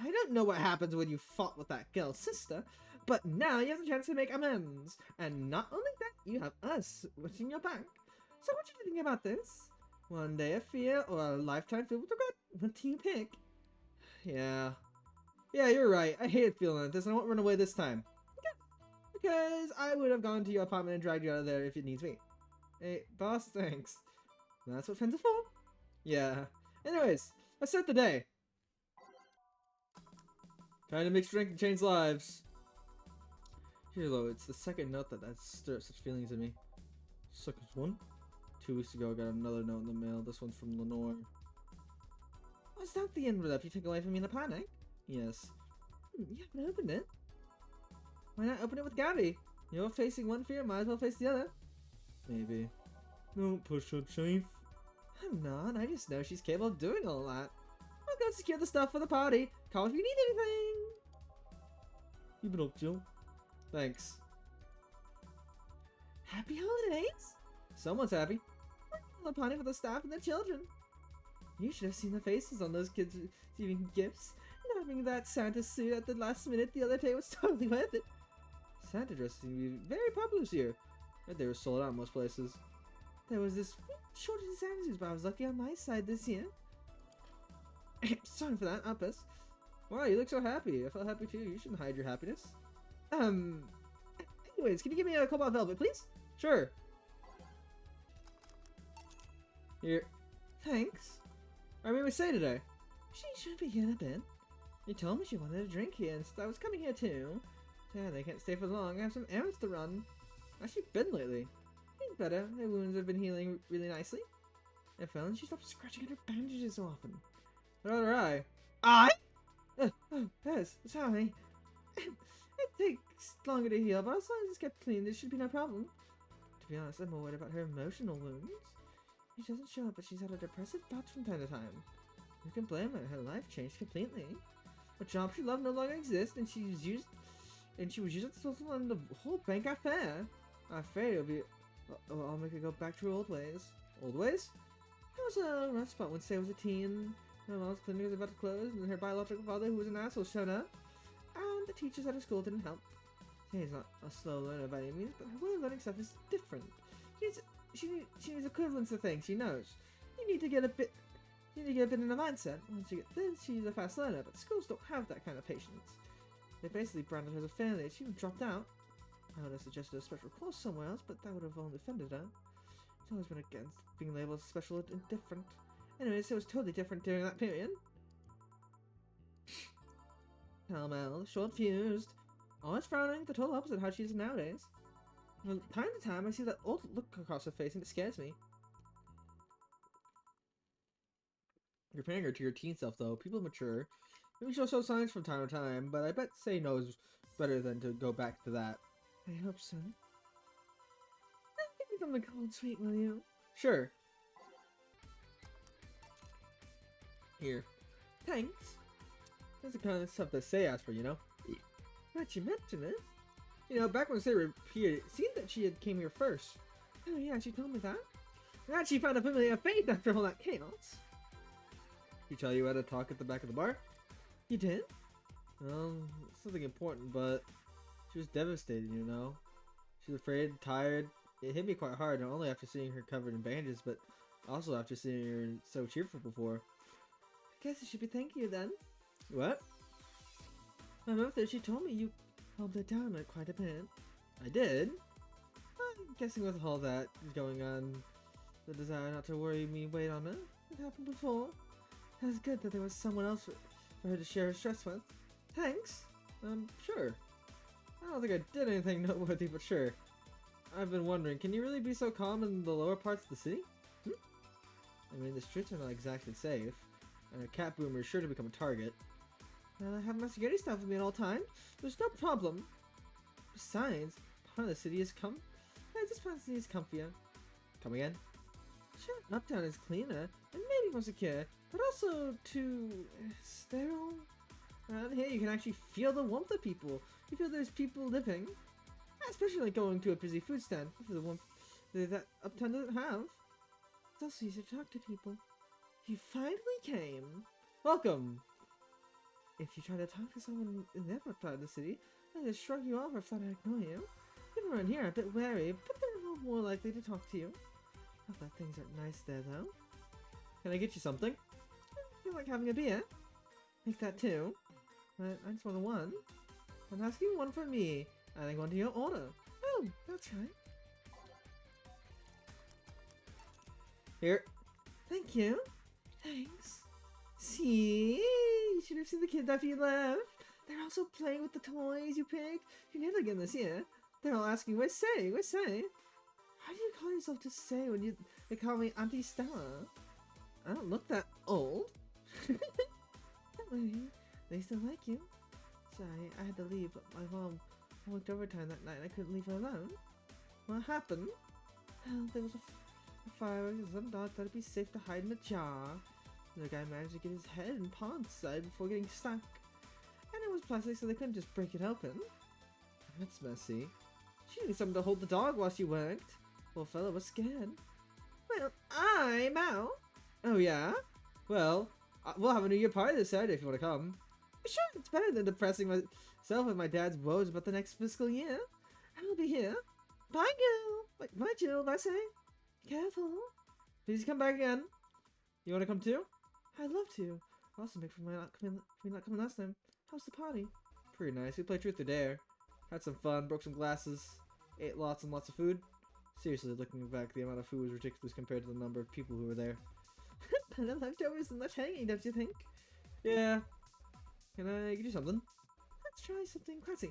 I don't know what happens when you fought with that girl's sister, but now you have the chance to make amends. And not only that, you have us watching your back. So what do you think about this? One day of fear or a lifetime filled with regret? What do you pick? Yeah. Yeah, you're right. I hate feeling like this and I won't run away this time. Okay. Because I would have gone to your apartment and dragged you out of there if it needs me. Hey, boss, thanks. That's what friends are for. Yeah. Anyways, let's start the day. Trying to make drink and change lives. Here, though, it's the second note that stirs such feelings in me. Second one. 2 weeks ago, I got another note in the mail. This one's from Lenore. Was that the envelope you took away from me in a panic? Yes. You haven't opened it. Why not open it with Gabby? You're facing one fear, might as well face the other. Maybe. Don't push her, Chief. I'm not, I just know she's capable of doing all that. I'll go secure the stuff for the party. Call if you need anything. Keep it up, Jill. Thanks. Happy holidays! Someone's happy. A party for the staff and the children. You should have seen the faces on those kids receiving gifts. And having that Santa suit at the last minute the other day was totally worth it. Santa dresses seem to be very popular this year. I heard they were sold out in most places. There was this shortage of Santa suits, but I was lucky on my side this year. Sorry for that outburst. Wow, you look so happy. I felt happy too. You shouldn't hide your happiness. Anyways, can you give me a cobalt velvet, please? Sure. Here. Thanks. I mean, we say today. She should be here in a bit. You told me she wanted a drink here, and so I was coming here too. Yeah, they can't stay for long. I have some errands to run. How's she been lately? Being better. Her wounds have been healing really nicely. I found she stopped scratching at her bandages so often. What about her eye? Eye? Yes, sorry. It takes longer to heal, but as long as it's kept clean, there should be no problem. To be honest, I'm more worried about her emotional wounds. She doesn't show up, but she's had a depressive bouts from time to time. Who can blame her? Her life changed completely. A job she loved no longer exists, and she was used as the source of the whole bank affair. I'm afraid it'll be. I'll make her go back to her old ways. Old ways? It was a rough spot when Say was a teen. Her mom's clinic was about to close, and her biological father, who was an asshole, showed up. And the teachers at her school didn't help. Say's not a slow learner by any means, but her way of learning stuff is different. She needs equivalence to things she knows. You need to get a bit in the mindset. Once you get this, she's a fast learner, but schools don't have that kind of patience. They basically branded her as a failure. She even dropped out. I would have suggested a special course somewhere else, but that would have only offended her. She's always been against being labeled special and different. Anyways, it was totally different during that period. Pell-mell, short-fused, always frowning, the total opposite of how she is nowadays. From time to time, I see that old look across her face and it scares me. You're comparing her to your teen self, though. People mature. Maybe she'll show signs from time to time, but I bet Say knows better than to go back to that. I hope so. Give me something cold sweet, will you? Sure. Here. Thanks. That's the kind of stuff that Say asked for, you know? Glad you mentioned it. You know, back when Say repeated, it seemed that she had came here first. Oh yeah, she told me that. Glad she found a familiar faith after all that chaos. She tell you how to talk at the back of the bar? You did? It's something important, but she was devastated, you know? She was afraid, tired. It hit me quite hard, not only after seeing her covered in bandages, but also after seeing her so cheerful before. I guess I should be thanking you then. What? My mother, she told me you calmed her down quite a bit. I did? I'm guessing with all that going on, the desire not to worry me weighed on her. It happened before. It was good that there was someone else for her to share her stress with. Thanks. Sure. I don't think I did anything noteworthy, but sure. I've been wondering, can you really be so calm in the lower parts of the city? I mean, the streets are not exactly safe, and a cat boomer is sure to become a target. Well, I have my security staff with me at all times. There's no problem. Besides, part of the city is this part of the city is comfier. Come again? Sure, Uptown is cleaner and maybe more secure, but also too sterile. Around here, you can actually feel the warmth of people. You feel there's people living, especially like going to a busy food stand. The warmth that Uptown doesn't have. It's also easy to talk to people. You finally came. Welcome. If you try to talk to someone in that part of the city, they'll just shrug you off or flat out ignore you. People around here are a bit wary, but they're a little more likely to talk to you. Not that things aren't nice there, though. Can I get you something? You like having a beer? Make that two. But I just want one. I'm asking one for me, adding one to your order. Oh, that's right. Here. Thank you. Thanks. See? You should have seen the kids after you left. They're also playing with the toys you picked. You never get this here. They're all asking, where's Say? Where's Say? How do you call yourself just Say when they call me Auntie Stella? I don't look that old. Don't worry. They still like you. Sorry, I had to leave, but my mom worked overtime that night and I couldn't leave her alone. What happened? Well, there was a firework and some dog thought it'd be safe to hide in a jar. The guy managed to get his head and paw inside before getting stuck. And it was plastic, so they couldn't just break it open. That's messy. She needed something to hold the dog while she worked. Poor fella was scared. Well, I'm out. Oh yeah? Well, we'll have a New Year party this Saturday if you want to come. Sure, it's better than depressing myself with my dad's woes about the next fiscal year. I'll be here. Bye, girl. Bye, Jill. Bye, Say. Careful. Please come back again. You want to come too? I'd love to. Also, make for me not coming last time. How's the party? Pretty nice. We played Truth or Dare. Had some fun, broke some glasses, ate lots and lots of food. Seriously, looking back, the amount of food was ridiculous compared to the number of people who were there. Plenty of leftovers and left hanging, don't you think? Yeah. Can I get you something? Let's try something classy.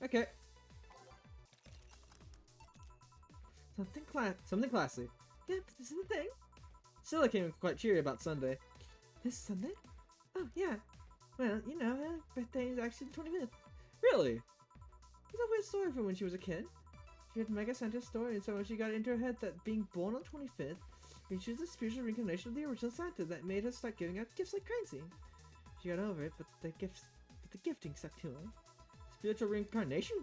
Okay. Something classy. Yep, this is the thing. Scylla came in quite cheery about Sunday. This Sunday? Oh, yeah. Well, you know, her birthday is actually the 25th. Really? It's a weird story from when she was a kid. She had Mega Santa's story, and so when she got into her head that being born on 25th means she was the spiritual reincarnation of the original Santa that made her start giving out gifts like crazy. She got over it, but the gifting stuck to her. Spiritual reincarnation?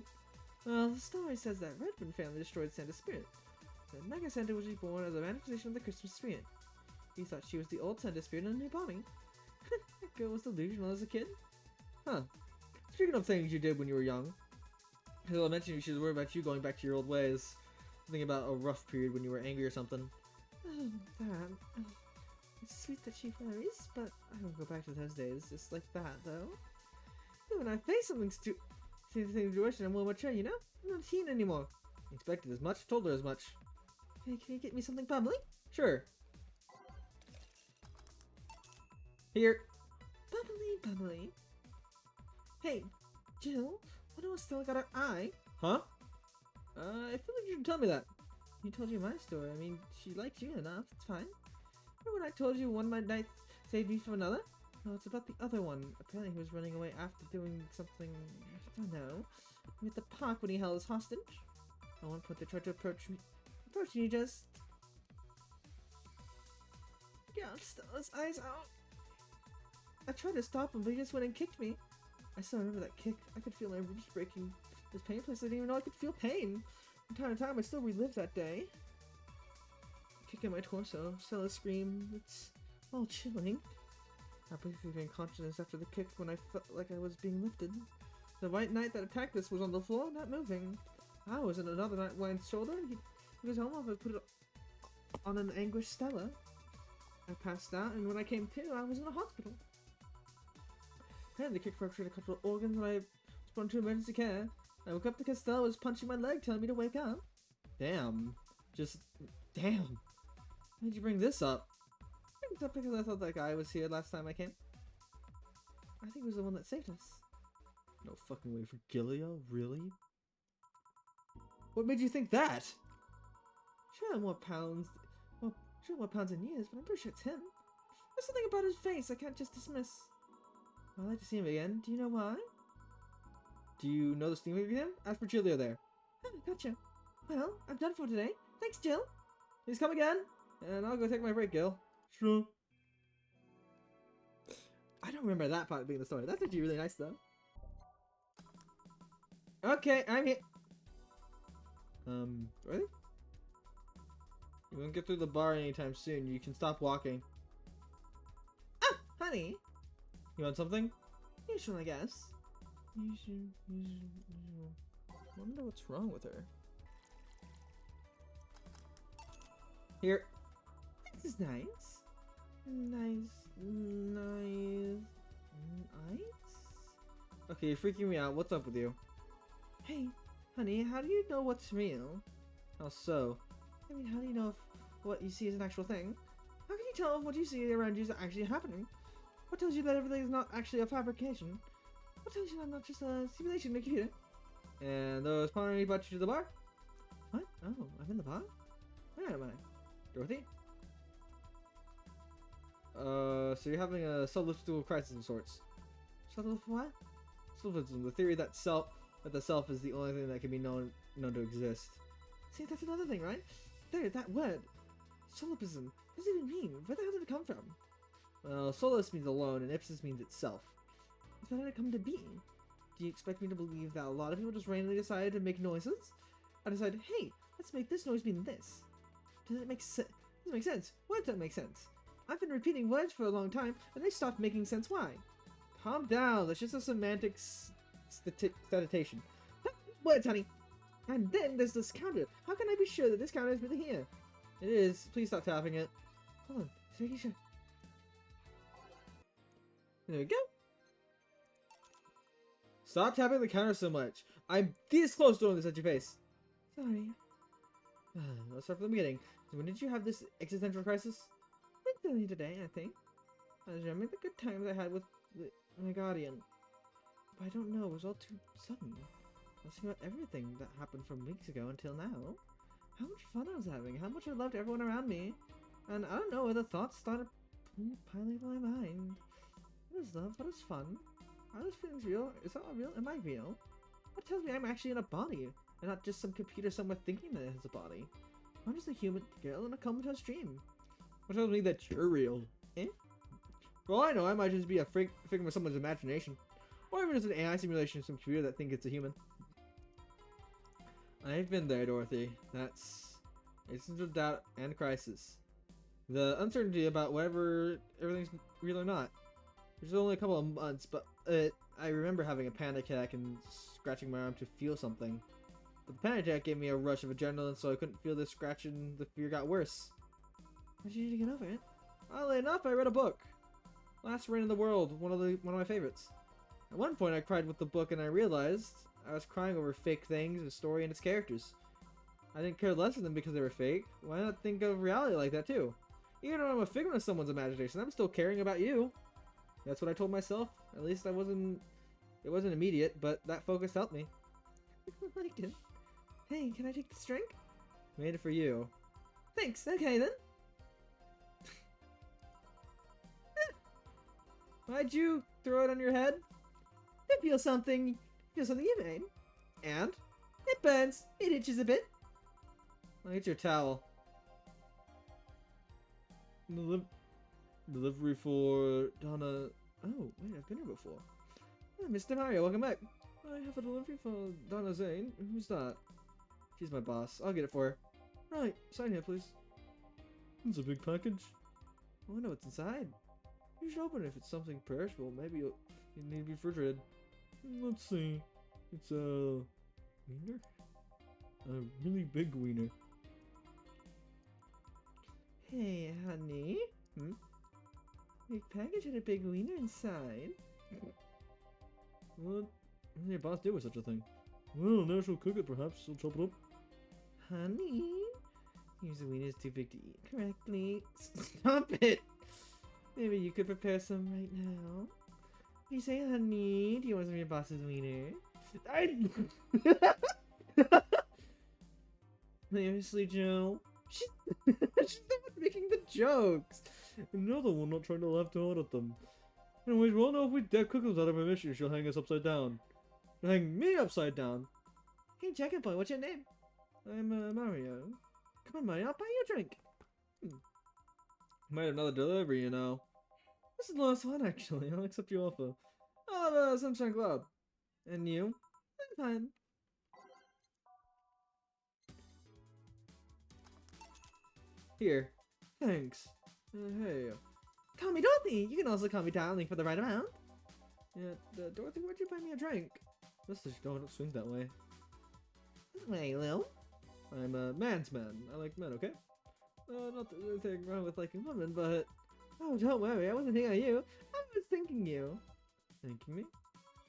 Well, the story says that Redmond family destroyed Santa's spirit. The Mega Santa was reborn as a manifestation of the Christmas spirit. He thought she was the old Santa spirit in a new body. That girl was delusional as a kid. Huh. Speaking of things you did when you were young, I'll mention she was worried about you going back to your old ways. Something about a rough period when you were angry or something. Oh, that. Oh, it's sweet that she worries, but I don't go back to those days just like that, though. When I face something situation, I'm more mature, you know? I'm not a teen anymore. Expected as much, told her as much. Hey, can you get me something bubbly? Sure. Here. Bubbly. Hey, Jill, what else still got her eye? Huh? I feel like you should tell me that. You told you my story. I mean, she likes you enough. It's fine. Remember when I told you one night saved me from another? No, it's about the other one. Apparently he was running away after doing something, I don't know, at the park when he held us hostage. At one point they tried to approach me just got Stella's eyes out. I tried to stop him, but he just went and kicked me. I still remember that kick. I could feel my ribs breaking. This pain place, I didn't even know I could feel pain. From time to time, I still relive that day. Kicking my torso, Stella scream. It's all chilling. I briefly regained consciousness after the kick when I felt like I was being lifted. The white knight that attacked us was on the floor, not moving. I was in another knight's shoulder. He was home off and put it on an anguished Stella. I passed out, and when I came to, I was in a hospital. Apparently the kick fractured a couple of organs, and I was put into emergency care. I woke up because Stella was punching my leg, telling me to wake up. Damn. Damn. Why'd you bring this up? I picked it up because I thought that guy was here last time I came. I think he was the one that saved us. No fucking way for Gilio, really? What made you think that? Sure, more pounds in years, but I'm pretty sure it's him. There's something about his face I can't just dismiss. I'd like to see him again. Do you know why? Do you know the steam of him? Ask for Julia there. Oh, gotcha. Well, I'm done for today. Thanks, Jill. Please come again, and I'll go take my break, Gil. Sure. I don't remember that part being the story. That's actually really nice, though. Okay, I'm here. Ready? You won't get through the bar anytime soon. You can stop walking. honey. You want something? Usual, I guess. I wonder what's wrong with her. Here. This is nice. Nice. Nice. Okay, you're freaking me out. What's up with you? Hey, honey, how do you know what's real? How so? I mean, how do you know if what you see is an actual thing? How can you tell if what you see around you is actually happening? What tells you that everything is not actually a fabrication? What tells you I'm not just a simulation in a computer? And those Ponny brought you to the bar? What? Oh, I'm in the bar? Where am I? Dorothy? So you're having a subjectual crisis of sorts. Subtle what? Subjectivism, the theory that the self is the only thing that can be known to exist. See, that's another thing, right? There, that word. Solipsism. What does it even mean? Where the hell did it come from? Well, solus means alone, and ipsis means itself. How did it come to be? Do you expect me to believe that a lot of people just randomly decided to make noises? I decided, hey, let's make this noise mean this. Does it make sense? Does it make sense? Words don't make sense. I've been repeating words for a long time, and they stopped making sense. Why? Calm down. That's just a semantics statation. Words, honey. And then there's this counter. How can I be sure that this counter is really here? It is. Please stop tapping it. Hold on. Just making sure. There we go. Stop tapping the counter so much. I'm this close to throwing this at your face. Sorry. Let's start from the beginning. So when did you have this existential crisis? Recently today, I think. I was remembering the good times I had with my guardian. But I don't know, it was all too sudden. I was thinking about everything that happened from weeks ago until now. How much fun I was having, how much I loved everyone around me. And I don't know, the thoughts started piling into my mind. What is love? What is fun? Are those feelings real? Is that all real? Am I real? What tells me I'm actually in a body, and not just some computer somewhere thinking that it has a body? I'm just a human girl in a comatose dream. What tells me that you're real? Eh? For all I know, I might just be a figment of someone's imagination. Or even just an AI simulation of some computer that thinks it's a human. I've been there, Dorothy. That's existential doubt and crisis. The uncertainty about whether everything's real or not. There's only a couple of months, but I remember having a panic attack and scratching my arm to feel something. But the panic attack gave me a rush of adrenaline, so I couldn't feel the scratch and the fear got worse. What did you do to get over it? Oddly enough, I read a book. Last Rain in the World, one of my favorites. At one point I cried with the book and I realized I was crying over fake things, the story, and its characters. I didn't care less of them because they were fake. Why not think of reality like that too? Even though I'm a figment of someone's imagination, I'm still caring about you. That's what I told myself. At least it wasn't immediate, but that focus helped me. I liked it. Hey, can I take this drink? Made it for you. Thanks, okay then. Why'd you throw it on your head? I feel something you made. And? It burns. It itches a bit. I'll get your towel. Delivery for Donna. Oh, wait, I've been here before. Oh, Mr. Mario, welcome back. I have a delivery for Donna Zane. Who's that? She's my boss. I'll get it for her. Right, sign here, please. It's a big package. I wonder what's inside. You should open it if it's something perishable. Maybe it need to be refrigerated. Let's see. It's a wiener? A really big wiener. Hey, honey. Big package had a big wiener inside. What will your boss do with such a thing? Well, now she'll cook it, perhaps. She'll chop it up. Honey? Here's the wiener is too big to eat correctly. Stop it! Maybe you could prepare some right now. What do you say, honey? Do you want some of your boss's wiener? Seriously, Joe? She's not making the jokes! Another one not trying to laugh too hard at them. Anyways, we all know if we dare cook without her permission, she'll hang us upside down. She'll hang me upside down. Hey, Jacket Boy, what's your name? I'm Mario. Come on, Mario, I'll buy you a drink. Might have another delivery, you know. This is the last one, actually. I'll accept your offer. I'll have a Sunshine Club. And you? I'm fine. Here. Thanks. Hey. Call me Dorothy. You can also call me darling for the right amount. Yeah, Dorothy, why'd you buy me a drink? That's don't swing that way. This way, Lil. I'm a man's man. I like men, okay? Not that there's anything wrong with liking women, but... Oh, don't worry. I wasn't thinking of you. I was thinking you. Thanking me?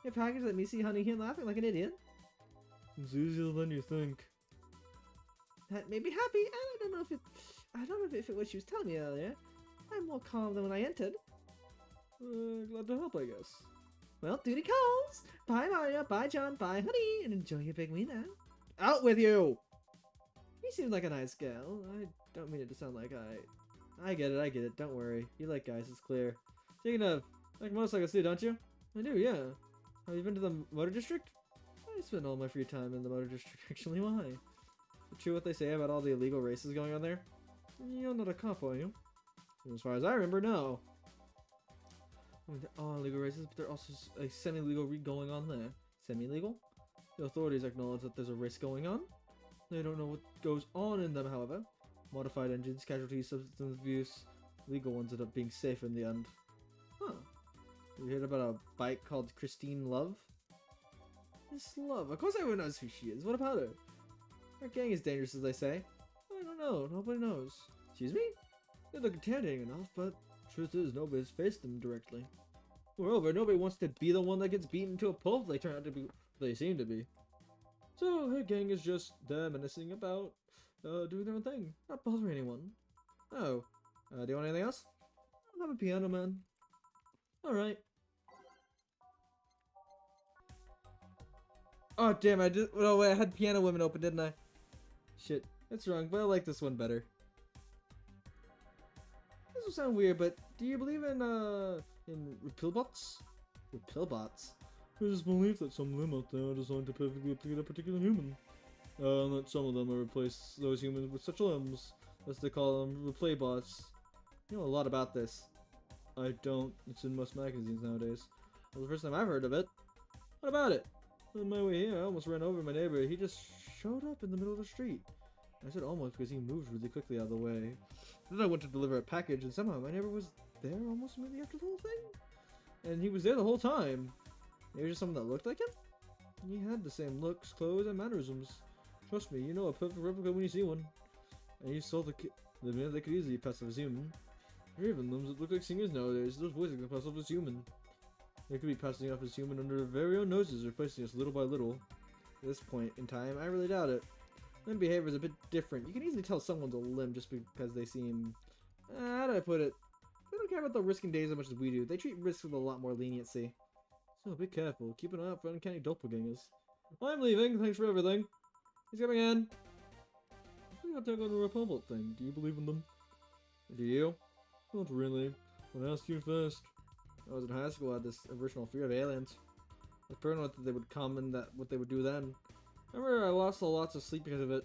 Your package let me see Honey here laughing like an idiot. It's easier than you think. That made me happy, and I don't know if it what she was telling me earlier. I'm more calm than when I entered. Glad to help, I guess. Well, duty calls. Bye, Mario. Bye, John. Bye, Honey. And enjoy your big wiener. Out with you! You seem like a nice girl. I don't mean it to sound like I get it. Don't worry. You like guys, it's clear. Speaking of, like motorcycles too, don't you? I do, yeah. Have you been to the motor district? I spend all my free time in the motor district, actually. Why? Is it true what they say about all the illegal races going on there? You're not a cop, are you? As far as I remember, no. I mean, there are illegal races, but there's also a semi-legal going on there. Semi-legal? The authorities acknowledge that there's a race going on. They don't know what goes on in them, however. Modified engines, casualties, substance abuse. Legal ones end up being safe in the end. Huh. You heard about a bike called Christine Love? Miss Love. Of course everyone knows who she is. What about her? Her gang is dangerous, as they say. I don't know. Nobody knows. Excuse me? They look intimidating enough, but truth is nobody's faced them directly. Moreover, nobody wants to be the one that gets beaten to a pulp they turn out to be. They seem to be. So her gang is just there menacing about doing their own thing, not bothering anyone. Oh, do you want anything else? I have a piano, man. Alright. Oh damn, I did. Oh wait, I had piano women open, didn't I? Shit, that's wrong, but I like this one better. This will sound weird, but do you believe in repellbots? Repellbots? There's this belief that some limb out there are designed to perfectly replicate a particular human. And that some of them will replace those humans with such limbs, as they call them, replay bots. You know a lot about this. I don't. It's in most magazines nowadays. Well, the first time I've heard of it. What about it? On my way here, I almost ran over my neighbor. He just showed up in the middle of the street. I said almost because he moved really quickly out of the way. Then I went to deliver a package, and somehow my neighbor was there almost immediately after the whole thing. And he was there the whole time. Maybe just someone that looked like him? He had the same looks, clothes, and mannerisms. Trust me, you know a perfect replica when you see one. And you saw the minute they could easily pass off as human. Or even limbs that look like singers nowadays, those voices can pass off as human. They could be passing off as human under their very own noses, replacing us little by little. At this point in time, I really doubt it. Limb behavior is a bit different. You can easily tell someone's a limb just because they seem... how do I put it? They don't care about the risking days as much as we do. They treat risks with a lot more leniency. So be careful. Keep an eye out for uncanny doppelgangers. I'm leaving. Thanks for everything. He's coming in. I think I'll take on the Republic thing. Do you believe in them? Do you? Not really. But I asked you first. I was in high school. I had this original fear of aliens. I was paranoid that they would come and that what they would do then. I remember I lost lots of sleep because of it.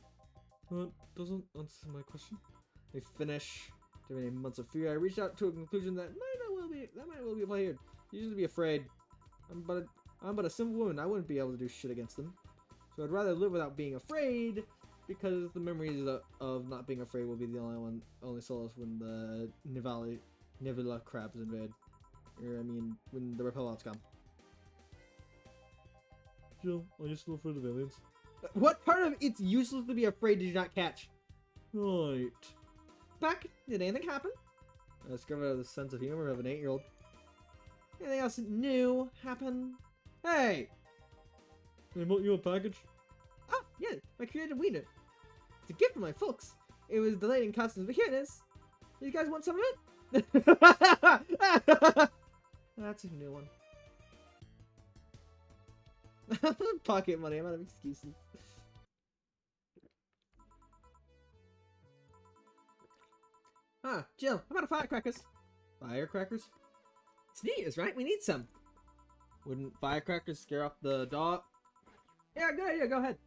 That doesn't answer my question. They finish. After many months of fear, I reached out to a conclusion that might well be played. You just be afraid. I'm but a simple woman. I wouldn't be able to do shit against them. So I'd rather live without being afraid, because the memories of not being afraid will be the only solace when the Nivella crabs invade. Or I mean, when the repellots come. Jill, are you still afraid of aliens? What part of it's useless to be afraid did you not catch? Right. Back, did anything happen? I discovered the sense of humor of an 8-year-old. Anything else new happen? Hey! They bought you a package? Oh, yeah, my creative wiener. It's a gift from my folks. It was delayed in customs, but here it is. You guys want some of it? That's a new one. Pocket money, I'm out of excuses. Ah, Jill, how about a firecrackers? Firecrackers? It's New Year's, right? We need some. Wouldn't firecrackers scare off the dog? Yeah, good idea, go ahead.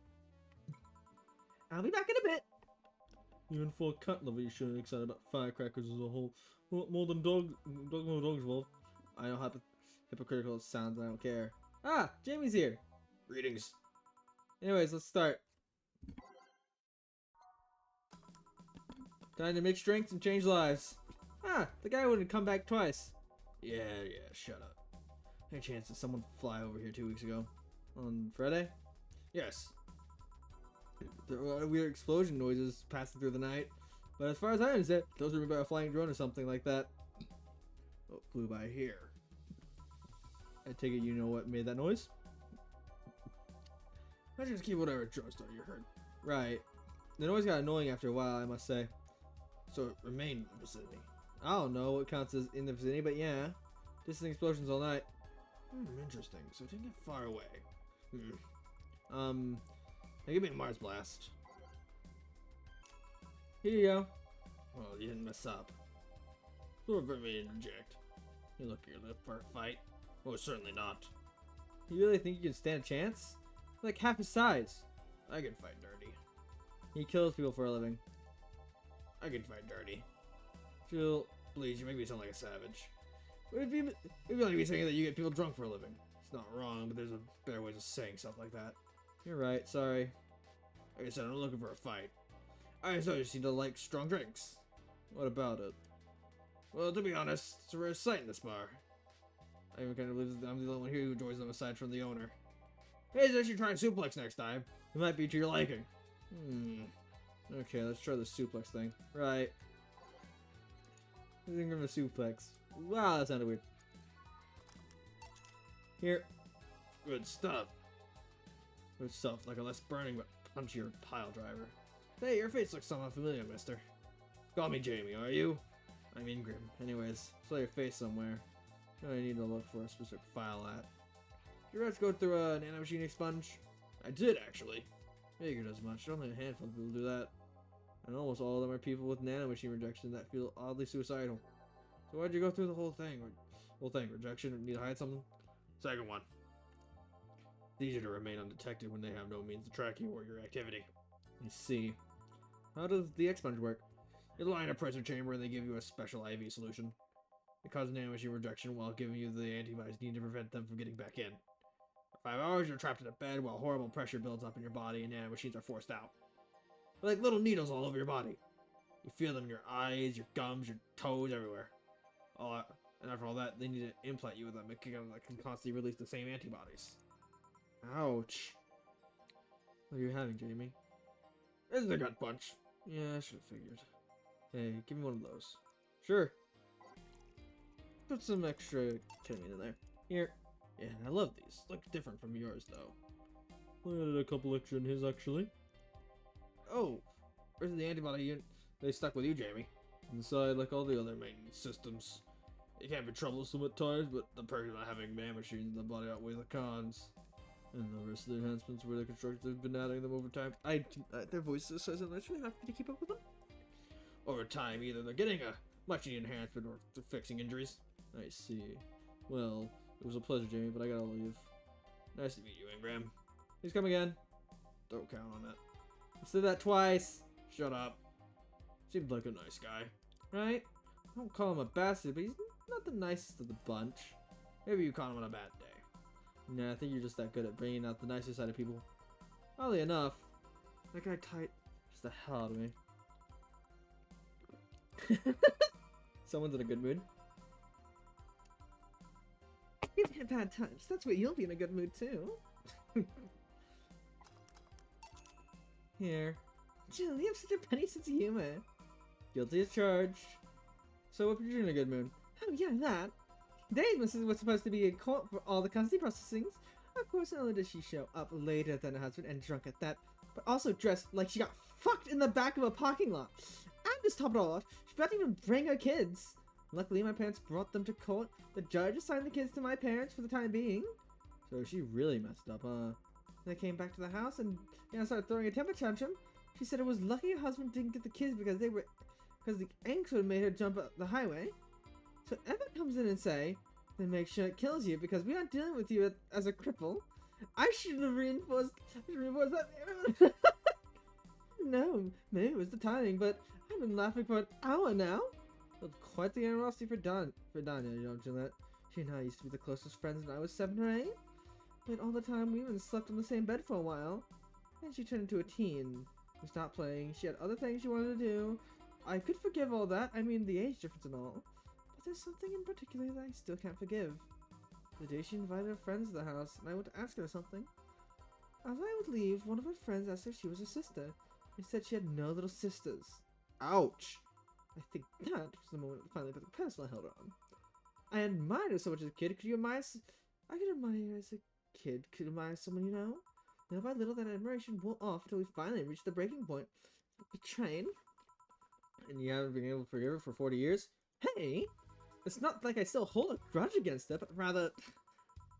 I'll be back in a bit. Even for a cat lover, you shouldn't be excited about firecrackers as a whole. More than dogs involved. I know how hypocritical it sounds, I don't care. Ah, Jamie's here. Greetings. Anyways, let's start. Time to mix drinks and change lives. Ah, the guy wouldn't come back twice. Yeah, shut up. Any chance that someone fly over here 2 weeks ago? On Friday? Yes. There were weird explosion noises passing through the night. But as far as I understand, those were made by a flying drone or something like that. Oh, flew by here. I take it you know what made that noise? I just keep whatever drone story you heard. Right. The noise got annoying after a while, I must say. So it remained in the vicinity. I don't know what counts as in the vicinity, but yeah. Distant explosions all night. Interesting. So it didn't get far away. Now give me a Mars Blast. Here you go. Well, you didn't mess up. Sort of me to inject. You look your lip for a fight. Oh, certainly not. You really think you can stand a chance? You're like half his size. I can fight dirty. He kills people for a living. I can fight dirty. Jill, please, you make me sound like a savage. It'd be like me saying that you get people drunk for a living. It's not wrong, but there's a better way of saying stuff like that. You're right, sorry. Like I said, I'm not looking for a fight. I just seem to like strong drinks. What about it? Well, to be honest, it's a rare sight in this bar. I even kind of believe that I'm the only one here who enjoys them aside from the owner. Hey, I should try a suplex next time. It might be to your liking. Okay, let's try the suplex thing. Right. I think I'm a suplex. Wow, that sounded weird. Here. Good stuff. Good stuff, like a less burning but punchier pile driver. Hey, your face looks somewhat familiar, mister. Call me Jamie, are you? I'm Ingram. Anyways, saw your face somewhere. I need to look for a specific file at. Did you guys go through a nanomachine expunge? I did, actually. Figured as much. Only a handful of people do that. And almost all of them are people with nanomachine rejection that feel oddly suicidal. So why'd you go through the whole thing? Rejection? Need to hide something? Second one. It's easier to remain undetected when they have no means to track you or your activity. I see. How does the expunge work? You lie in a pressure chamber and they give you a special IV solution. It causes nanomachine rejection while giving you the antibodies needed to prevent them from getting back in. For 5 hours, you're trapped in a bed while horrible pressure builds up in your body and nanomachines are forced out. They're like little needles all over your body. You feel them in your eyes, your gums, your toes, everywhere. And after all that, they need to implant you with them that can constantly release the same antibodies. Ouch. What are you having, Jamie? This is a gut punch. Yeah, I should have figured. Hey, give me one of those. Sure. Put some extra ketamine in there. Here. Yeah, I love these. Look different from yours, though. I added a couple extra in his, actually. Oh, where's the antibody they stuck with you, Jamie? Inside, like all the other maintenance systems. It can be troublesome at times, but the perks of not having man machines in the body outweigh the cons. And the rest of the enhancements were the constructors have been adding them over time. Their voices so nice, really have to keep up with them. Over time, either they're getting a much needed enhancement or they're fixing injuries. I see. Well, it was a pleasure, Jamie, but I gotta leave. Nice to meet you, Ingram. Please come again. Don't count on it. I said that twice. Shut up. Seemed like a nice guy. Right? I don't call him a bastard, but he's not the nicest of the bunch. Maybe you caught him on a bad day. Nah, I think you're just that good at bringing out the nicer side of people. Oddly enough, that guy tight just the hell out of me. Someone's in a good mood. You've had bad times. That's where you'll be in a good mood too. Here. Jill, you have such a funny sense of humor. Guilty as charged. So what put you in a good mood? Oh yeah, that. Today was supposed to be in court for all the custody processings. Of course, not only did she show up later than her husband and drunk at that, but also dressed like she got fucked in the back of a parking lot. And to top it all off, she forgot to even bring her kids. Luckily, my parents brought them to court. The judge assigned the kids to my parents for the time being. So she really messed up, huh? They came back to the house and started throwing a temper tantrum. She said it was lucky her husband didn't get the kids because the angst would have made her jump up the highway. So Evan comes in and say, then make sure it kills you because we aren't dealing with you as a cripple. I should have reinforced that. No, maybe it was the timing, but I've been laughing for an hour now. Well, quite the animosity for Danya, you know, Gillette. She and I used to be the closest friends when I was 7 or 8. But all the time we even slept on the same bed for a while. Then she turned into a teen. We stopped playing. She had other things she wanted to do. I could forgive all that. I mean, the age difference and all. But there's something in particular that I still can't forgive. The day she invited her friends to the house, and I went to ask her something. As I would leave, one of her friends asked if she was her sister. She said she had no little sisters. Ouch! I think that was the moment that finally got the pencil I held on. I admired her so much as a kid. Could you admire? I could admire her as a kid. Could admire someone you know. Little by little, that admiration wore off until we finally reached the breaking point. Betrayed. And you haven't been able to forgive her for 40 years? Hey! It's not like I still hold a grudge against her, but rather...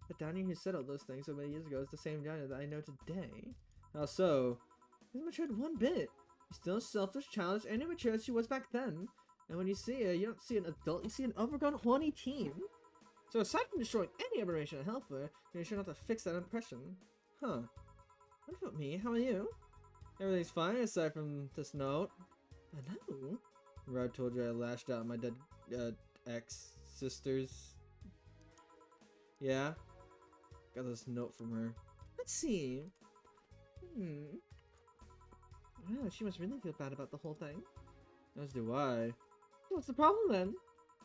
The Daniel who said all those things so many years ago is the same Daniel that I know today. How so? He hasn't matured one bit. He's still selfish, childish, and immature as she was back then. And when you see her, you don't see an adult, you see an overgrown, horny teen. So aside from destroying any aberration I help her, you're sure not to fix that impression. Huh. What about me? How are you? Everything's fine aside from this note. I know. Rod told you I lashed out at my dead ex-sisters. Yeah? Got this note from her. Let's see. Wow, she must really feel bad about the whole thing. As do I. What's the problem then?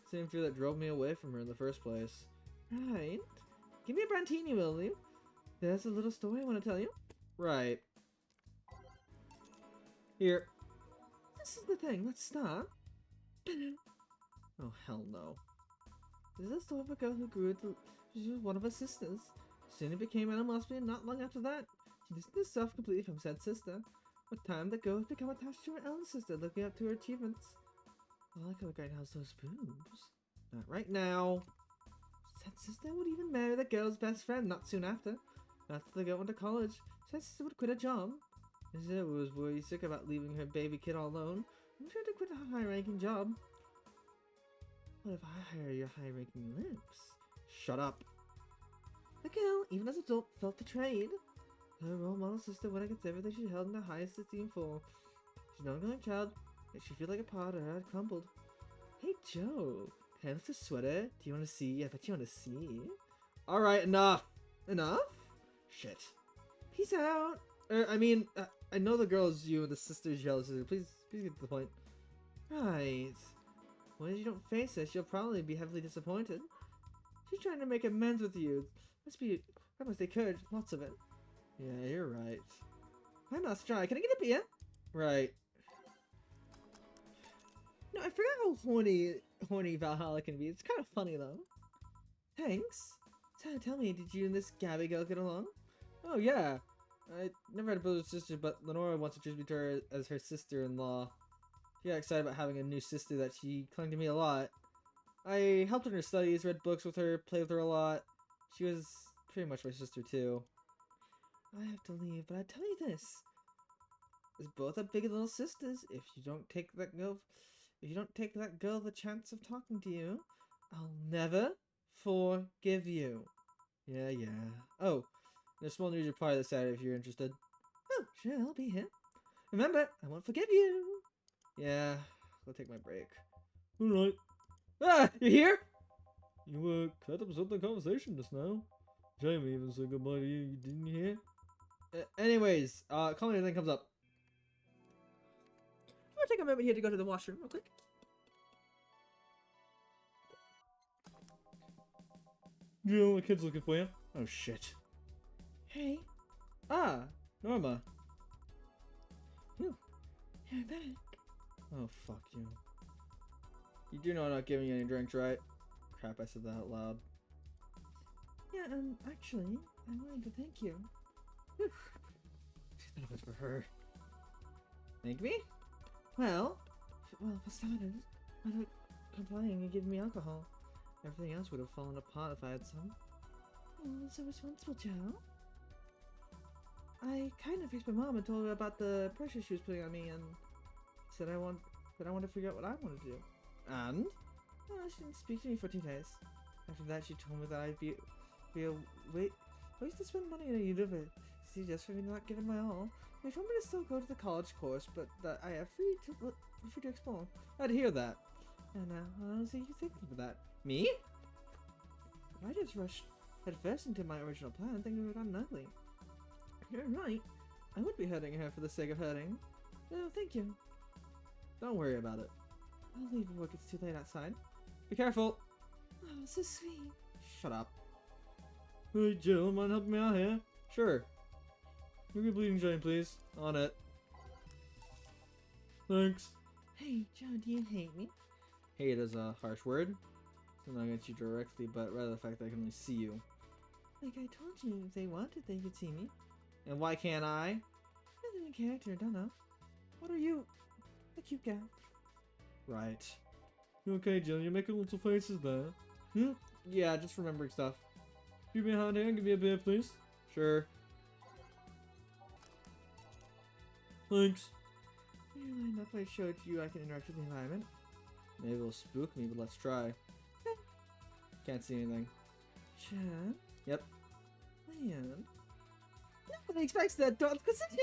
Same fear that drove me away from her in the first place. Right. Give me a brandini, will you? There's a little story I want to tell you. Right. Here. This is the thing. Let's start. Oh, hell no. This is the story of a girl who grew into... She was one of her sisters. Soon it became animosity, and not long after that, she distanced herself completely from said sister. With time, the girl has become attached to her elder sister, looking up to her achievements. All I can look right now is those boobs. Not right now. Said sister would even marry the girl's best friend not soon after. After the girl went to college, said sister would quit her job. Sister was worried sick about leaving her baby kid all alone, and tried to quit a high-ranking job. What if I hire your high-ranking lips? Shut up. The girl, even as an adult, felt betrayed. Her role model sister went against everything she held in the highest esteem for. She's an ongoing child, yet she felt like a part of her had crumbled. Hey Joe, can I lift a sweater? Do you want to see? I bet you want to see. Alright, enough. Enough? Shit. Peace out. I know the girl is you and the sister's jealous. Please get to the point. Right. When you don't face her, she'll probably be heavily disappointed. She's trying to make amends with you. That must take courage. Lots of it. Yeah, you're right. I'm not shy. Can I get a beer? Right. No, I forgot how horny Va11-Hall-A can be. It's kind of funny though. Thanks. So tell me, did you and this Gabby girl get along? Oh yeah. I never had a brother or sister, but Lenora once introduced me to her as her sister-in-law. She got excited about having a new sister that she clung to me a lot. I helped her in her studies, read books with her, played with her a lot. She was pretty much my sister too. I have to leave, but I tell you this. As both are big little sisters, if you don't take that girl the chance of talking to you, I'll never forgive you. Yeah. Oh, there's small news reply this Saturday if you're interested. Oh, sure, I'll be here. Remember, I won't forgive you. Yeah, I'll take my break. Alright. Ah, you here? You cut up something conversation just now. Jamie even said goodbye to you, didn't you hear? Anyways, call me if anything comes up. I'm gonna take a moment here to go to the washroom real quick. Jill, the kid's looking for you. Oh shit. Hey, Ah, Norma. you're back. Oh fuck you. You do know I'm not giving you any drinks, right? Crap, I said that out loud. Yeah, actually, I wanted to thank you. That was for her. Thank me? Well, for starters, I don't complaining and giving me alcohol. Everything else would have fallen apart if I had some. Oh, so responsible, Joe. I kind of faced my mom and told her about the pressure she was putting on me and said I want to figure out what I want to do. And? Well, she didn't speak to me for 2 days. After that, she told me that I'd be a waste to spend money at a university just for me not giving my all. They told me to still go to the college course, but that I have free to explore. I'd hear that. And I don't see you thinking of that. Me? I just rushed headfirst into my original plan, thinking it would have gotten ugly. You're right. I would be hurting her for the sake of hurting. No, thank you. Don't worry about it. I'll leave before it gets too late outside. Be careful. Oh, so sweet. Shut up. Hey, Jill, mind helping me out here? Sure. Give me a bleeding giant, please. On it. Thanks. Hey, Joe, do you hate me? Hate is a harsh word. It's not against you directly, but rather the fact that I can only see you. Like I told you, if they wanted, they could see me. And why can't I? Nothing in character, don't know. What are you? A cute gal. Right. You okay, Jill? You're making little faces there. Yeah, just remembering stuff. Give me a hand here and give me a beer, please. Sure. Thanks. You lined up, I showed you I can interact with the environment. Maybe it'll spook me, but let's try. Can't see anything. Chan? Yep. Leon? Nobody expects that dot position!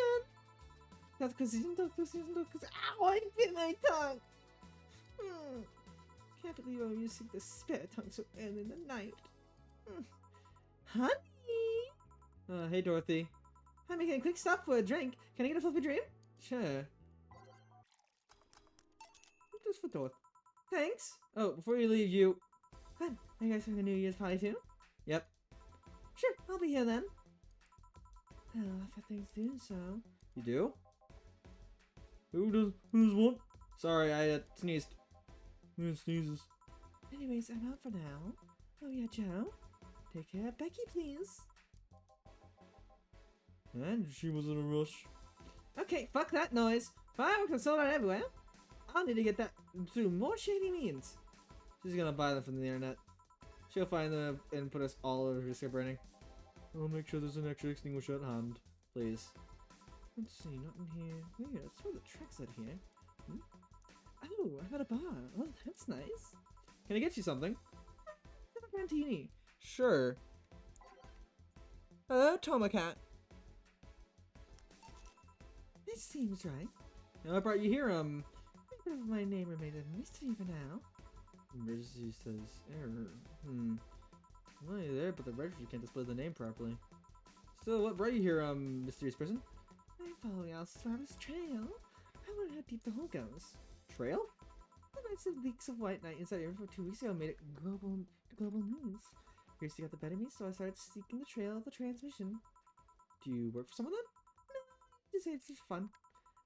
Dot position, dot position, dot position. Ow, I bit my tongue! Can't believe I'm using the spare tongue so early in the night. Honey! Hey Dorothy. I'm making a quick stop for a drink. Can I get a fluffy dream? Sure. Just for Dorothy. Thanks. Oh, before you leave, you... Good. Are you guys having a New Year's party too? Yep. Sure, I'll be here then. Oh, I've got things to do, so... You do? Who does what? Sorry, I sneezed. Yeah, sneezes. Anyways, I'm out for now. Oh yeah, Joe? Take care of Becky, please. And she was in a rush. Okay, fuck that noise. Fireworks are sold out everywhere. I'll need to get that through more shady means. She's gonna buy them from the internet. She'll find them and put us all over risk of burning. I'll make sure there's an extra extinguisher at hand. Please. Let's see, not in here. Weird, let's throw the tracks out here. Oh, I got a bar. Oh, that's nice. Can I get you something? A martini. Sure. Hello, Tomacat. This seems right. Now I brought you here, Whatever my name remains a mystery for now. Emergency says error. Well, you're there, but the registry can't display the name properly. So, what brought you here, mysterious person? I'm following Alice's father's trail. I wonder how deep the hole goes. Trail? The nights of leaks of white night inside River 2 weeks ago made it global news. Gracie got the better of me, so I started seeking the trail of the transmission. Do you work for someone then? Just say it's just fun.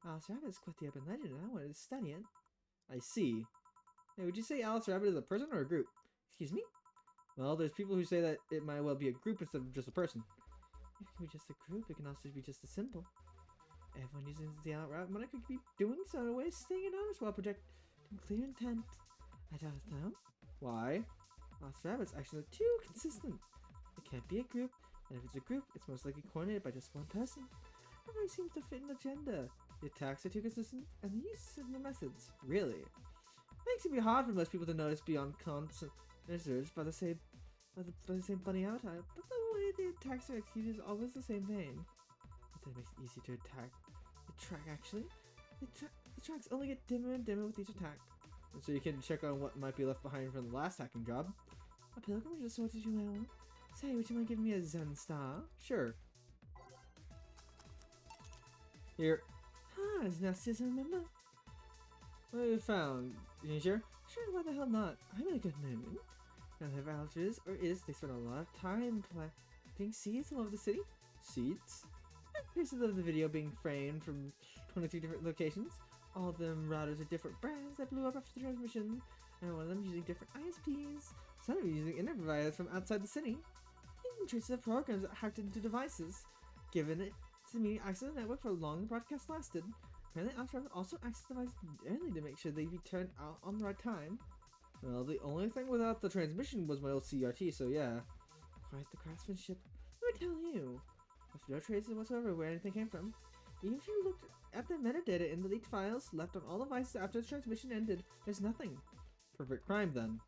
Alice Rabbit is quite the urban legend, and I wanted to study it. I see. Hey, would you say Alice Rabbit is a person or a group? Excuse me? Well, there's people who say that it might well be a group instead of just a person. It can be just a group, it can also be just a symbol. Everyone using the outright monarch could be doing so in a way of staying anonymous while projecting clear intent. I doubt it though. Why? Alice Rabbit's actions are too consistent. It can't be a group, and if it's a group, it's most likely coordinated by just one person. Everybody seems to fit an agenda. The attacks are too consistent, and the use of the methods. Really? Makes it be hard for most people to notice beyond constant research by the same bunny avatar, but the way the attacks are executed is always the same vein. But that makes it easy to attack the track actually. The tracks only get dimmer and dimmer with each attack. And so you can check on what might be left behind from the last hacking job. A pilgrimage of sorts as you will. Say, would you mind giving me a Zen star? Sure. Here. Ah, as nasty as I remember. What have you found? You sure? Sure, why the hell not? I'm in a good mood. Now have allergies, or is they spend a lot of time planting seeds all over the city? Seeds? Here's of the video being framed from 23 different locations. All of them routers are different brands that blew up after the transmission, and one of them using different ISPs. Some are using internet providers from outside the city. Even traces of programs that hacked into devices. Given it to me access the network for long the broadcast lasted. Apparently Alfred also accessed the device early to make sure they'd be turned out on the right time. Well, the only thing without the transmission was my old CRT, so yeah. Quite the craftsmanship. Let me tell you. With no traces whatsoever where anything came from. Even if you looked at the metadata in the leaked files left on all devices after the transmission ended, there's nothing. Perfect crime then.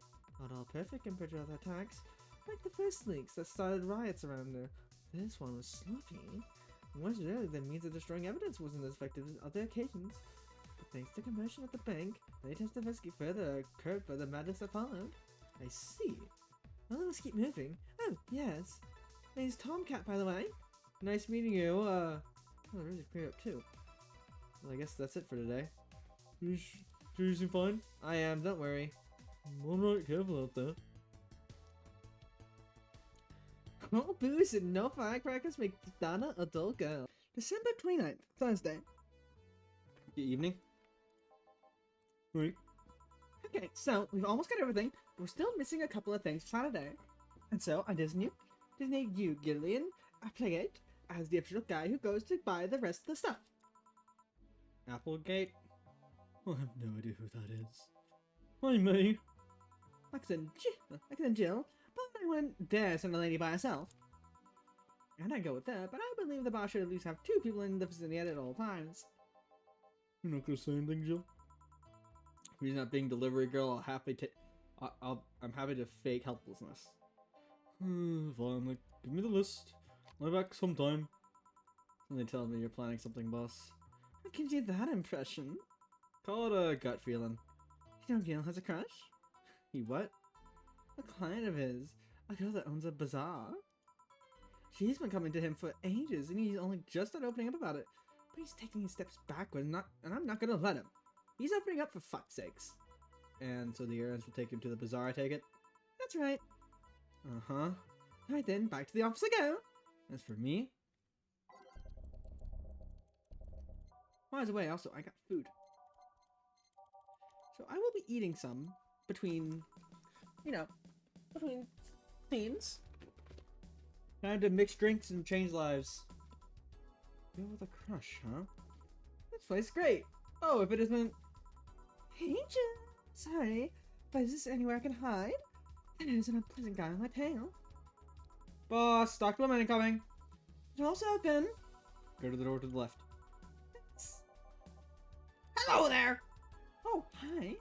Not all perfect compared to other attacks. Like the first leaks that started riots around there. This one was sloppy. Once earlier, the means of destroying evidence wasn't as effective as other occasions. But thanks to commotion at the bank, the attempts to investigate further are curbed by the madness that followed. I see. Well, let's keep moving. Oh, yes. Name's Tomcat, by the way. Nice meeting you, oh, the room's cleared up too. Well, I guess that's it for today. Yeesh. Sure you seem fine? I am, don't worry. Alright, careful out there. No booze and no firecrackers make Donna a dull girl. December 29th, Thursday. Good evening. Right. Okay, so we've almost got everything. We're still missing a couple of things for Saturday. And so I designated you, Gillian, Applegate, as the official guy who goes to buy the rest of the stuff. Applegate? I have no idea who that is. Hi, May. Like I said Jill, but I wouldn't dare send a lady by herself. And I go with that, but I believe the bar should at least have 2 people in the vicinity at all times. You're not gonna say anything, Jill? If he's not being delivery girl, I'll happily take. I'm happy to fake helplessness. Fine, like, give me the list. I'll be back sometime. Something tells me you're planning something, boss. How can you do that impression? Call it a gut feeling. You know Gil has a crush? He what? A client of his. A girl that owns a bazaar. She's been coming to him for ages, and he's only just started opening up about it. But he's taking his steps backward, and I'm not gonna let him. He's opening up for fuck's sakes. And so the errands will take him to the bazaar, I take it? That's right. Uh-huh. Alright then, back to the office I go. As for me? By the way, also, I got food. So I will be eating some between scenes. Time to mix drinks and change lives. Girl with a crush, huh? This place is great. Oh, if it isn't... Hey, Jill. Sorry, but is this anywhere I can hide? There's an unpleasant guy on my tail. Boss, Dr. Lemon incoming. Door's open. Go to the door to the left. Hello there. Oh, hi.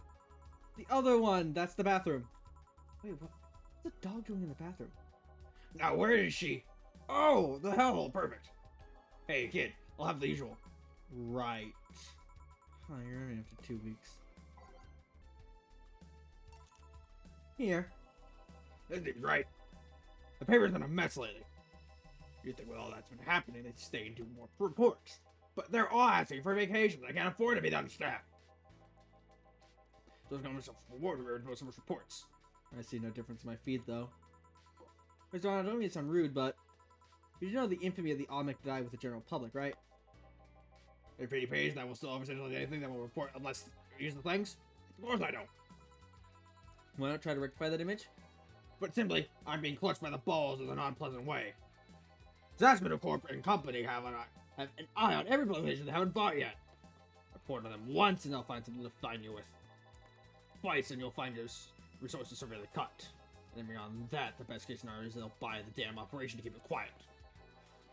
The other one, that's the bathroom. Wait, what's the dog doing in the bathroom? Now, where is she? Oh, the hell, perfect. Hey, kid, I'll have the usual. Right. Oh, you're in after 2 weeks. Here. This seems right. The paper's been a mess lately. You'd think with all that's been happening, they'd stay and do more reports. But they're all asking for vacations. I can't afford to be understaffed. So there's gonna be some reward for some reports. I see no difference in my feed, though. Mr. Donald, I don't mean to sound rude, but you do know the infamy of the Omnic died with the general public, right? If pretty page, that will still overstimulate anything that will report unless you use the things. Of course I don't. Why not try to rectify that image? But simply, I'm being clutched by the balls in an unpleasant way. Zasmino Corp and company have an eye on every publication they haven't bought yet. Report on them once and they'll find something to fine you with. Twice and you'll find your resources severely cut. And then beyond that, the best case scenario is they'll buy the damn operation to keep it quiet.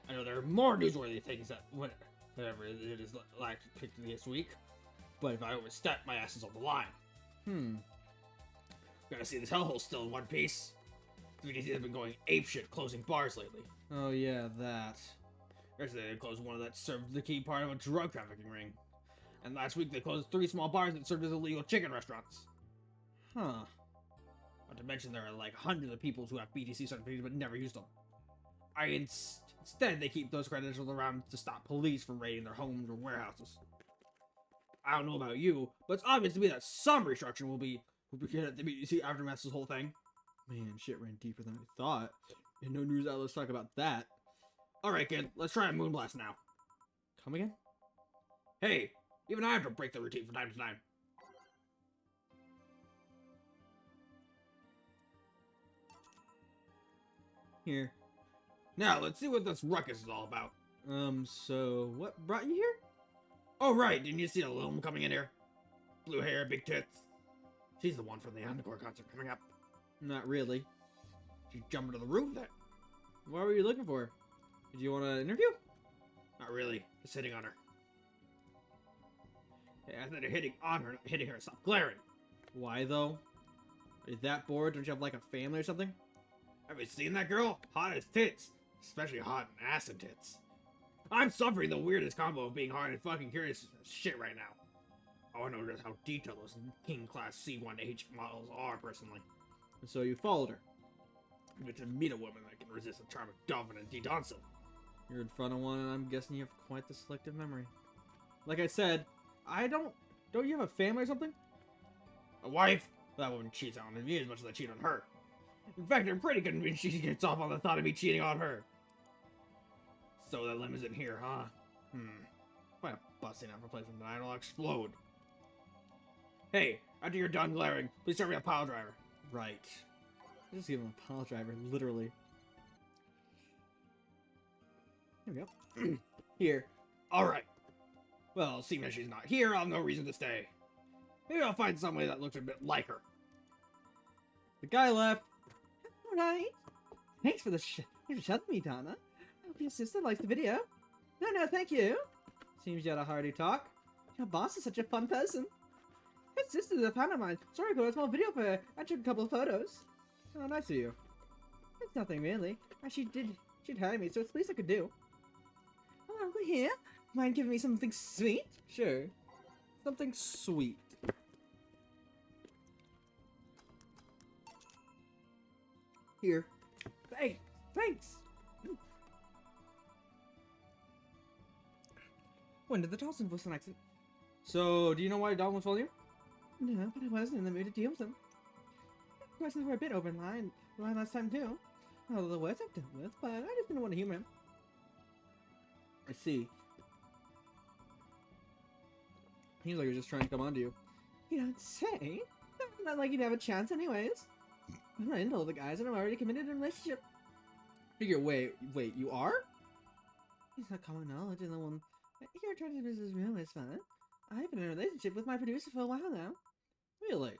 I know there are more newsworthy things that whatever it is like picked this week, but if I overstep, my ass is on the line. Gotta see this hellhole still in one piece. The VDC have been going apeshit closing bars lately. Oh yeah, that. Yesterday they closed one that served the key part of a drug trafficking ring. And last week they closed 3 small bars that served as illegal chicken restaurants. Huh. Not to mention there are like hundreds of people who have BTC certificates but never used them. Instead they keep those credentials around to stop police from raiding their homes or warehouses. I don't know about you, but it's obvious to me that some restructuring will be good at the BTC aftermath this whole thing. Man, shit ran deeper than I thought. And no news outlets talk about that. Alright kid, let's try a moonblast now. Come again? Hey, even I have to break the routine from time to time. Here. Now, let's see what this ruckus is all about. So, what brought you here? Oh right, didn't you see the little one coming in here? Blue hair, big tits. She's the one from the Encore concert coming up. Not really. She's jumping to the roof there. What were you looking for? Did you want to interview? Not really, just hitting on her. Hey, I said hitting on her, not hitting her. Stop glaring. Why, though? Are you that bored? Don't you have, like, a family or something? Have you seen that girl? Hot as tits. Especially hot and ass and tits. I'm suffering the weirdest combo of being hard and fucking curious as shit right now. I want to know just how detailed those King Class C1H models are, personally. And so you followed her. I get to meet a woman that can resist the charm of Dolphin and D. Donson. You're in front of one, and I'm guessing you have quite the selective memory. Like I said, don't you have a family or something? A wife? That woman cheats on me as much as I cheat on her. In fact, I'm pretty convinced she gets off on the thought of me cheating on her. So that limb isn't here, huh? If I bust in that replacement tonight, I'll explode. Hey, after you're done glaring, please serve me a pile driver. Right. Just give him a pile driver, literally. Here we go. Here. Alright. Well, seeing as she's not here, I'll have no reason to stay. Maybe I'll find somebody that looks a bit like her. The guy left. Alright. Thanks for showing me, Donna. I hope your sister likes the video. No, thank you. Seems you had a hearty talk. Your boss is such a fun person. Her sister's a fan of mine. Sorry, I got a small video for her. I took a couple of photos. Oh, nice of you. It's nothing really. She'd hire me, so it's the least I could do. Oh, Uncle here. Mind giving me something sweet? Sure. Something sweet. Here. Hey, thanks. When did the Dawson was an accident? So, do you know why Don was following you? No, but I wasn't in the mood to deal with them. Questions were a bit over line last time too. Although the words I've dealt with, but I just didn't want to humor him. I see. Seems like you're just trying to come on to you. You don't say. Not like you'd have a chance anyways. I'm not into all the guys and I'm already committed in a relationship. Figure, wait, you are? It's not common knowledge and the one you're trying to business room is fun. I've been in a relationship with my producer for a while now. Really?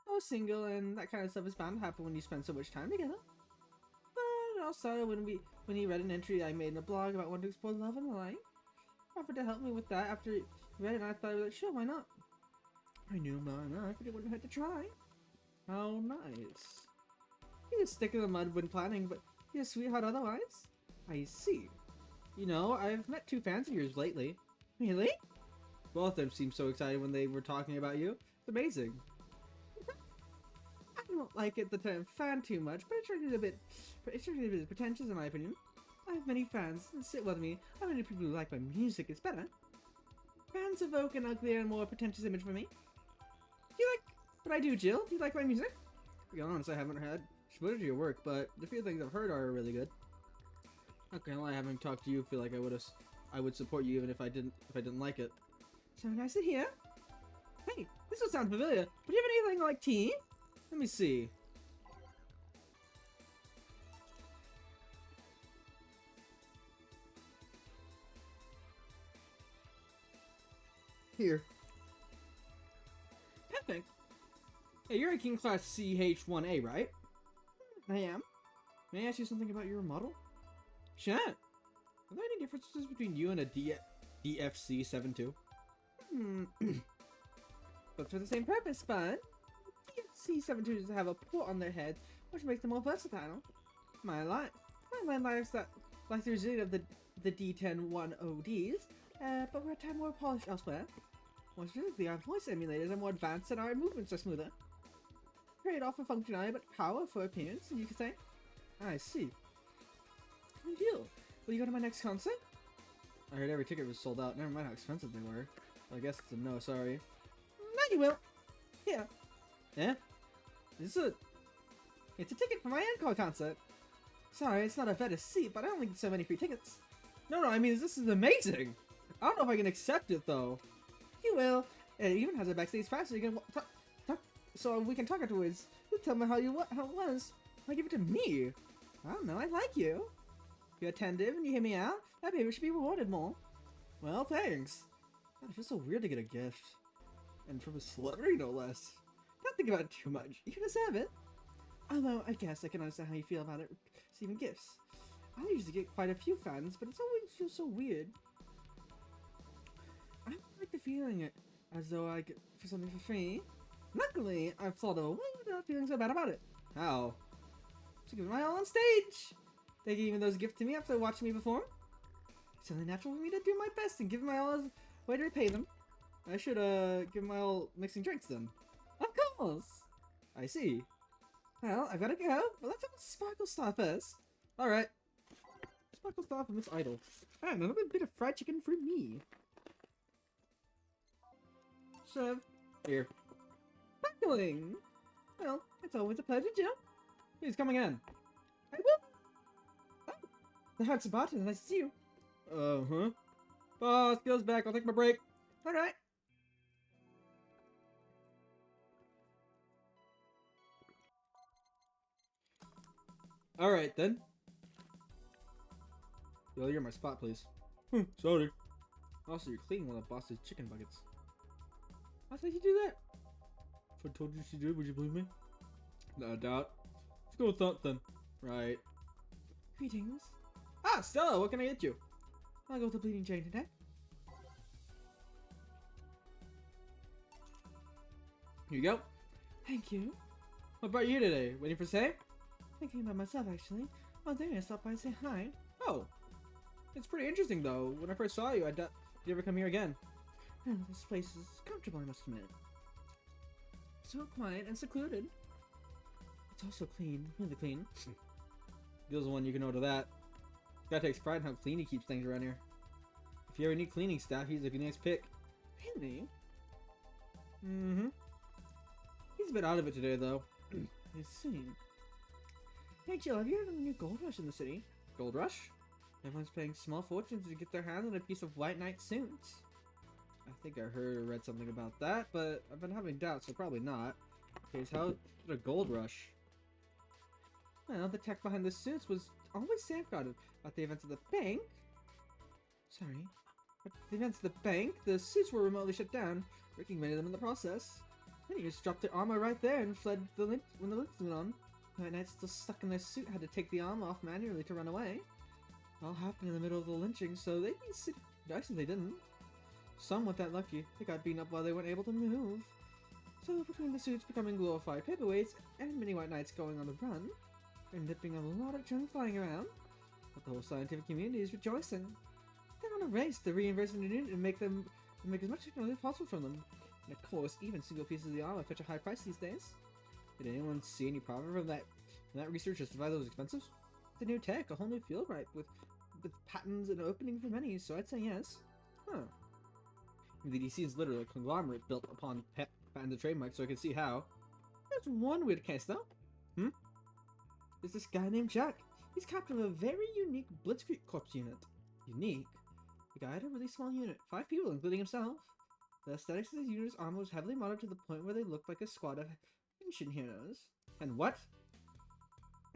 I was single and that kind of stuff is bound to happen when you spend so much time together. But it all started when he read an entry I made in a blog about wanting to explore love and the like. He offered to help me with that after he read it and I thought, like, sure, why not? I knew him well enough, but it wouldn't hurt to try. How nice. He was stick in the mud when planning, but he's a sweetheart otherwise. I see. You know, I've met 2 fans of yours lately. Really? Both of them seemed so excited when they were talking about you. It's amazing. I don't like the term fan too much, but it's certainly a bit pretentious in my opinion. I have many fans that sit with me. I have many people who like my music, it's better. Fans evoke an uglier and more pretentious image for me. Do you like what I do, Jill? Do you like my music? To be honest, I haven't had exposure to your work, but the few things I've heard are really good. Not gonna lie, having talked to you, feel like I would support you even if I didn't like it. So nice to hear. Hey, this will sound familiar, but do you have anything like tea? Let me see. Here. Perfect. Hey, you're a King Class CH-1A, right? I am. May I ask you something about your model? Sure. Are there any differences between you and a DFC-72? But for the same purpose, but DFC-72s have a port on their head, which makes them more versatile. My line likes the rigidity of the D10-1ODs, but we're a tad more polished elsewhere. More specifically, our voice emulators are more advanced and our movements are smoother. Trade off for functionality, but power for appearance, you could say. I see. Good deal. Will you go to my next concert? I heard every ticket was sold out. Never mind how expensive they were. Well, I guess it's a no, sorry. No, you will. Here. Eh? It's a ticket for my encore concert. Sorry, it's not a better seat, but I don't need so many free tickets. No, I mean, this is amazing! I don't know if I can accept it, though. You will. It even has a backstage pass so you can talk, so we can talk afterwards. You tell me how it was. Why give it to me? I don't know, I like you. You're attentive and you hear me out. That baby should be rewarded more. Well, thanks. God, it feels so weird to get a gift. And from a celebrity, no less. Don't think about it too much. You deserve it. Although, I guess I can understand how you feel about it receiving gifts. I usually get quite a few fans, but it's always feels so weird. I don't like the feeling as though I get for something for free. Luckily, I've thought of a way without feeling so bad about it. How? To give it my all on stage. They gave those gifts to me after watching me perform. It's only natural for me to do my best and give my all as a way to repay them. I should, give my all mixing drinks then. Of course. I see. Well, I've gotta go, but let's have a Sparkle Star first. Alright. Sparkle Star from Miss Idol. And another bit of fried chicken for me. Serve. Here. doing? Well, it's always a pleasure, Joe. He's coming in. I will. Oh, the heart's about it. Nice to see you. Uh-huh. Boss goes back. I'll take my break. All right. All right, then. Yo, you're my spot, please. Sorry. Also, you're cleaning one of the boss's chicken buckets. Why did you do that? If I told you she did, would you believe me? No doubt. Let's go with that then. Right. Greetings. Ah, Stella, what can I get you? I'll go with the bleeding chain today. Here you go. Thank you. What brought you here today? Waiting for Say? I came by myself, actually. Oh, there, I stopped by to say hi. Oh. It's pretty interesting, though. When I first saw you, I doubt you ever come here again. Oh, this place is comfortable, I must admit. So quiet and secluded. It's also clean, really clean. Gil's the one you can order that. Guy takes pride in how clean he keeps things around here. If you ever need cleaning staff, he's a nice pick. Really? Mm-hmm. He's a bit out of it today, though. I see. Hey, Jill, have you heard of the new gold rush in the city? Gold Rush? Everyone's paying small fortunes to get their hands on a piece of White Knight suits. I think I heard or read something about that, but I've been having doubts, so probably not. Okay, so how's a Gold Rush? Well, the tech behind the suits was always safeguarded. At the events of the bank... Sorry. At the events of the bank, the suits were remotely shut down, breaking many of them in the process. Then he just dropped their armor right there and fled when the lynch went on. White Knights still stuck in their suit had to take the armor off manually to run away. It all happened in the middle of the lynching, so they'd be sick nice if they didn't. Some weren't that lucky. They got beaten up while they weren't able to move. So between the suits becoming glorified paperweights and many White Knights going on the run, they're nipping a lot of junk flying around. But the whole scientific community is rejoicing. They're on a race to reinvest in the unit and make as much technology as possible from them. And of course, even single pieces of the armor fetch a high price these days. Did anyone see any profit from that research justify those expenses? The new tech, a whole new field ripe with patents and opening for many, so I'd say yes. Huh. The DC is literally a conglomerate built upon patented trademarks, so I can see how. There's one weird case, though. There's this guy named Jack. He's captain of a very unique Blitzkrieg Corps unit. Unique? The guy had a really small unit, 5 people, including himself. The aesthetics of his unit's armor was heavily modded to the point where they looked like a squad of ancient heroes. And what?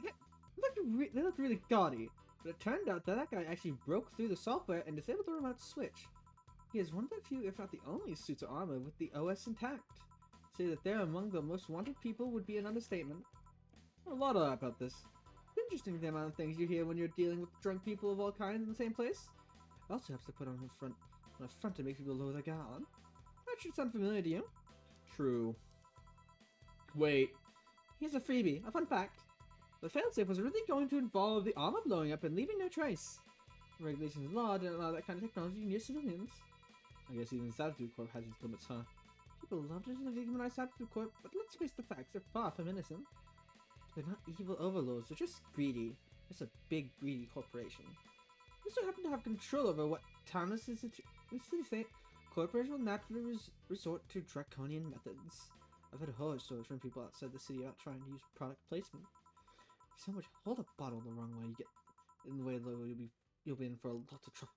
They looked really gaudy, but it turned out that guy actually broke through the software and disabled the remote switch. He is one of the few, if not the only, suits of armor with the OS intact. To say that they're among the most wanted people would be an understatement. A lot about this. It's interesting the amount of things you hear when you're dealing with drunk people of all kinds in the same place. It also helps to put on a front to make people lower their guard. That should sound familiar to you. True. Wait. Here's a freebie, a fun fact. The failsafe was really going to involve the armor blowing up and leaving no trace. The regulations and law didn't allow that kind of technology near civilians. I guess even Sabotue Corp has its limits, huh? People love to demonize Sabotue Corp, but let's face the facts, they're far from innocent. They're not evil overlords, they're just greedy. Just a big, greedy corporation. They also happen to have control over what town this is in the city state. Corporations will naturally resort to draconian methods. I've heard horror stories from people outside the city about trying to use product placement. If someone hold a bottle the wrong way, you get in the way, you'll be in for a lot of trouble.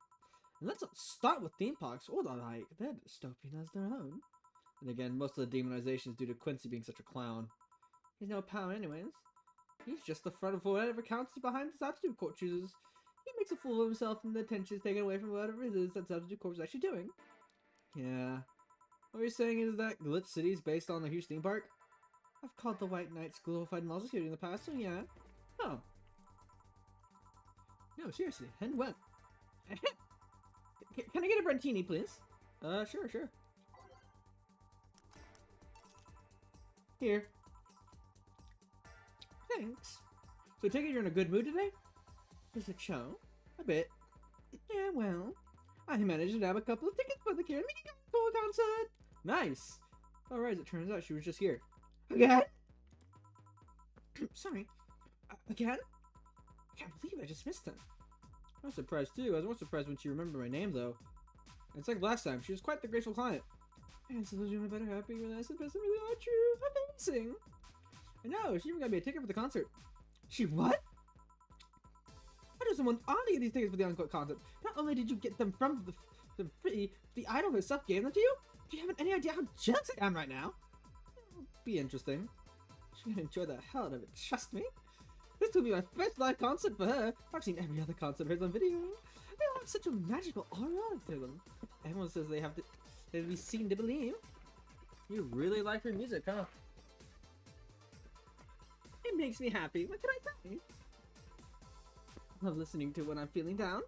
And let's not start with theme parks or the like. They're dystopian as their own. And again, most of the demonization is due to Quincy being such a clown. He's no power anyways. He's just the front of whatever counts behind the Sabotue Corp chooses. He makes a fool of himself and the attention is taken away from whatever it is that Sabotue Corp is actually doing. Yeah. What you're saying is that Glitch City is based on a huge theme park? I've called the White Knights glorified model security in the past, so yeah. Oh. No, seriously, and what? Can I get a Brentini, please? Sure. Here. Thanks. So take it you're in a good mood today? Does it show? A bit. Yeah, well, I managed to grab a couple of tickets for the Karen Mickey concert. Nice. Alright, as it turns out she was just here. Again? Sorry. Again? I can't believe I just missed her. I was surprised too. I was more surprised when she remembered my name though. It's like last time, she was quite the graceful client. And so those women better happy with us and person really are true. Amazing. I know, she even got me a ticket for the concert. She what? How does someone only get these tickets for the Unquote concert? Not only did you get them from the idol herself gave them to you, do you have any idea how jealous I am right now? It'll be interesting. She's gonna enjoy the hell out of it, trust me. This will be my first live concert for her. I've seen every other concert of hers on video. They all have such a magical aura to them. Everyone says they have to be seen to believe. You really like her music, huh? It makes me happy. What can I say? I love listening to it when I'm feeling down.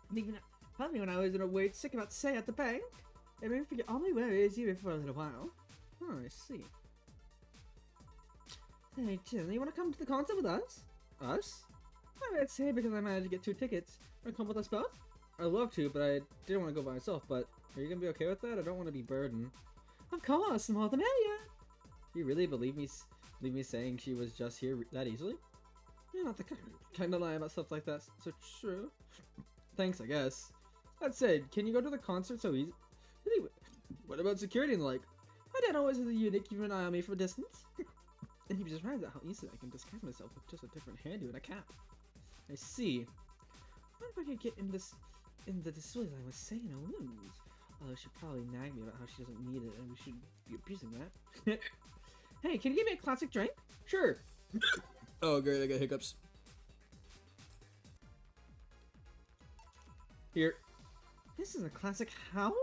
And even helped me when I was in a weird sick about say at the bank. It made me forget all my worries even for a little while. Oh, I see. Hey, Jill, you want to come to the concert with us? Us? I would say because I managed to get 2 tickets. Want to come with us both? I'd love to, but I didn't want to go by myself. But are you gonna be okay with that? I don't want to be burdened. Of course, the more the merrier. You really believe me saying she was just here that easily? You're not the kind of lie about stuff like that, so true. Thanks, I guess. That said, can you go to the concert so easy? Anyway, what about security and the like? My dad always has a eunuch keeping an eye on me from a distance. And he'd be surprised at how easily I can disguise myself with just a different hairdo and a cap. I see. What if I could get in the display I was saying I'll lose? Although she'd probably nag me about how she doesn't need it and we should be abusing that. Hey, can you give me a classic drink? Sure. Oh, great, I got hiccups. Here. This is a classic howl?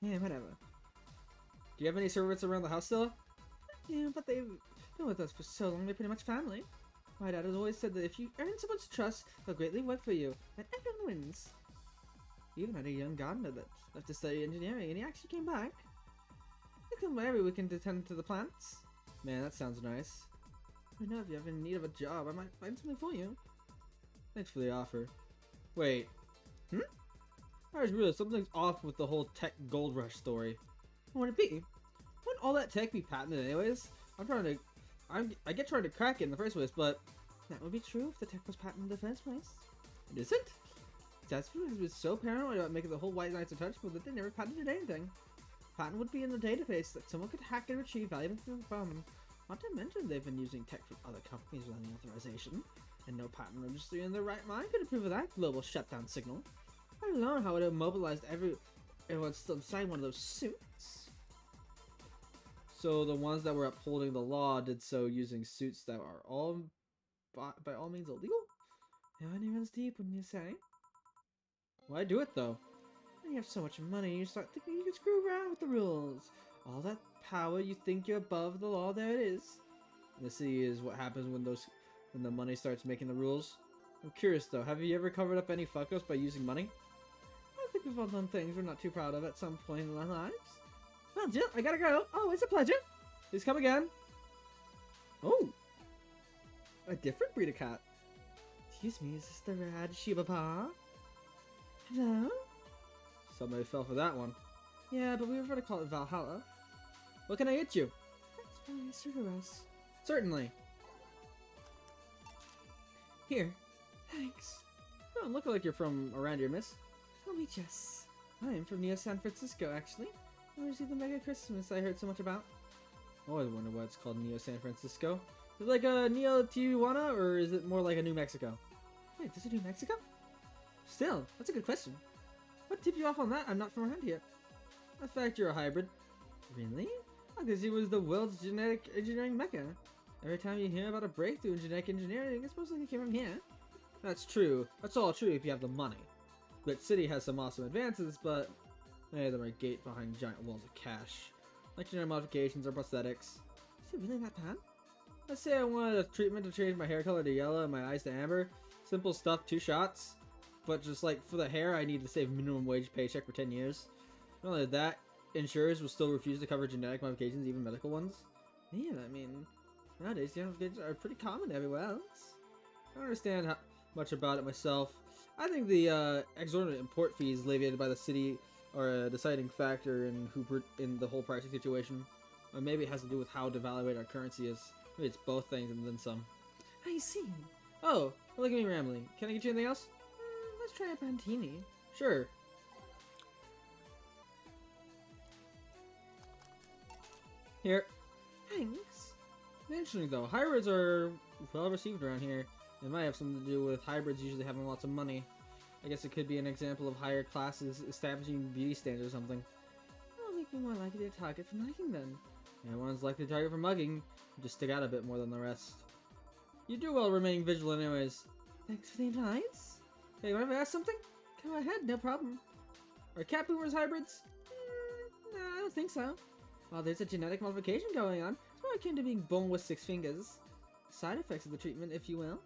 Yeah, whatever. Do you have any servants around the house still? Yeah, but they've been with us for so long, they're pretty much family. My dad has always said that if you earn someone's trust, they'll greatly work for you, and everyone wins. He even had a young gardener that left to study engineering, and he actually came back. He come every weekend to tend to the plants. Man, that sounds nice. I know if you're ever in need of a job, I might find something for you. Thanks for the offer. Wait. I just realized something's off with the whole tech gold rush story. What would it be? Wouldn't all that tech be patented anyways? I get trying to crack it in the first place, but That would be true if the tech was patented in the first place. it isn't? Desperate has been so paranoid about making the whole White Knights untouchable that they never patented anything. Patent would be in the database that someone could hack and retrieve valuable information from. Not to mention they've been using tech from other companies without any authorization, and no patent registry in their right mind could approve of that global shutdown signal. I don't know how it immobilized everyone still inside one of those suits. So the ones that were upholding the law did so using suits that are all by all means illegal? Now it runs deep, wouldn't you say? Why do it though? When you have so much money, you start thinking you can screw around with the rules. All that power, you think you're above the law, there it is. The city is what happens when the money starts making the rules. I'm curious though, have you ever covered up any fuck-ups by using money? I think we've all done things we're not too proud of at some point in our lives. Well, Jill, I gotta go. Oh, it's a pleasure. Please come again. Oh, a different breed of cat. Excuse me, is this the Rad Shiba Pa? Hello? Somebody fell for that one. Yeah, but we prefer to call it Valhalla. What can I get you? Thanks for us. Certainly. Here. Thanks. You don't look like you're from around here, miss. Tell me, Jess. I am from near San Francisco, actually. I want to see the Mega Christmas I heard so much about. I always wonder why it's called Neo San Francisco. Is it like a Neo Tijuana, or is it more like a New Mexico? Wait, is it New Mexico? Still, that's a good question. What tipped you off on that? I'm not from around here. In fact, you're a hybrid. Really? I guess it was the world's genetic engineering mecca. Every time you hear about a breakthrough in genetic engineering, it's mostly came from here. That's true. That's all true if you have the money. But City has some awesome advances, but many of them are gate behind giant walls of cash. Like genetic modifications or prosthetics. Is it really that bad? Let's say I wanted a treatment to change my hair color to yellow and my eyes to amber. Simple stuff, 2 shots. But just like for the hair, I need to save minimum wage paycheck for 10 years. Not only that, insurers will still refuse to cover genetic modifications, even medical ones. Yeah, I mean, nowadays genetic modifications are pretty common everywhere else. I don't understand much about it myself. I think the exorbitant import fees levied by the city are a deciding factor in the whole pricing situation. Or maybe it has to do with how devalued our currency is. Maybe it's both things and then some. I see. Oh, look at me rambling. Can I get you anything else? Let's try a Pantini. Sure. Here. Thanks. Interesting though, hybrids are well received around here. It might have something to do with hybrids usually having lots of money. I guess it could be an example of higher classes establishing beauty standards or something. That'll make me more likely to target for mugging then. Everyone's likely to target for mugging, just stick out a bit more than the rest. You do well remaining vigilant anyways. Thanks for the advice. Hey, mind if I ask something? Go ahead, no problem. Are cat boomers hybrids? No, I don't think so. Well, there's a genetic modification going on. It's more akin to being born with 6 fingers. Side effects of the treatment, if you will.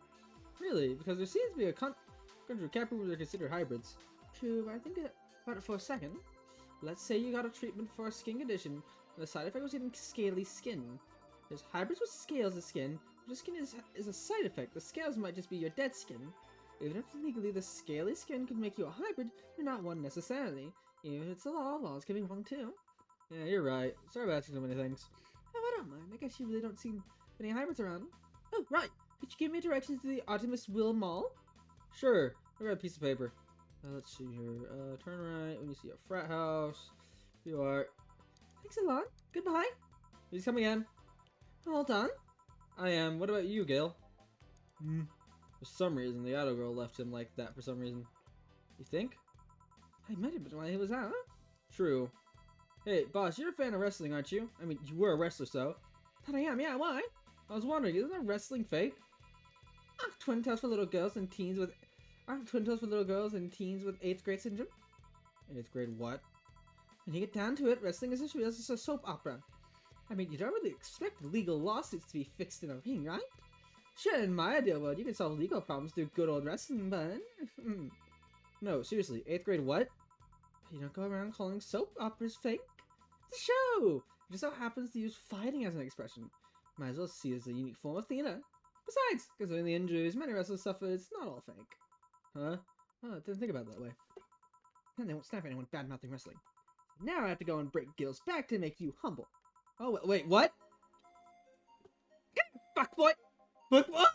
Really? Because there seems to be a country of cat boomers are considered hybrids. True, but I think about it for a second. Let's say you got a treatment for a skin condition, and the side effect was getting scaly skin. There's hybrids with scales of skin. Your skin is a side effect. The scales might just be your dead skin. Even if legally the scaly skin could make you a hybrid, you're not one necessarily. Even if it's the laws can be wrong too. Yeah, you're right. Sorry about asking so many things. Oh, I don't mind. I guess you really don't see many hybrids around. Oh, right. Could you give me directions to the Artemis Will Mall? Sure. I got a piece of paper. Let's see here. Turn right when you see a frat house. Here you are. Thanks a lot. Goodbye. Please come again. Hold on. I am. What about you, Gil? For some reason, the auto girl left him like that for some reason. You think? I might have been while he was out. True. Hey, boss, you're a fan of wrestling, aren't you? I mean, you were a wrestler, so. That I am, yeah, why? I was wondering, isn't that wrestling fake? Aren't twin tails for little girls and teens with 8th grade syndrome? 8th grade what? When you get down to it, wrestling is just a soap opera. I mean, you don't really expect legal lawsuits to be fixed in a ring, right? Sure, in my ideal world, you can solve legal problems through good old wrestling, but... No, seriously, 8th grade what? You don't go around calling soap operas fake. It's a show! It just so happens to use fighting as an expression. Might as well see it as a unique form of theater. Besides, considering the injuries many wrestlers suffer, it's not all fake. Huh? Oh, I didn't think about it that way. Then they won't snap anyone bad-mouthing wrestling. Now I have to go and break Gil's back to make you humble. Oh, wait, what? Fuck boy! Fuck what?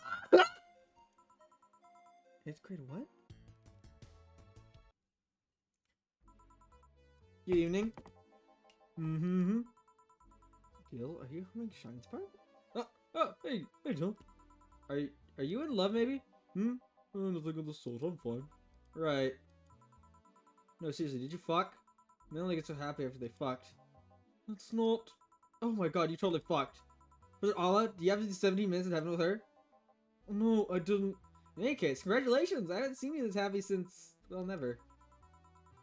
8th grade what? Good evening. Gil, are you humming Shine's part? Hey, Jill. Are you in love, maybe? Nothing of the sort, I'm fine. Right. No, seriously, did you fuck? They only get so happy after they fucked. That's not... Oh my god, you totally fucked. Was it Alma? Do you have to do 17 minutes in heaven with her? No, I didn't. In any case, congratulations! I haven't seen you this happy since... well, never.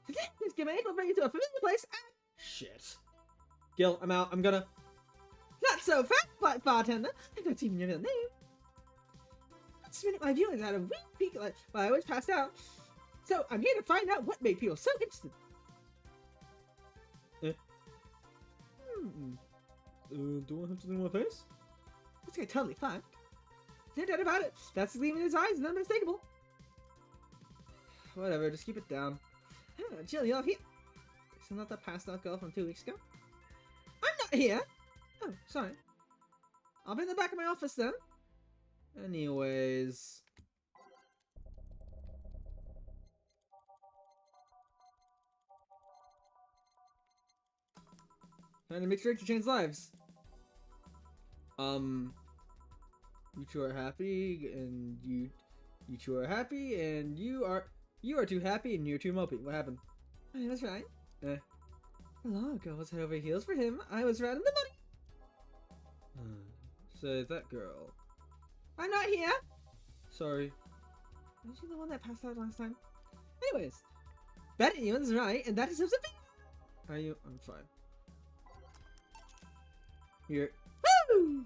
This gimmick will bring you to a familiar place. Shit. Gil, I'm out. I'm gonna... Not so fast, bartender. I don't even know your name. Just a minute, my viewers had a weak peek while I was passed out. So I'm here to find out what made people so interested. Do I have something on my face? This guy totally fucked. No doubt about it. That's the gleam in his eyes is unmistakable. Whatever, just keep it down. Jill, you're here. Isn't that the passed out girl from 2 weeks ago? I'm not here. Oh, sorry. I'll be in the back of my office then. Anyways... Trying to make sure to change lives. You two are happy, and you two are happy, and you are too happy, and you're too mopey. What happened? Oh, that's right. Eh. Hello, girls head over heels for him. I was right on the money. So that girl. I'm not here. Sorry. Was she the one that passed out last time? Anyways, Betty Ewan's right, and that is something. Are you? I'm fine. Here. Woo!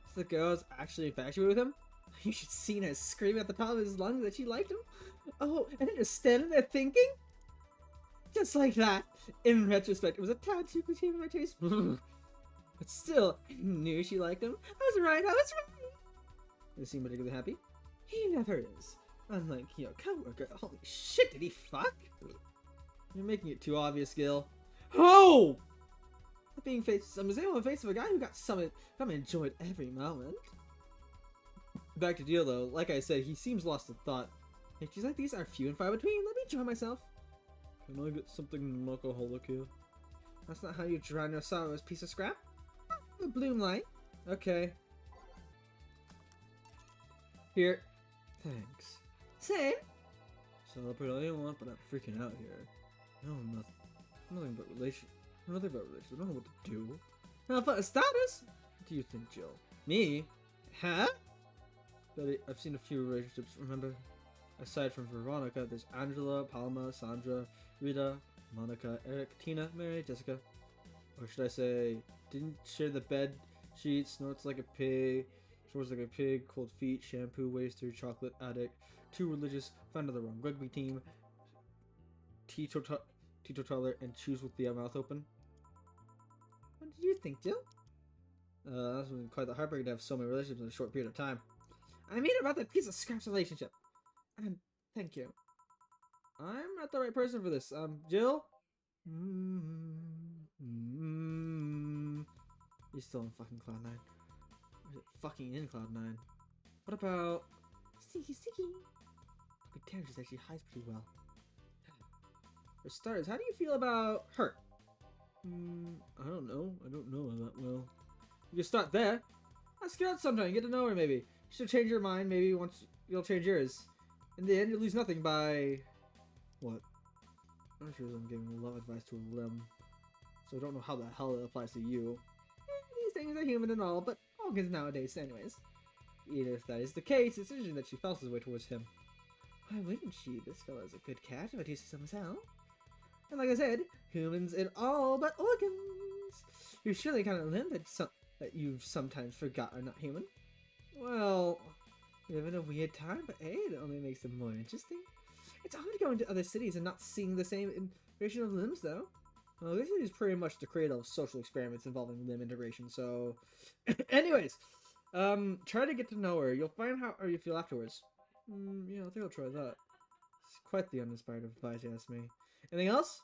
So the girl's actually infatuated with him? You should see her screaming at the top of his lungs that she liked him. Oh, and then just standing there thinking? Just like that. In retrospect, it was a tad too Too cliche for my taste. but still, I knew she liked him. I was right. They seem particularly happy. He never is. Unlike your coworker. Holy shit, did he fuck? You're making it too obvious, Gil. Oh! Being faced, I'm the on the face of a guy who got summoned. I'm enjoyed every moment. Back to deal though, like I said, he seems lost in thought. Pictures like these are few and far between. Let me enjoy myself. Can I get something non-alcoholic here? That's not how you drown your sorrows, piece of scrap. a bloom light. Okay. Here. Thanks. Same. Celebrate all you want, but I'm freaking out here. No, nothing but relation. Nothing but relation. I don't know what to do. Well, for starters. What do you think, Jill? Me? Huh? Betty, I've seen a few relationships, remember? Aside from Veronica, there's Angela, Palma, Sandra, Rita, Monica, Eric, Tina, Mary, Jessica. Or should I say, didn't share the bed sheet, snorts like a pig, snores like a pig, cold feet, shampoo waster, chocolate addict, too religious, found the wrong rugby team, teetotaler, and chews with the mouth open. What did you think, Jill? That's been quite the heartbreak to have so many relationships in a short period of time. I mean about that piece of scraps relationship. And thank you. I'm not the right person for this. Jill? He's still in fucking Cloud 9. Or is it fucking in Cloud 9? What about... Sticky. But damn, she actually hides pretty well. For starters, how do you feel about her? I don't know. I don't know her that well. You can start there. Ask her out sometime. Get to know her, maybe. She'll change your mind. Maybe once you'll change yours. In the end, you'll lose nothing by... What? I'm not sure I'm giving love advice to a limb. So I don't know how the hell it applies to you. These things are human and all, but organs nowadays anyways. Even if that is the case, it's interesting that she felt his way towards him. Why wouldn't she? This fella's a good cat, if I do say so myself. And like I said, humans in all but organs. You're surely kind of limb that you've sometimes forgot are not human. Well... We live in a weird time, but hey, it only makes them more interesting. It's hard going to other cities and not seeing the same integration of limbs, though. Well, this is pretty much the cradle of social experiments involving limb integration, so... Anyways, try to get to know her. You'll find how you feel afterwards. Yeah, I think I'll try that. It's quite the uninspired advice, you ask me. Anything else?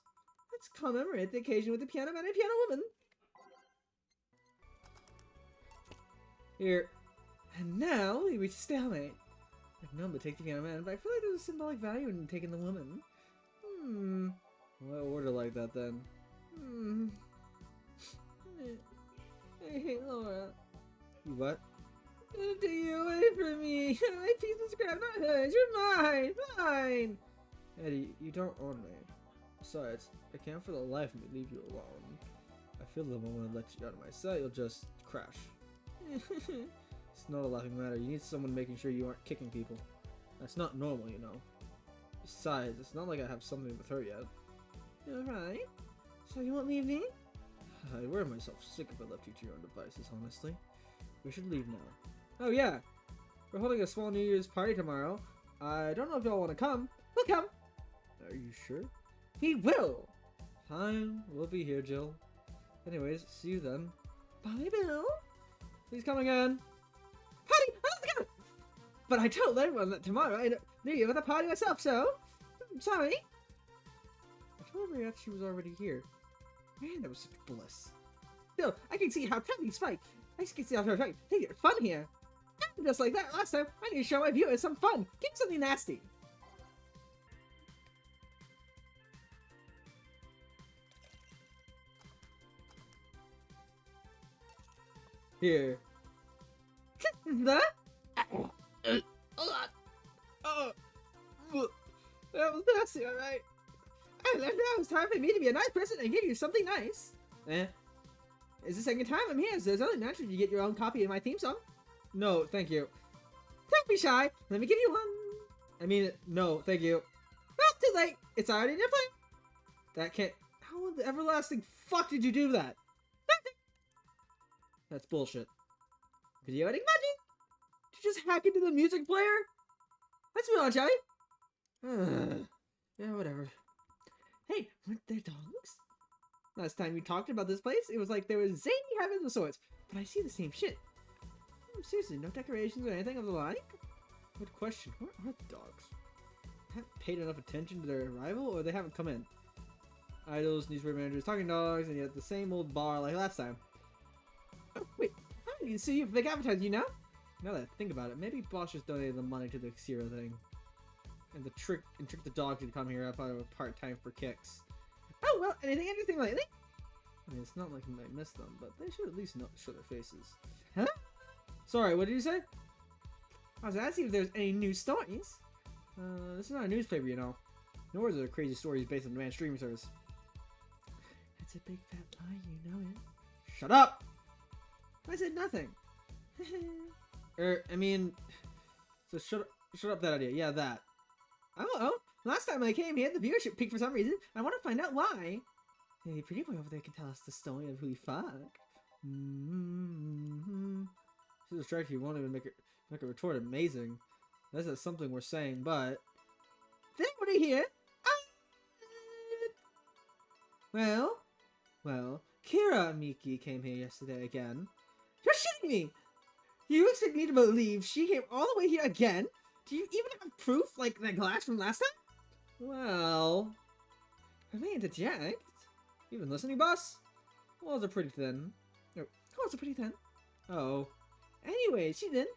Let's commemorate the occasion with the piano man and piano woman. Here. And now we reach a stalemate. I've known to take the piano man, but I feel like there's a symbolic value in taking the woman. Why order like that then? Hey, Laura. You what? Take you away from me. My piece of scrap, not hers. You're mine. Mine. Eddie, you don't own me. Besides, I can't for the life of me leave you alone. I feel the moment I let you out of my sight, you'll just crash. It's not a laughing matter. You need someone making sure you aren't kicking people. That's not normal, you know. Besides, it's not like I have something with her yet. You're right. So you won't leave me? I wear myself sick if I left you to your own devices, honestly. We should leave now. Oh yeah. We're holding a small New Year's party tomorrow. I don't know if y'all want to come. We'll come. Are you sure? He will. Fine. We'll be here, Jill. Anyways, see you then. Bye, Bill. Please come again. Party! Let's go! But I told everyone that tomorrow I knew you with a party myself, so... I'm sorry. I told her she was already here. Man, that was such bliss. Bill, I can see how Tubby Spike. I can see how they're trying to get fun here. Just like that last time, I need to show my viewers some fun. Give something nasty. Here. The? That was nasty, alright. I learned that it was time for me to be a nice person and give you something nice. It's the second time I'm here, so it's only natural you get your own copy of my theme song. No, thank you. Don't be shy. Let me give you one. I mean, no, thank you. Well, too late. It's already in your play. That can't... How in the everlasting fuck did you do that? That's bullshit. Video editing magic? Did you just hack into the music player? Let's move on, shall we? Yeah, whatever. Hey, weren't there dogs? Last time you talked about this place, it was like there was zany heavens of sorts. But I see the same shit. Seriously, no decorations or anything of the like? Good question. Where are the dogs? I haven't paid enough attention to their arrival, or they haven't come in. Idols, newspaper managers, talking dogs, and yet the same old bar like last time. Oh, wait, I didn't see you for big advertising, you know? Now that I think about it, maybe Boss just donated the money to the Xero thing. And trick the dog to come here up out of a part-time for kicks. Oh, well, anything interesting lately? I mean, it's not like you might miss them, but they should at least show their faces. Huh? Sorry, what did you say? I was asking if there's any new stories. This is not a newspaper, you know. Nor is it crazy stories based on demand streaming service. That's a big fat lie, you know it. Shut up! I said nothing. I mean... So shut up that idea. Yeah, that. Oh, last time I came here, the viewership peaked for some reason. I want to find out why. Hey, pretty boy over there can tell us the story of who we fuck. This is distract you won't even make a retort amazing. That's not something we're saying, but... Did anybody hear? Well, Kira Miki came here yesterday again. You're shitting me! You expect me to believe she came all the way here again? Do you even have proof, like that glass from last time? Well... I may interject. You been listening, boss? Walls are pretty thin. Walls are pretty thin. Oh. Anyway, she did.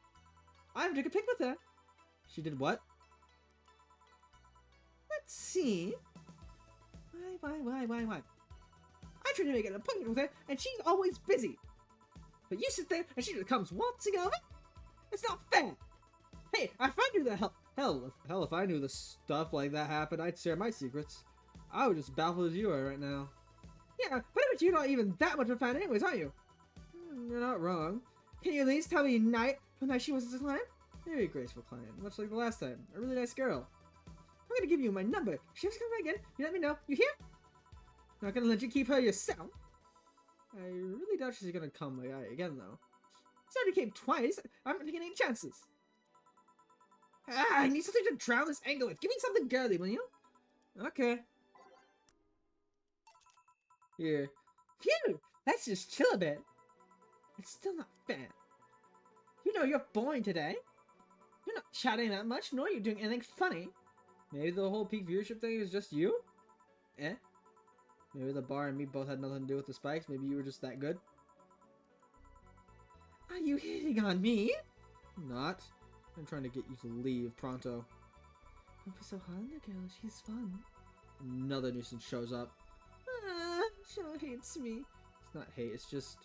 I took a pic with her. She did what? Let's see. Why? I try to make an appointment with her, and she's always busy. But you sit there, and she just comes waltzing over? It's not fair. Hey, if I knew the Hell, if I knew the stuff like that happened, I'd share my secrets. I would just baffled as you are right now. Yeah, but I bet you're not even that much of a fan anyways, are you? You're not wrong. Can you at least tell me what night she was this time? Very graceful client, much like the last time. A really nice girl. I'm gonna give you my number. If she ever comes back again, you let me know. You hear? Not gonna let you keep her yourself. I really doubt she's gonna come by again, though. She already came twice. I'm not taking any chances. I need something to drown this anger with. Give me something girly, will you? Okay. Here. Phew! Let's just chill a bit. It's still not fair. You know you're boring today. You're not chatting that much, nor are you doing anything funny. Maybe the whole peak viewership thing is just you? Eh? Maybe the bar and me both had nothing to do with the spikes. Maybe you were just that good? Are you hitting on me? Not. I'm trying to get you to leave pronto. Don't be so hard on the girl. She's fun. Another nuisance shows up. She hates me. It's not hate, it's just...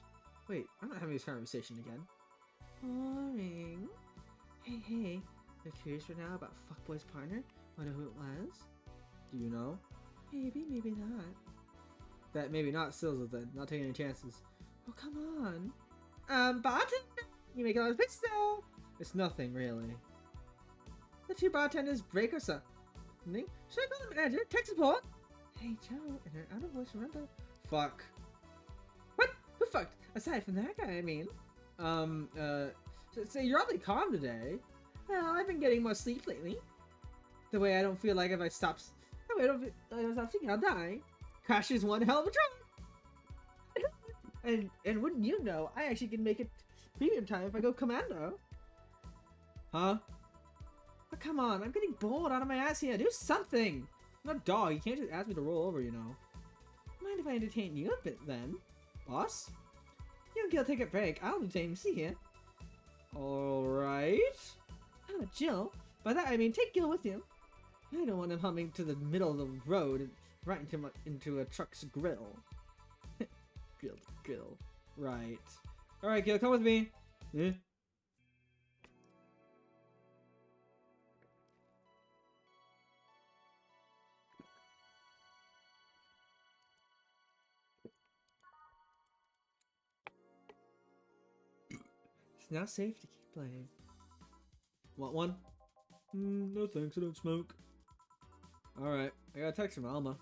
Wait, I'm not having this conversation again. Boring. Hey, you're curious right now about Fuckboy's partner? Wonder who it was? Do you know? Maybe not. That maybe not seals it then. Not taking any chances. Oh, come on. Bartender! You make a lot of pizza! It's nothing, really. The two bartenders break or something. Should I call the manager? Tech support? Hey, Joe, and her out of voice, remember? Fuck. What? Who fucked? Aside from that guy, I mean. So you're awfully calm today. Well, I've been getting more sleep lately. The way I don't feel like if I stop thinking, I'll die. Crash is one hell of a drug. and wouldn't you know, I actually can make it premium time if I go commando. Huh? But come on, I'm getting bored out of my ass here. Do something. I'm not a dog. You can't just ask me to roll over, you know. Mind if I entertain you a bit then? Boss? You and Gil take a break. I'll entertain see here. Alright. Oh, Jill. By that I mean take Gil with you. I don't want him humming to the middle of the road and right into a truck's grill. Grill. Right. Alright, Gil, come with me. Eh? It's now safe to keep playing. Want one? No thanks, I don't smoke. Alright, I got a text from Alma.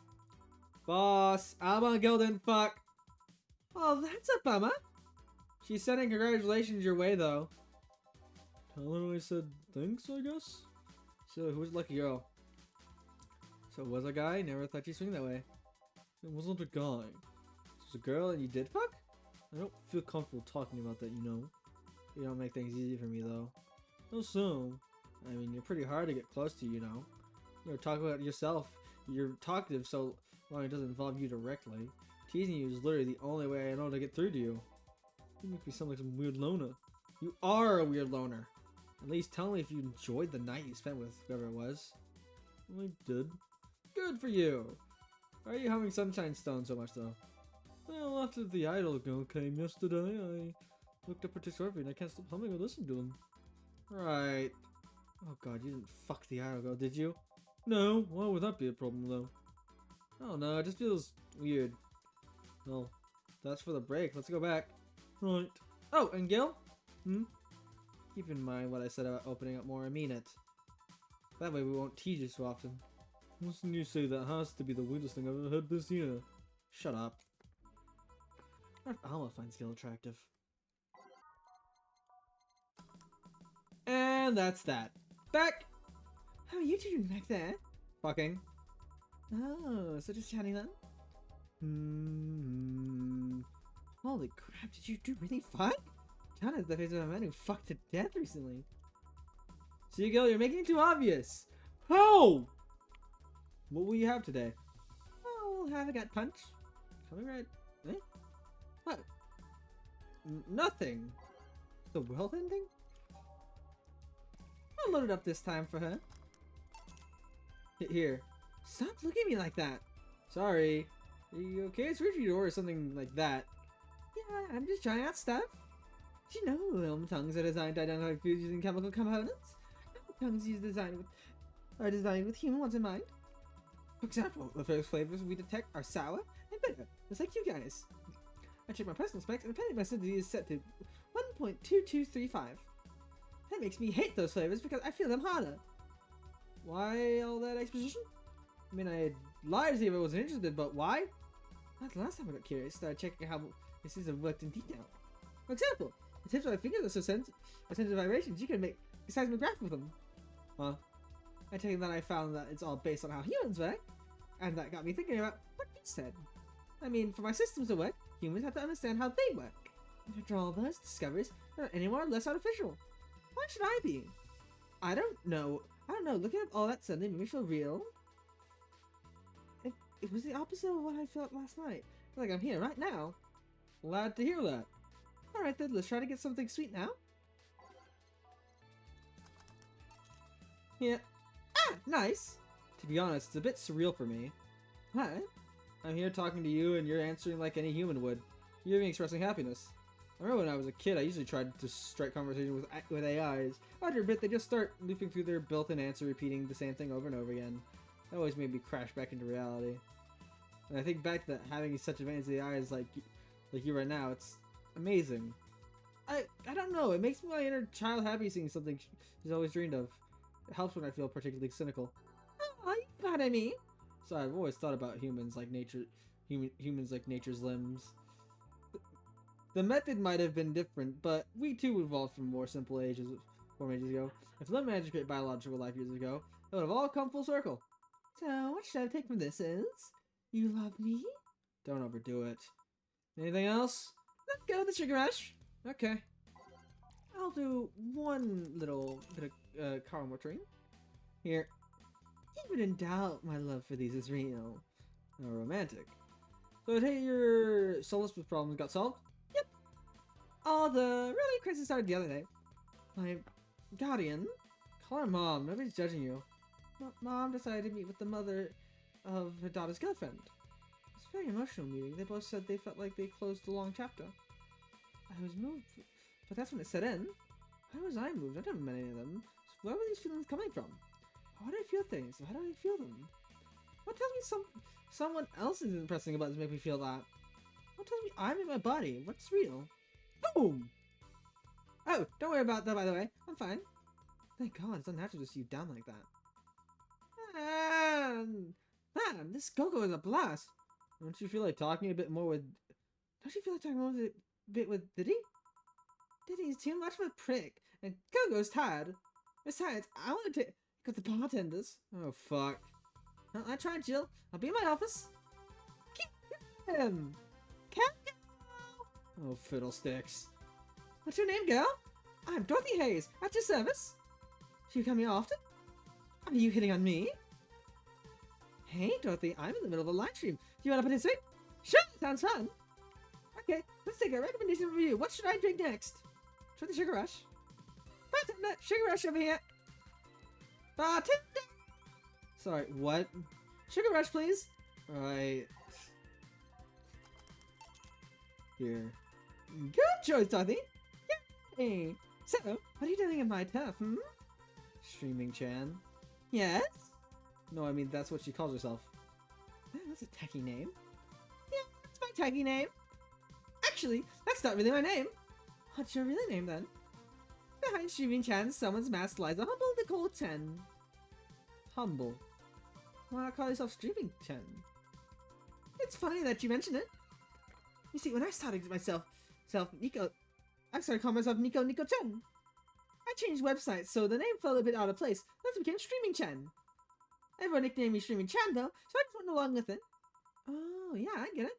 Boss, Alma and Gil didn't fuck. Oh, that's a bummer. She's sending congratulations your way, though. Tell her I said thanks, I guess? So, who's the lucky girl? So, it was a guy? Never thought you'd swing that way. It wasn't a guy. It was a girl and you did fuck? I don't feel comfortable talking about that, you know. You don't make things easy for me, though. How so? I mean, you're pretty hard to get close to, you know. You know, talk about yourself. You're talkative so long it doesn't involve you directly. Teasing you is literally the only way I know to get through to you. You make me sound like some weird loner. You are a weird loner. At least tell me if you enjoyed the night you spent with whoever it was. I did. Good for you. Why are you humming Sunshine Stone so much, though? Well, after the idol girl came yesterday, I looked up her discovery and I can't stop humming or listening to them. Right. Oh god, you didn't fuck the idol girl, did you? No, why would that be a problem though? Oh no, it just feels weird. Well, that's for the break. Let's go back. Right. Oh, and Gil? Hmm? Keep in mind what I said about opening up more. I mean it. That way we won't tease you so often. Listen, you say that has to be the weirdest thing I've ever heard this year. Shut up. What if Alma finds Gil attractive? And that's that. Back! How are you two doing back there? Fucking. Oh, so just chatting then? Holy crap, did you two really fuck? John is the face of a man who fucked to death recently. See, Gil, you're making it too obvious. How? What will you have today? Oh, we'll have a gut punch. Coming right. Eh? What? Nothing. The world ending? I'll load it up this time for her. Here. Stop looking at me like that. Sorry. Are you okay? It's weird for you to order something like that. Yeah, I'm just trying out stuff. Do you know elm tongues are designed to identify foods using chemical components? Elm tongues are designed with human ones in mind. For example, the first flavors we detect are sour and bitter, just like you guys. I checked my personal specs and apparently my acidity is set to 1.2235. That makes me hate those flavors because I feel them harder. Why all that exposition? I mean, I'd lie to see if I wasn't interested, but why? That's the last time I got curious, started checking how this is worked in detail. For example, the tips of my fingers are so sensitive vibrations you can make a seismograph with them. Huh? I take it that I found that it's all based on how humans work, and that got me thinking about what you said. I mean, for my systems to work, humans have to understand how they work. And after all those discoveries, they're not any more or less artificial. Why should I be? I don't know. Looking at all that suddenly made me feel real. It was the opposite of what I felt last night. I feel like I'm here right now. Glad to hear that. Alright then, let's try to get something sweet now. Yeah. Ah, nice! To be honest, it's a bit surreal for me. What? I'm here talking to you and you're answering like any human would. You're even expressing happiness. I remember when I was a kid, I usually tried to strike conversation with AIs. After a bit, they just start looping through their built-in answer, repeating the same thing over and over again. That always made me crash back into reality. And I think back to that, having such advanced AIs like you right now, it's amazing. I don't know, it makes my inner child happy seeing something she's always dreamed of. It helps when I feel particularly cynical. Oh, you know what I mean? So I've always thought about humans like humans like nature's limbs. The method might have been different, but we too evolved from more simple form ages ago. If limb managed to create biological life years ago, it would have all come full circle. So, what should I take from this is? You love me? Don't overdo it. Anything else? Let's go with the sugar rush. Okay. I'll do one little bit of car watering. Here. Even in doubt, my love for these is real. Romantic. So I take your solace with problems got solved? Yep. Oh, the really crisis started the other day. My guardian. Call her mom. Nobody's judging you. Mom decided to meet with the mother of her daughter's girlfriend. It was a very emotional meeting. They both said they felt like they closed a long chapter. I was moved, but that's when it set in. How was I moved? I never met any of them. So where were these feelings coming from? How do I feel things? How do I feel them? What tells me someone else is pressing a button to make me feel that? What tells me I'm in my body? What's real? Boom! Oh, don't worry about that, by the way. I'm fine. Thank God, it's unnatural to see you down like that. Man, this go-go is a blast. Don't you feel like talking a bit more with... Don't you feel like talking more a bit with Diddy? Diddy's too much of a prick, and Go-go's tired. Besides, I want to take with the bartenders. Oh, fuck. Well, I tried, Jill. I'll be in my office. Keep him. Oh, fiddlesticks. What's your name, girl? I'm Dorothy Hayes, at your service. Do you come here often? Are you hitting on me? Hey, Dorothy, I'm in the middle of a live stream. Do you want to participate? Sure, sounds fun. Okay, let's take a recommendation review. What should I drink next? Try the Sugar Rush. Bartender, Sugar Rush over here. Bartender! Sorry, what? Sugar Rush, please. Right. here. Good choice, Dorothy. Yay! So, what are you doing in my turf, hmm? Streaming Chan. Yes? No, I mean, that's what she calls herself. That's a tacky name. Yeah, that's my tacky name. Actually, that's not really my name. What's your real name then? Behind Streaming Chan, someone's mask lies a humble Nicole Chen. Humble. Why not call yourself Streaming Chen? It's funny that you mention it. You see, when I started Nico, I started calling myself Nico Chen. I changed websites, so the name felt a bit out of place. Thus it became Streaming Chen. Everyone nicknamed me Streaming Chan though, so I just went along with it. Oh, yeah, I get it.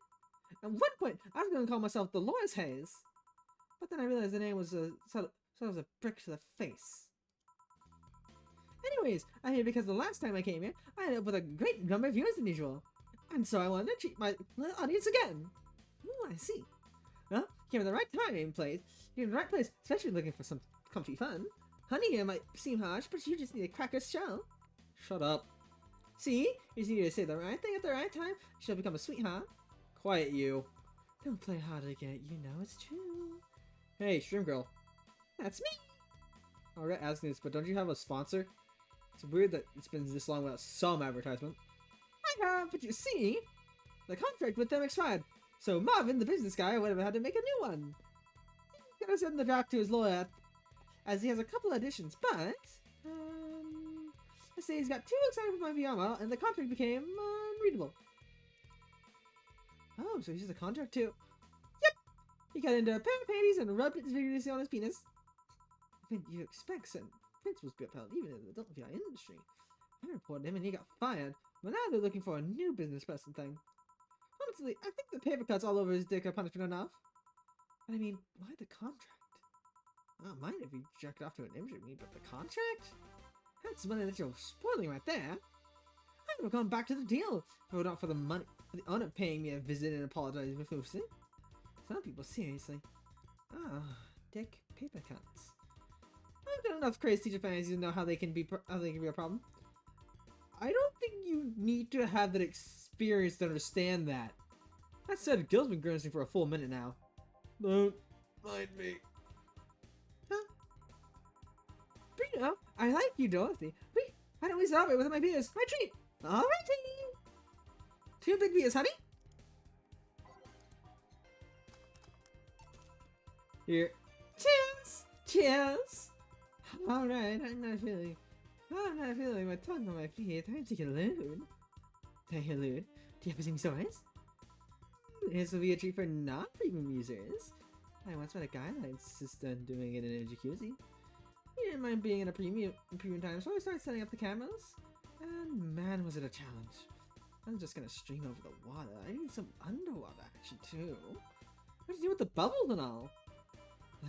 At one point, I was going to call myself Dolores Hayes. But then I realized the name was sort of a brick to the face. Anyways, I'm here because the last time I came here, I ended up with a great number of viewers than usual. And so I wanted to treat my audience again. Ooh, I see. Well, came at the right time in place. You're in the right place, especially looking for some comfy fun. Honey here might seem harsh, but you just need a cracker shell. Shut up. See? You just need to say the right thing at the right time. She'll become a sweetheart. Quiet you. Don't play hard to get, you know it's true. Hey, Stream Girl. That's me. I regret asking this, but don't you have a sponsor? It's weird that it's been this long without some advertisement. I have, but you see, the contract with them expired. So Marvin, the business guy, would have had to make a new one. He's gonna send the draft to his lawyer, as he has a couple additions, but let's say he's got too excited with my VR model, and the contract became unreadable. Oh, so he has a contract too. Yep. He got into a pair of panties and rubbed it vigorously on his penis. I mean, you expect certain principles to be upheld, even in the adult VR industry. I reported him and he got fired, but now they're looking for a new business person thing. Honestly, I think the paper cuts all over his dick are punishment enough. But I mean, why the contract? I don't mind if he jerked off to an image of me, but the contract? That's money that you're spoiling right there. I would have gone back to the deal if it were not for the money, for the honor of paying me a visit and apologizing profusely. Some people, seriously. Ah, dick paper cuts. I've got enough crazy teacher fantasies to know how they can be a problem. I don't think you need to have that experience to understand that. That said, Gil's been grimacing for a full minute now. Don't mind me. Huh? Bruno, I like you, Dorothy. Wait, why don't we celebrate with my beers? My treat! Alrighty! 2 big beers, honey? Here. Cheers! Cheers! Alright, I'm not feeling my tongue on my feet. Time to get lewd. Hey, lewd. Do you ever sing stories? This will be a treat for non-premium users. I once met a guy that insisted on doing it in a jacuzzi. He didn't mind being in a premium time, so I started setting up the cameras. And man, was it a challenge. I'm just gonna stream over the water. I need some underwater action too. What to do with the bubbles and all?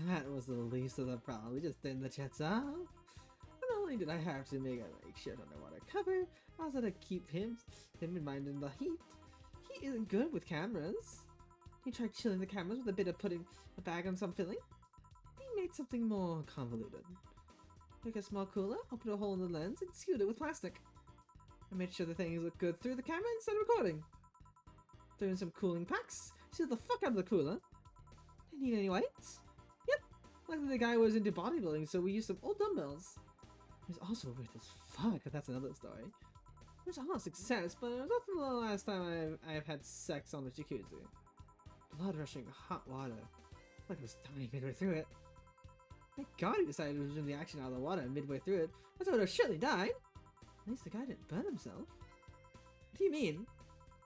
That was the least of the problem. We just turned the jets off. Not only did I have to make a makeshift underwater cover, I also had to keep him in mind in the heat. He isn't good with cameras. He tried chilling the cameras with a bit of putting a bag on some filling. He made something more convoluted. Took a small cooler, opened a hole in the lens, and sealed it with plastic. I made sure the things looked good through the camera instead of recording. Threw in some cooling packs, sealed the fuck out of the cooler. Didn't need any weights. Yep, luckily the guy was into bodybuilding, so we used some old dumbbells. It was also weird as fuck, but that's another story. It was all a success, but it was also the last time I've had sex on the jacuzzi. Blood rushing hot water. Like I was dying midway through it. Thank God he decided to resume the action out of the water midway through it, or I would have surely died. At least the guy didn't burn himself. What do you mean?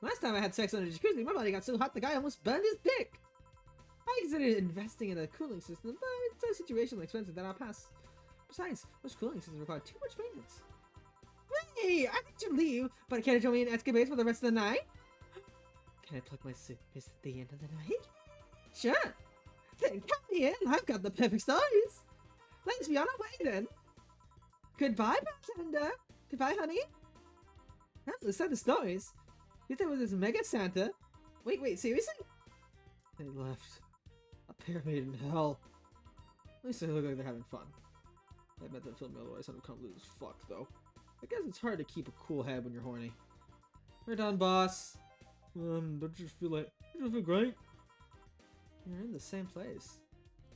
Last time I had sex on a jacuzzi, my body got so hot the guy almost burned his dick. I considered investing in a cooling system, but it's a situational expensive that I'll pass. Besides, those cooling systems require too much maintenance. Hey, I think you leave, but can you join me in escapades for the rest of the night? Can I plug my suitcase at the end of the night? Sure. Then come in, I've got the perfect stories. Let's be on our way then. Goodbye, bartender. Goodbye, honey. That's the set of stories. You thought it was this mega Santa. Wait, seriously? They left. A pyramid in hell. At least they look like they're having fun. I bet that film otherwise sounded convoluted as fuck, though. I guess it's hard to keep a cool head when you're horny. We're done, boss. Don't you feel great? You're in the same place.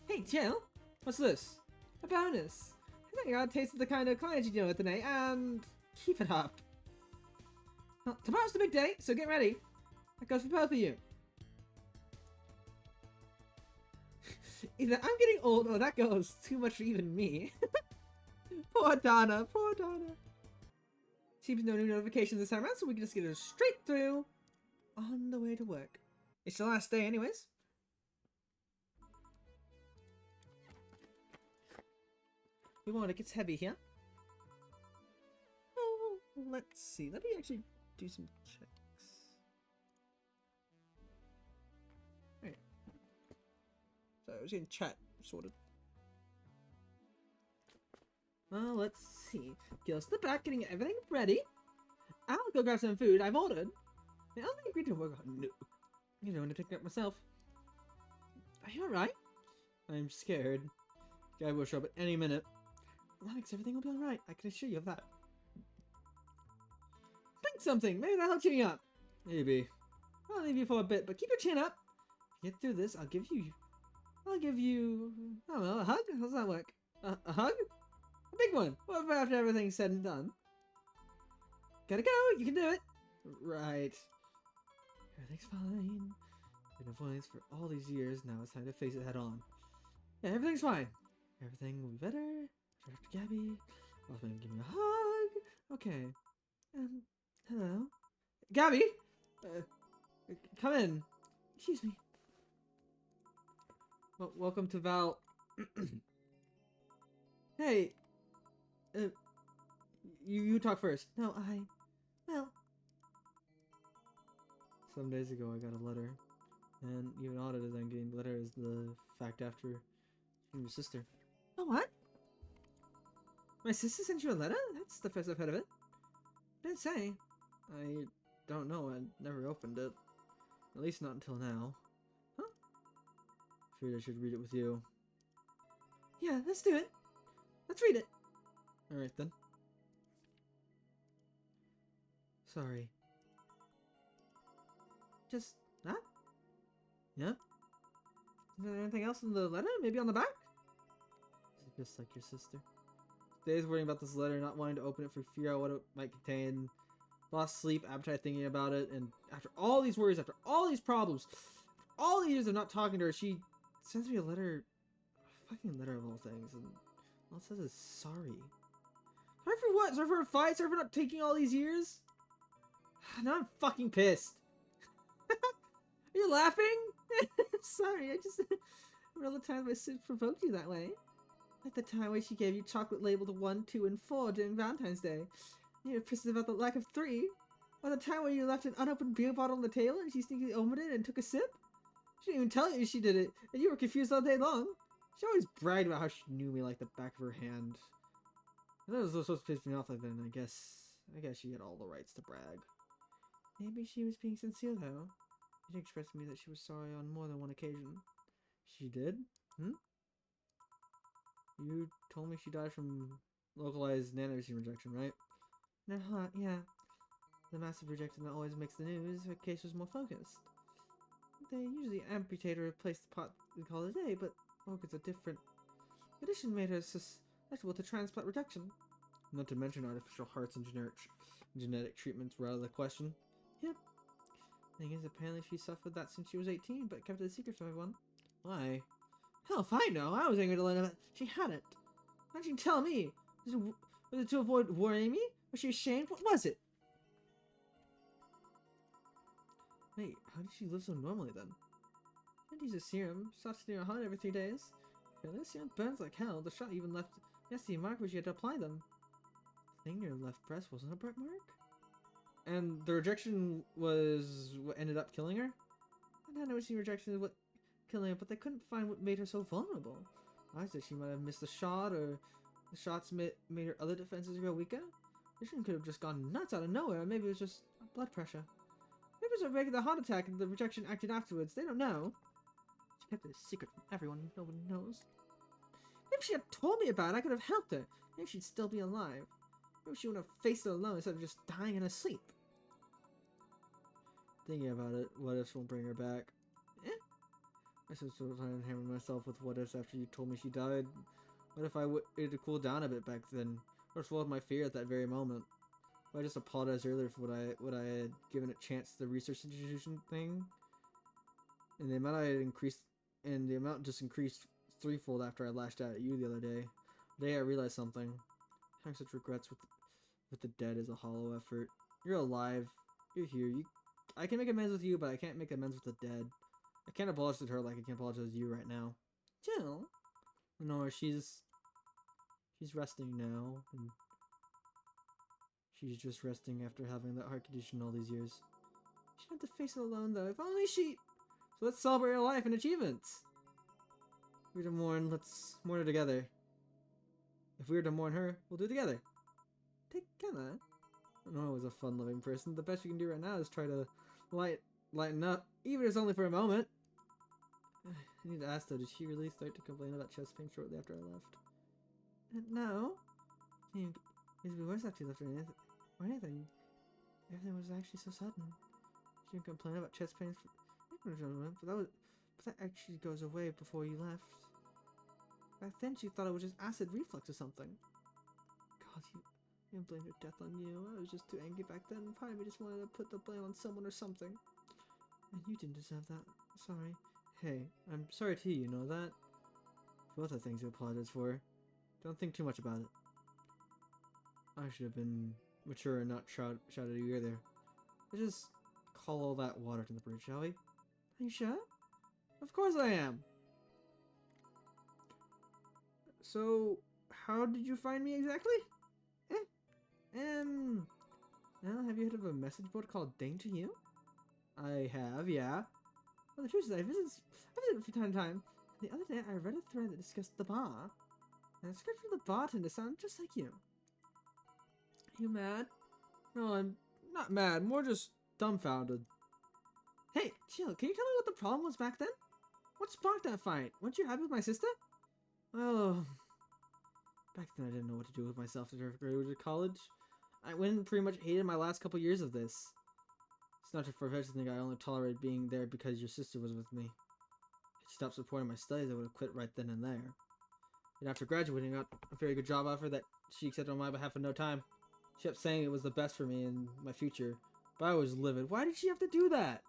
Hey, Jill! What's this? A bonus! I think I got a taste of the kind of clients you deal with today, and keep it up. Well, tomorrow's the big day, so get ready. That goes for both of you. Either I'm getting old, or that goes too much for even me. Poor Donna, poor Donna. Seems no new notifications this time around, so we can just get her straight through on the way to work. It's the last day anyways. We want it gets heavy here. Oh, let's see. Let me actually do some checks. Alright. So I was in chat sorted. Well, let's see. Gil's to the back getting everything ready. I'll go grab some food I've ordered. And I'll agree to work on no. You know, to pick it up myself. Are you alright? I'm scared. Guy will show up at any minute. Alex, everything will be alright. I can assure you of that. Think something. Maybe that'll cheer you up. Maybe. I'll leave you for a bit, but keep your chin up. Get through this. I'll give you, I don't know, a hug? How's that work? A hug? A big one. What about after everything's said and done? Gotta go. You can do it. Right. Everything's fine. Been avoiding this for all these years. Now it's time to face it head on. Yeah, everything's fine. Everything will be better. After Gabby. Also, maybe give me a hug. Okay. Hello. Gabby! Come in. Excuse me. Well, welcome to Val. Hey. You talk first. No, well. Some days ago I got a letter. And even odder than getting the letter is the fact after from your sister. Oh, what? My sister sent you a letter? That's the first I've heard of it. Didn't say. I don't know. I never opened it. At least not until now. Huh? Figured I should read it with you. Yeah, let's do it. Let's read it. Alright then. Sorry. Just that? Yeah? Is there anything else in the letter? Maybe on the back? Is it just like your sister? Days worrying about this letter, not wanting to open it for fear of what it might contain. Lost sleep, appetite thinking about it, and after all these worries, after all these problems, after all these years of not talking to her, she sends me a letter, a fucking letter of all things, and all it says is sorry. Sorry for what? Sorry for a fight? Sorry for not taking all these years? Now I'm fucking pissed. Are you laughing? Sorry, I just remember the time my sis provoked you that way. Like the time when she gave you chocolate labeled 1, 2, and 4 during Valentine's Day. You were pissed about the lack of 3. Or the time when you left an unopened beer bottle on the table and she sneakily opened it and took a sip. She didn't even tell you she did it, and you were confused all day long. She always bragged about how she knew me like the back of her hand. And that was supposed to piss me off like then, I guess she had all the rights to brag. Maybe she was being sincere though. She expressed to me that she was sorry on more than one occasion. She did? Hmm? You told me she died from localized nanomachine rejection, right? No, yeah. The massive rejection that always makes the news. Her case was more focused. They usually amputate or replace the part we call a day, but organs are different. The addition made her susceptible to transplant rejection. Not to mention artificial hearts and genetic treatments were out of the question. Yep. Thing is, apparently she suffered that since she was 18, but kept it a secret from everyone. Why? Hell if I know. I was angry to learn that she hadn't. Why didn't you tell me? Was it to avoid worrying me? Was she ashamed? What was it? Wait, how did she live so normally then? She had to use a serum. Stops near her heart every 3 days. Apparently the serum burns like hell. The shot even left a nasty mark where she had to apply them. The thing near her left breast wasn't a burnt mark? And the rejection was what ended up killing her? I never seen rejection as what killing her, but they couldn't find what made her so vulnerable. I said she might have missed a shot, or the shots made her other defenses grow weaker. Rejection could have just gone nuts out of nowhere, or maybe it was just blood pressure. Maybe it was a regular heart attack and the rejection acted afterwards. They don't know. She kept it a secret from everyone. No one knows. Maybe if she had told me about it, I could have helped her. Maybe she'd still be alive. Maybe she wouldn't have faced it alone instead of just dying in her sleep. Thinking about it, what if she'll bring her back? I was sort of trying to hammer myself with what ifs after you told me she died. What if I waited to cool down a bit back then? Or swallowed my fear at that very moment? I just apologized earlier for what I had given a chance to the research institution thing. And the amount I had increased, and the amount just increased threefold after I lashed out at you the other day. Today I realized something. Having such regrets with the dead is a hollow effort. You're alive. You're here. I can make amends with you, but I can't make amends with the dead. I can't apologize to her like I can't apologize to you right now. Jill? No, she's resting now, and she's just resting after having that heart condition all these years. She didn't have to face it alone, though. If only she... So let's celebrate her life and achievements. If we were to mourn, let's mourn her together. If we were to mourn her, we'll do it together. Together? Nora was a fun-loving person. The best you can do right now is try to lighten up, even if it's only for a moment. I need to ask though, did she really start to complain about chest pain shortly after I left? No. It would be worse after you left or anything. Everything was actually so sudden. She didn't complain about chest pains but that actually goes away before you left. Back then she thought it was just acid reflux or something. God, you blamed her death on you. I was just too angry back then. Part of me just wanted to put the blame on someone or something. And you didn't deserve that. Sorry. Hey, I'm sorry too, you know that? Both are things you apologize for. Don't think too much about it. I should have been mature and not shout at you either. Let's just call all that water to the bridge, shall we? Are you sure? Of course I am! So, how did you find me exactly? Now, have you heard of a message board called Danger You? I have, yeah. Well, the truth is, I visit it from time to time. The other day, I read a thread that discussed the bar. And the script from the bartender sounded just like you. Are you mad? No, I'm not mad. More just dumbfounded. Hey, chill. Can you tell me what the problem was back then? What sparked that fight? Weren't you happy with my sister? Well, back then I didn't know what to do with myself after I graduated college. I went and pretty much hated my last couple years of this. It's not too far-fetched to think I only tolerated being there because your sister was with me. If she stopped supporting my studies, I would have quit right then and there. And after graduating, I got a very good job offer that she accepted on my behalf in no time. She kept saying it was the best for me and my future, but I was livid. Why did she have to do that?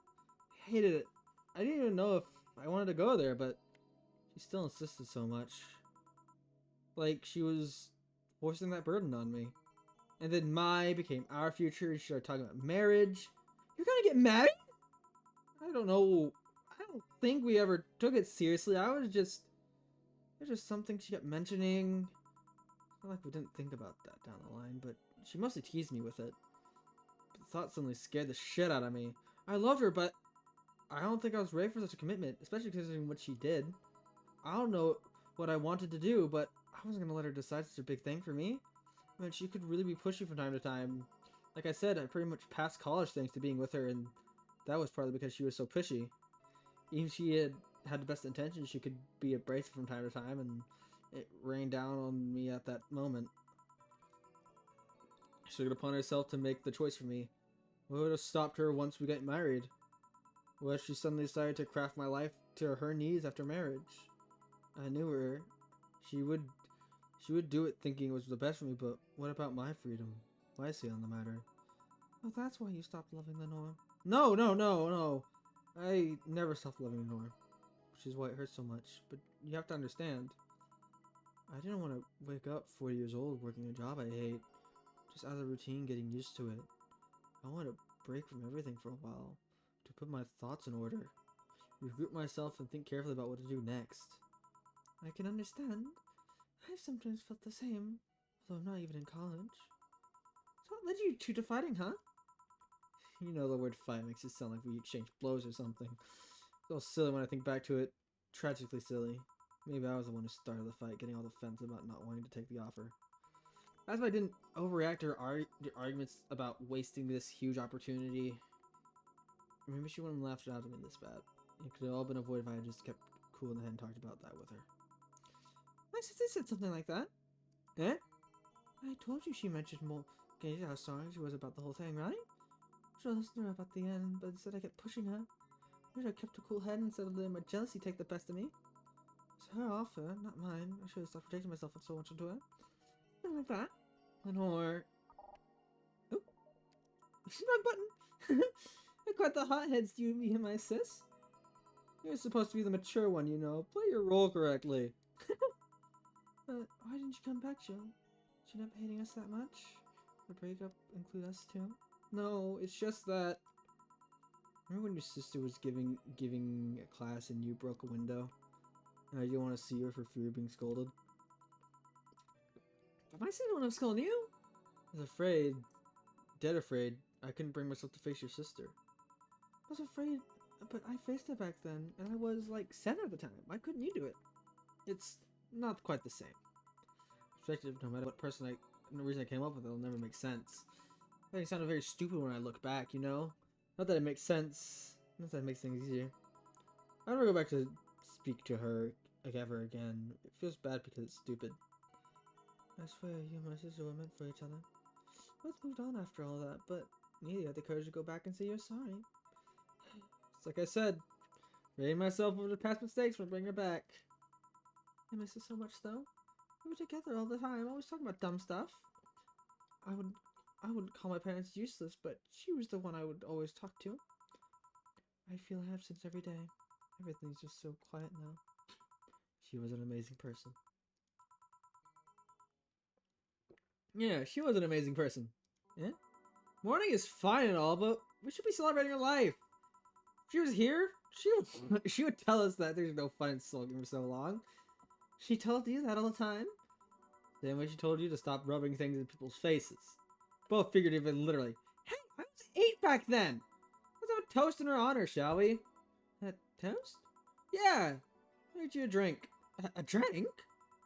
I hated it. I didn't even know if I wanted to go there, but she still insisted so much. Like she was forcing that burden on me. And then my became our future, and she started talking about marriage. You're gonna get married? I don't know. I don't think we ever took it seriously. It was just something she kept mentioning. Not like we didn't think about that down the line, but she mostly teased me with it. But the thought suddenly scared the shit out of me. I loved her, but I don't think I was ready for such a commitment, especially considering what she did. I don't know what I wanted to do, but I wasn't gonna let her decide such a big thing for me. I mean, she could really be pushy from time to time. Like I said, I pretty much passed college thanks to being with her, and that was partly because she was so pushy. Even if she had the best intentions, she could be abrasive from time to time, and it rained down on me at that moment. She took it upon herself to make the choice for me. What would have stopped her once we got married? What if she suddenly decided to craft my life to her needs after marriage? I knew her. She would do it thinking it was the best for me, but what about my freedom? My say on the matter? Well, that's why you stopped loving the Norm. No. I never stopped loving Norm. Which is why it hurts so much. But you have to understand. I didn't want to wake up 40 years old working a job I hate. Just out of the routine, getting used to it. I wanted to break from everything for a while. To put my thoughts in order. Regroup myself and think carefully about what to do next. I can understand. I've sometimes felt the same, although I'm not even in college. So what led you two to fighting, huh? You know the word fight makes it sound like we exchanged blows or something. It's all silly when I think back to it. Tragically silly. Maybe I was the one who started the fight, getting all defensive about not wanting to take the offer. That's why I didn't overreact to her arguments about wasting this huge opportunity. Maybe she wouldn't have laughed it out at me this bad. It could have all been avoided if I had just kept cool and hadn't talked about that with her. My sister said something like that. Eh? I told you she mentioned more Gage how sorry she was about the whole thing, right? Should have listened to her about the end, but instead I kept pushing her. Wish I kept a cool head instead of letting my jealousy take the best of me. It's her offer, not mine. I should have stopped protecting myself so much into it. Something like that. Lenore. Oh. Wrong button. You're quite the hotheads, you, me, and my sis. You're supposed to be the mature one, you know. Play your role correctly. But why didn't you come back, Joe? Did you end up hating us that much? The breakup include us too? No, it's just that. Remember when your sister was giving a class and you broke a window? And I didn't want to see her for fear of being scolded. But I said I was scolding you. I was afraid, dead afraid. I couldn't bring myself to face your sister. I was afraid, but I faced it back then, and I was like 7 at the time. Why couldn't you do it? It's not quite the same. Perspective, no matter what no reason I came up with, it'll never make sense. I think it sounded very stupid when I look back, you know? Not that it makes sense. Not that it makes things easier. I don't want to go back to speak to her like ever again. It feels bad because it's stupid. I swear, you and my sister were meant for each other. Both moved on after all that, but neither had the courage to go back and say you're sorry. It's like I said, rating myself over the past mistakes when I bring her back. I miss her so much, though. We were together all the time, always talking about dumb stuff. I wouldn't call my parents useless, but she was the one I would always talk to. I feel absence every day. Everything's just so quiet now. She was an amazing person. Yeah, she was an amazing person. Yeah? Mourning is fine and all, but we should be celebrating her life. If she was here, she would tell us that there's no fun in sulking for so long. She told you that all the time? Then when she told you to stop rubbing things in people's faces. Both figuratively and literally. Hey, I was 8 back then! Let's have a toast in her honor, shall we? A toast? Yeah! I'll get you a drink. A drink?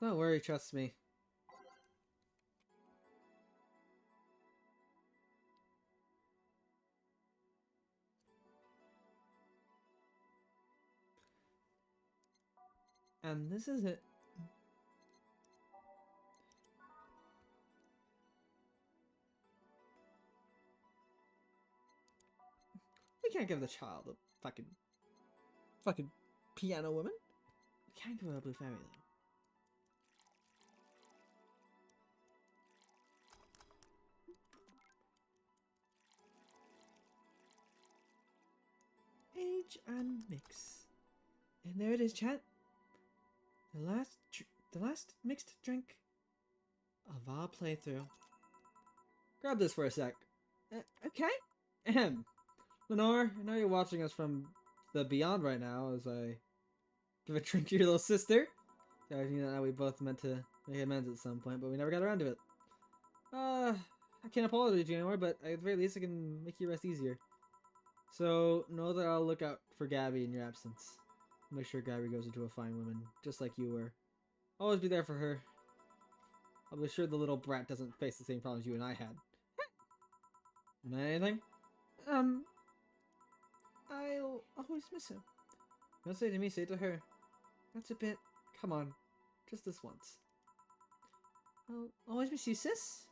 Don't worry, trust me. And this is it. We can't give the child a fucking piano woman. We can't give her a blue fairy though. Age and mix. And there it is, chat. The last mixed drink of our playthrough. Grab this for a sec. Okay. Ahem. Lenore, I know you're watching us from the beyond right now as I give a drink to your little sister. I knew that we both meant to make amends at some point, but we never got around to it. I can't apologize to you anymore, but at the very least I can make your rest easier. So, know that I'll look out for Gabby in your absence. Make sure Gabby goes into a fine woman, just like you were. Always be there for her. I'll be sure the little brat doesn't face the same problems you and I had. Anything? I'll always miss her. Don't say it to me, say it to her. That's a bit... Come on. Just this once. I'll always miss you, sis.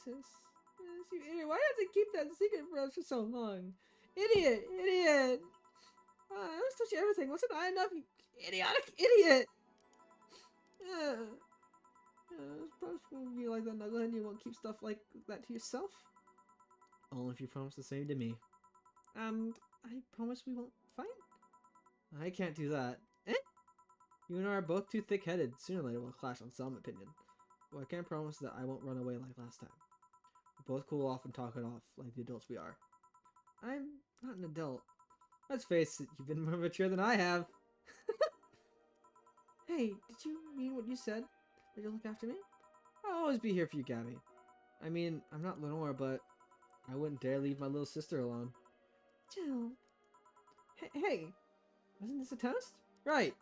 Sis? Yes, you idiot. Why did you keep that secret from us for so long? Idiot! Idiot! I always told you everything. Wasn't I enough, you idiotic idiot? It's probably going to be like that, Knucklehead. You won't keep stuff like that to yourself. Only if you promise the same to me. And I promise we won't fight. I can't do that. Eh? You and I are both too thick-headed. Sooner or later we'll clash on some opinion. Well, I can't promise that I won't run away like last time. We'll both cool off and talk it off like the adults we are. I'm not an adult. Let's face it, you've been more mature than I have. Hey, did you mean what you said? That you'll look after me? I'll always be here for you, Gabby. I mean, I'm not Lenore, but I wouldn't dare leave my little sister alone. Jill. Hey, wasn't this a toast? Right.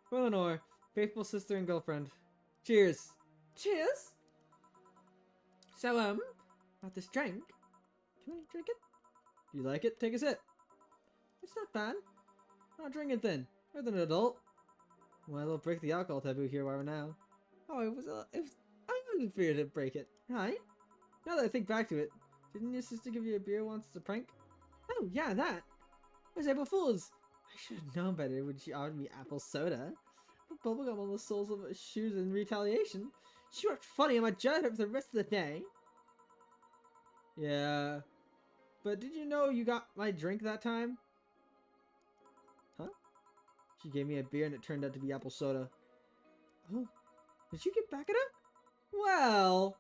For Lenore, faithful sister and girlfriend. Cheers. Cheers? So, about this drink. Can we drink it? Do you like it? Take a sip. It's not bad. I'll drink it then. You're an adult. Well, I'll break the alcohol taboo here while we're now. Oh, I wasn't feared to break it, right? Now that I think back to it, didn't your sister give you a beer once as a prank? Oh, yeah, that. It was April Fool's. I should have known better when she offered me apple soda. Put bubblegum on the soles of my shoes in retaliation. She worked funny on my judgment for the rest of the day. Yeah. But did you know you got my drink that time? Huh? She gave me a beer and it turned out to be apple soda. Oh. Did you get back at her? Well,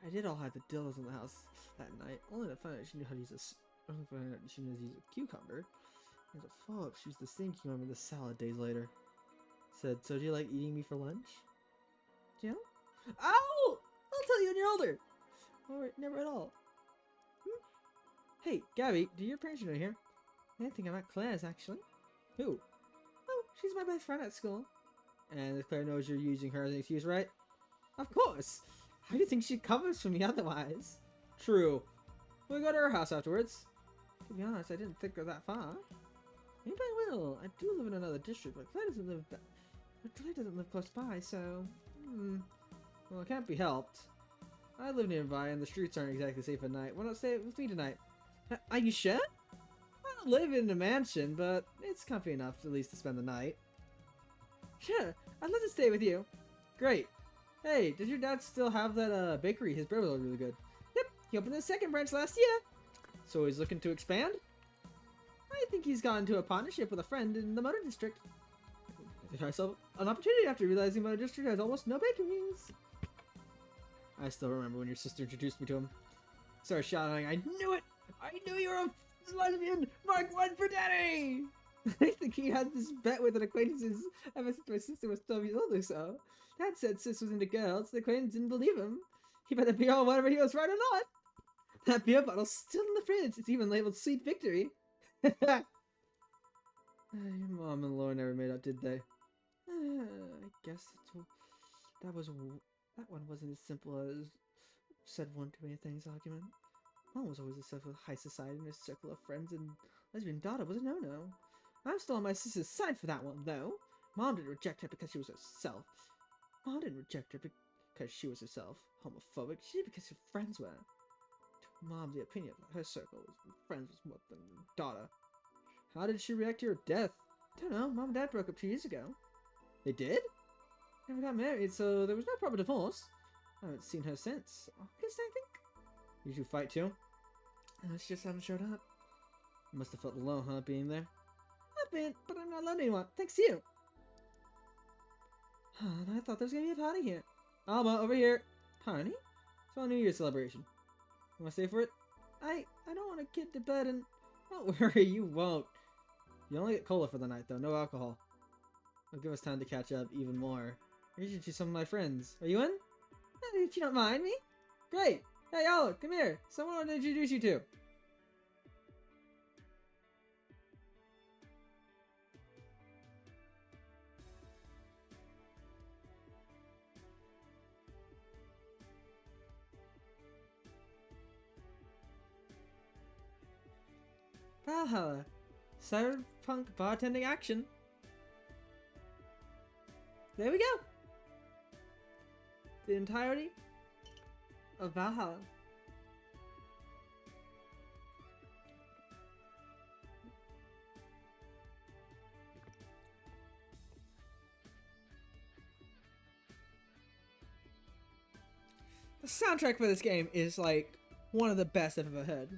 I did all hide the dildos in the house that night, only to find out she knew how to use she knew how to use a cucumber. And as a follow-up, she used the same cucumber in the salad days later. Said, so do you like eating me for lunch? Jill? Ow! I'll tell you when you're older. Or never at all. Hey, Gabby, do your parents know here? I think I'm at Claire's, actually. Who? Oh, she's my best friend at school. And Claire knows you're using her as an excuse, right? Of course! How do you think she covers for me otherwise? True. We'll go to her house afterwards. To be honest, I didn't think of that far. Maybe I will. I do live in another district, but Claire doesn't live close by, so... Well, it can't be helped. I live nearby, and the streets aren't exactly safe at night. Why not stay with me tonight? Are you sure? I don't live in a mansion, but it's comfy enough at least to spend the night. Sure, I'd love to stay with you. Great. Hey, does your dad still have that bakery? His bread was really good. Yep, he opened his second branch last year. So he's looking to expand? I think he's got into a partnership with a friend in the motor district. I try myself an opportunity after realizing motor district has almost no bakeries. I still remember when your sister introduced me to him. Started shouting, I knew it! I knew you were a lesbian! Mark 1 for daddy! I think he had this bet with an acquaintance ever since my sister was 12 years old or so. Dad said sis was into girls, the acquaintance didn't believe him. He better be on whether he was right or not. That beer bottle's still in the fridge. It's even labeled Sweet Victory. Your mom and Laura never made up, did they? I guess that one wasn't as simple as said one too many things argument. Mom was always obsessed with high society and her circle of friends, and lesbian daughter was a no-no. I'm still on my sister's side for that one, though. Mom didn't reject her because she was herself. Mom didn't reject her because she was herself homophobic. She did because her friends were. To Mom, the opinion of her circle was friends was more than daughter. How did she react to your death? Don't know. Mom and Dad broke up 2 years ago. They did? Never got married, so there was no proper divorce. I haven't seen her since August, I think. You two fight too? She just haven't showed up. You must have felt alone, huh, being there? I've been, but I'm not alone anymore. Thanks to you. I thought there was gonna be a party here. Alma, over here. Party? It's our New Year's celebration. You wanna stay for it? I don't want a kid to bed and... Don't worry, you won't. You only get cola for the night, though. No alcohol. It'll give us time to catch up even more. I introduce you to some of my friends. Are you in? If you don't mind me? Great! Hey, Olive, come here. Someone I want to introduce you to. Va11-Hall-A. Cyberpunk bartending action. There we go. The entirety of Va11-Hall-A. The soundtrack for this game is like one of the best I've ever heard.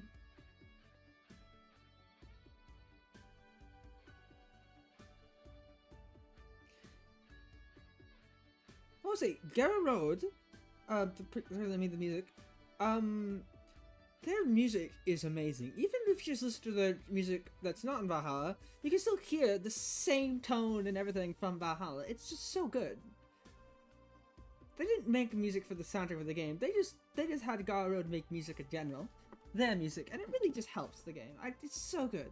I will say, Gara Road, the music, their music is amazing. Even if you just listen to their music that's not in Va11-Hall-A, you can still hear the same tone and everything from Va11-Hall-A. It's just so good. They didn't make music for the soundtrack of the game. They just had Gara Road make music in general, their music, and it really just helps the game. It's so good.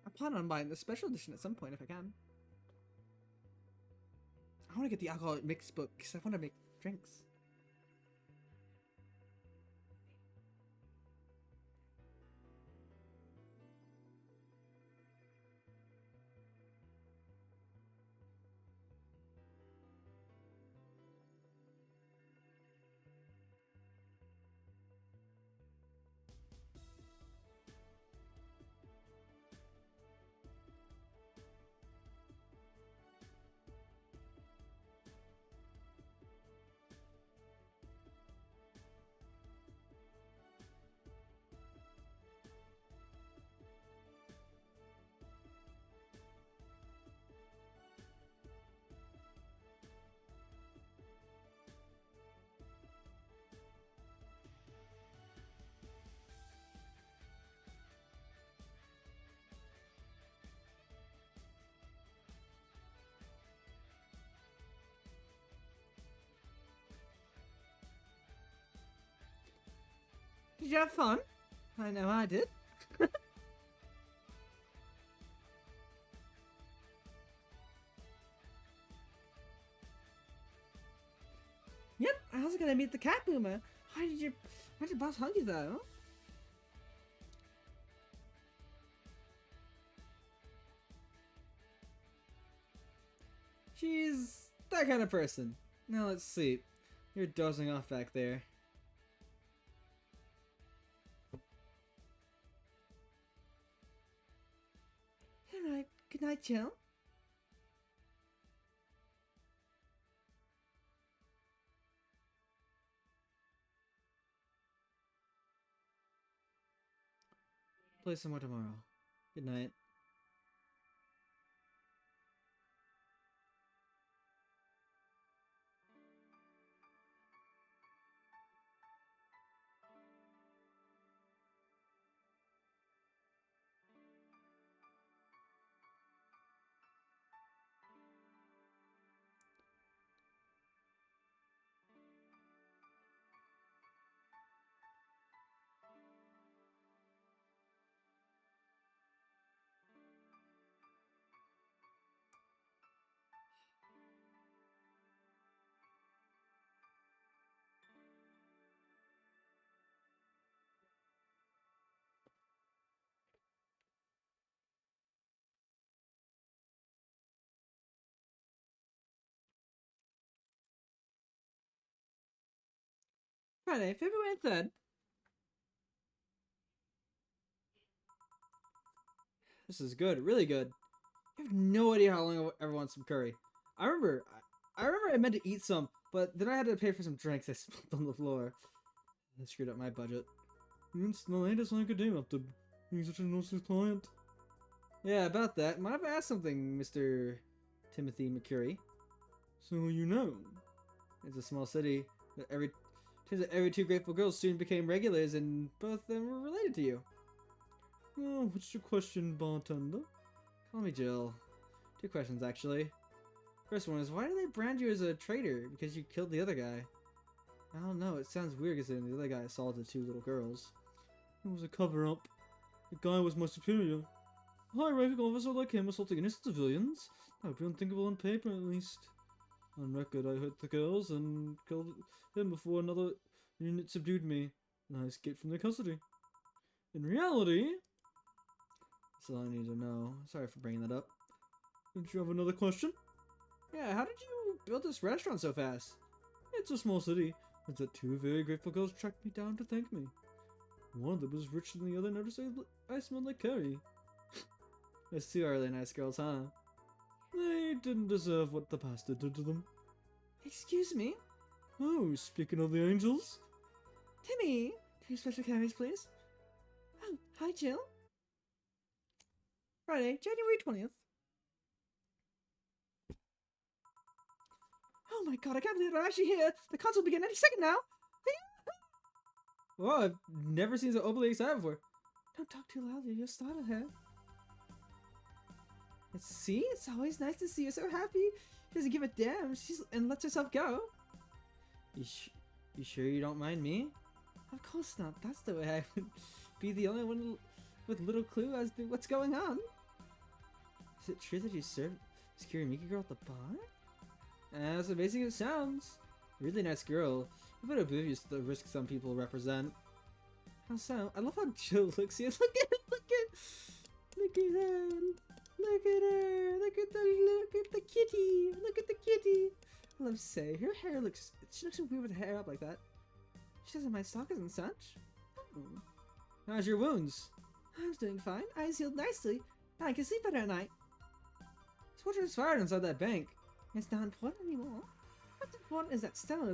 I plan on buying the special edition at some point if I can. I want to get the alcoholic mix book because I want to make drinks. Did you have fun? I know I did. Yep, I was gonna meet the cat boomer. Why did your boss hug you though? She's that kind of person. Now let's sleep. You're dozing off back there. Alright, good night, Jill. Play some more tomorrow. Good night. Friday, February 3rd. This is good, really good. I have no idea how long I ever want some curry. I remember I meant to eat some, but then I had to pay for some drinks I spilled on the floor. That screwed up my budget. It's the latest I could do after being such a nosy client. Yeah, about that. Mind if I ask something, Mr. Timothy McCurry? So you know. It's a small city. Turns out every two grateful girls soon became regulars, and both of them were related to you. Oh, what's your question, bartender? Call me Jill. Two questions, actually. First one is, why do they brand you as a traitor? Because you killed the other guy. I don't know, it sounds weird considering the other guy assaulted two little girls. It was a cover-up. The guy was my superior. A high-ranking officer like him assaulting innocent civilians? That would be unthinkable on paper, at least. On record, I hurt the girls and killed them before another unit subdued me, and I escaped from their custody. In reality... That's all I need to know. Sorry for bringing that up. Did you have another question? Yeah, how did you build this restaurant so fast? It's a small city. It's that two very grateful girls tracked me down to thank me. One of them was richer than the other, noticed I smelled like curry. Those two are really nice girls, huh? They didn't deserve what the pastor did to them. Excuse me? Oh, speaking of the angels. Timmy! Two special carries, please. Oh, hi, Jill. Friday, January 20th. Oh my god, I can't believe I'm actually here! The concert will begin any second now! Whoa, I've never seen so openly excited before. Don't talk too loudly, you'll startle her. See? It's always nice to see her so happy. She doesn't give a damn and lets herself go. You sure you don't mind me? Of course not. That's the way I would be the only one with little clue as to what's going on. Is it true that you served this Kirimiki girl at the bar? As amazing as it sounds. Really nice girl. You better believe you the risk some people represent. How so? I love how Jill looks here. Look at her! Look at her! Look at her! Look at the kitty! Look at the kitty! I love to say, her hair looks... She looks so weird with her hair up like that. She doesn't mind stockings and such. Oh. How's your wounds? I'm doing fine. Eyes healed nicely. Now I can sleep better at night. So what transpired inside that bank? It's not important anymore. What's important is that Stella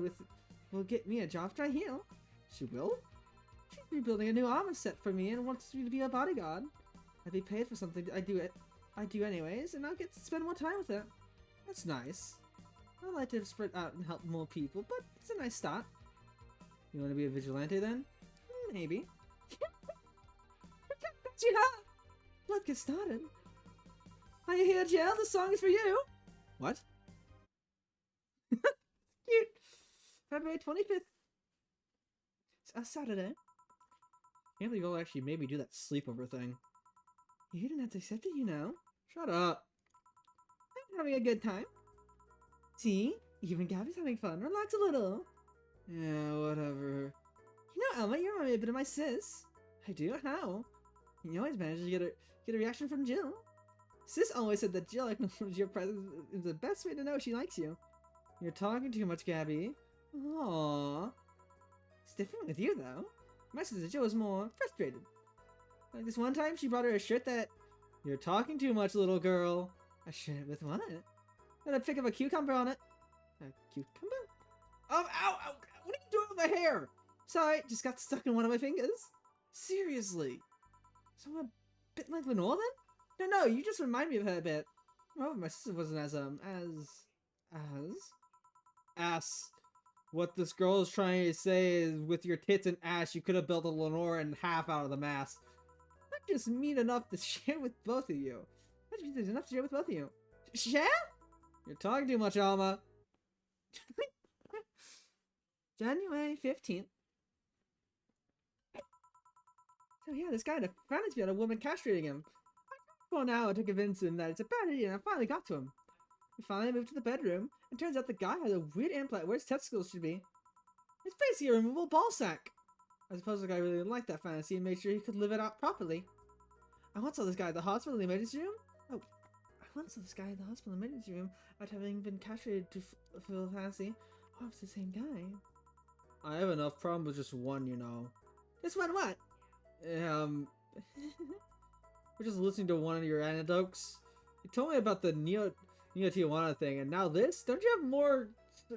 will get me a job after I heal. She will? She's rebuilding a new armor set for me and wants me to be a bodyguard. I'd be paid for something I do anyways, and I'll get to spend more time with her. That's nice. I'd like to spread out and help more people, but it's a nice start. You want to be a vigilante then? Maybe. That's your hat! Let's get started. Are you here, Jill? This song is for you! What? Cute! February 25th. It's a Saturday. Can't believe y'all actually made me do that sleepover thing. You didn't have to accept it, you know. Shut up. I'm having a good time. See? Even Gabby's having fun. Relax a little. Yeah, whatever. You know, Elma, you remind me a bit of my sis. I do? How? You always manage to get a reaction from Jill. Sis always said that Jill acknowledges your presence is the best way to know she likes you. You're talking too much, Gabby. Aww. It's different with you, though. My sister Jill was more frustrated. Like this one time, she brought her a shirt that... You're talking too much, little girl. A shirt with what? And a pic of a cucumber on it. A cucumber? Oh, ow, ow! What are you doing with my hair? Sorry, just got stuck in one of my fingers. Seriously? So I'm a bit like Lenore then? No, you just remind me of her a bit. Oh, my sister wasn't as... What this girl is trying to say is, with your tits and ass, you could have built a Lenore in half out of the mass. That just mean enough to share with both of you. That just means there's enough to share with both of you. Share? You're talking too much, Alma. January 15th. So yeah, this guy had a fantasy about a woman castrating him. For an hour to convince him that it's a bad idea, and I finally got to him. We finally moved to the bedroom, and turns out the guy has a weird implant where his testicles should be. It's basically a removable ball sack. I suppose the guy really liked that fantasy and made sure he could live it out properly. I once saw this guy at the hospital in the emergency room. After having been castrated to fulfill the fantasy. Oh, it's the same guy. I have enough problem with just one, you know. Just one what? We're just listening to one of your anecdotes. You told me about the Neo Tijuana thing, and now this? Don't you have more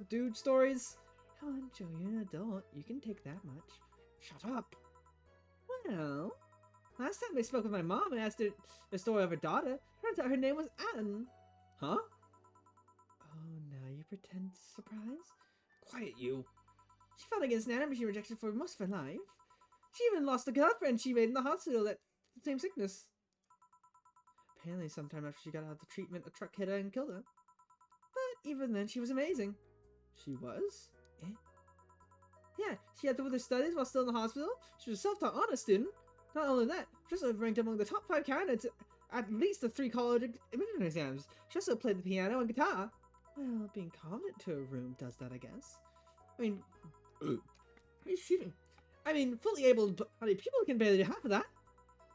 dude stories? Helen, Joe, you're an adult. You can take that much. Shut up. Well, last time I spoke with my mom and asked her the story of her daughter, turns out her name was Anne. Huh? Oh, now you pretend surprise? Quiet, you. She fought against Nana, but she rejected for most of her life. She even lost a girlfriend she made in the hospital that same sickness. Apparently, sometime after she got out of the treatment, a truck hit her and killed her. But even then, she was amazing. She was? Eh? Yeah, she had to with her studies while still in the hospital. She was a self-taught honor student. Not only that, she also ranked among the top 5 candidates at least the 3 college admission exams. She also played the piano and guitar. Well, being confident to a room does that, I guess. I mean, he's cheating. I mean, fully able-bodied people can barely do half of that.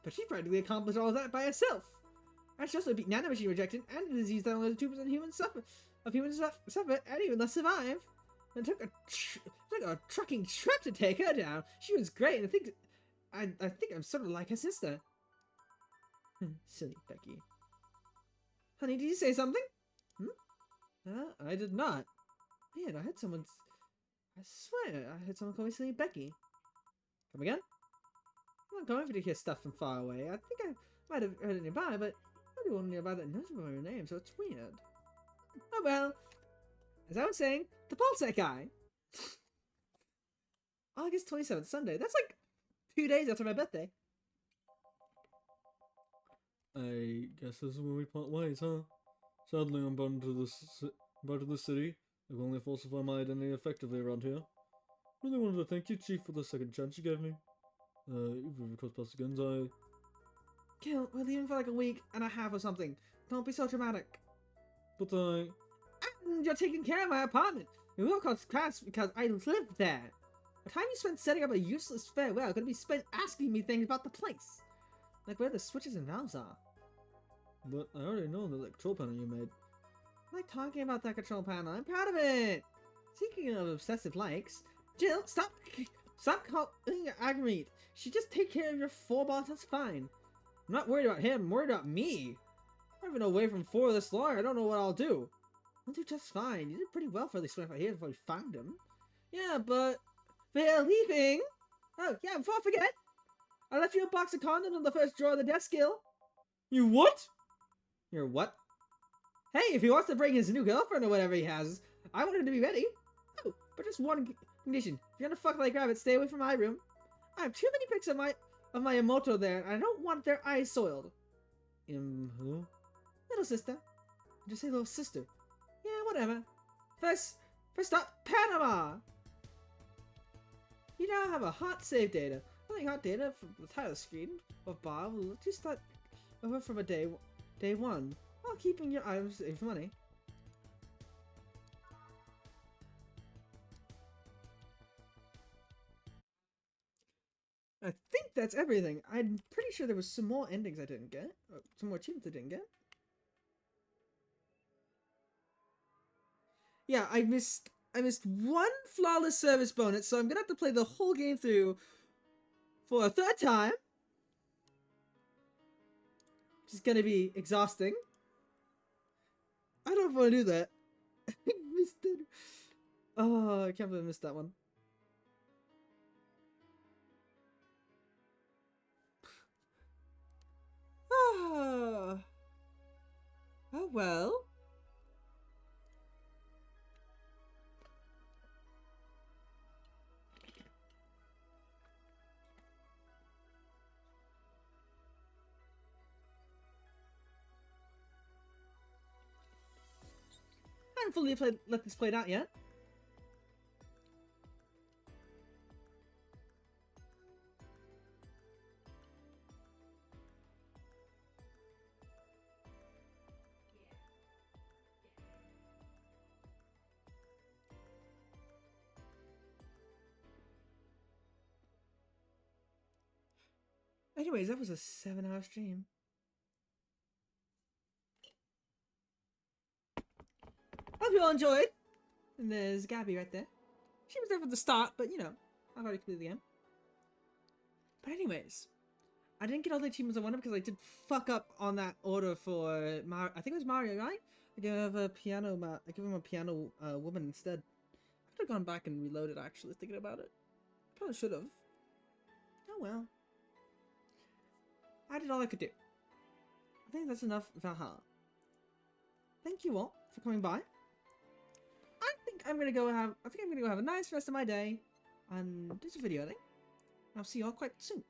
But she practically accomplished all of that by herself. And she also beat Nana machine rejection and a disease that only 2% of humans suffer, and even less survive. And it took a trucking truck to take her down. She was great, and I think I'm sort of like her sister. Silly Becky. Honey, did you say something? I did not. Man, I swear I heard someone call me Silly Becky. Come again? I'm not going for to hear stuff from far away. I think I might have heard it nearby, but everyone nearby that knows about her name, so it's weird. Oh well. As I was saying, the Pulsec guy. August 27th, Sunday. That's like 2 days after my birthday. I guess this is when we part ways, huh? Sadly, I'm bound to the city. I can only falsify my identity effectively around here. Really wanted to thank you, Chief, for the second chance you gave me. If we cross paths again, Gil, we're leaving for like a week and a half or something. Don't be so dramatic. But And you're taking care of my apartment. It will cost cash because I live there. The time you spent setting up a useless farewell could be spent asking me things about the place. Like where the switches and valves are. But I already know the control panel you made. I like talking about that control panel. I'm proud of it. Speaking of obsessive likes, Jill, stop calling Agreed. She just take care of your 4 balls, that's fine. I'm not worried about him, I'm worried about me. I've been away from 4 this long, I don't know what I'll do. I'll do just fine. You did pretty well for at least 25 years before we found him. Yeah, but they're leaving. Oh, yeah, before I forget, I left you a box of condoms in the first drawer of the desk, Gil. You what? You're what? Hey, if he wants to bring his new girlfriend or whatever he has, I want him to be ready. Oh, but just one condition. If you're gonna fuck like rabbit, stay away from my room. I have too many pics of my Emoto there, and I don't want their eyes soiled. Who? Little sister. Just say little sister. Yeah, whatever. First up, Panama! You now have a hot save data. Something hot data from the title screen of bar will let you start over from a day one while keeping your items safe for money. I think that's everything. I'm pretty sure there was some more endings I didn't get. Or some more achievements I didn't get. Yeah, I missed one flawless service bonus, so I'm gonna have to play the whole game through for a third time. Which is gonna be exhausting. I don't want to do that. I missed it. Oh, I can't believe I missed that one. Oh, oh well. I haven't fully let this play out yet. Anyways, that was a 7-hour stream. Hope you all enjoyed. And there's Gabby right there. She was there from the start, but you know, I've already completed the game. But anyways, I didn't get all the achievements I wanted because I did fuck up on that order for Mario. I think it was Mario, right? I gave him a piano. I gave him a piano woman instead. I could have gone back and reloaded. Actually, thinking about it, probably should have. Oh well. I did all I could do. I think that's enough Va11-Hall-A. Thank you all for coming by. I think I'm gonna go have a nice rest of my day and do some video editing. I'll see you all quite soon.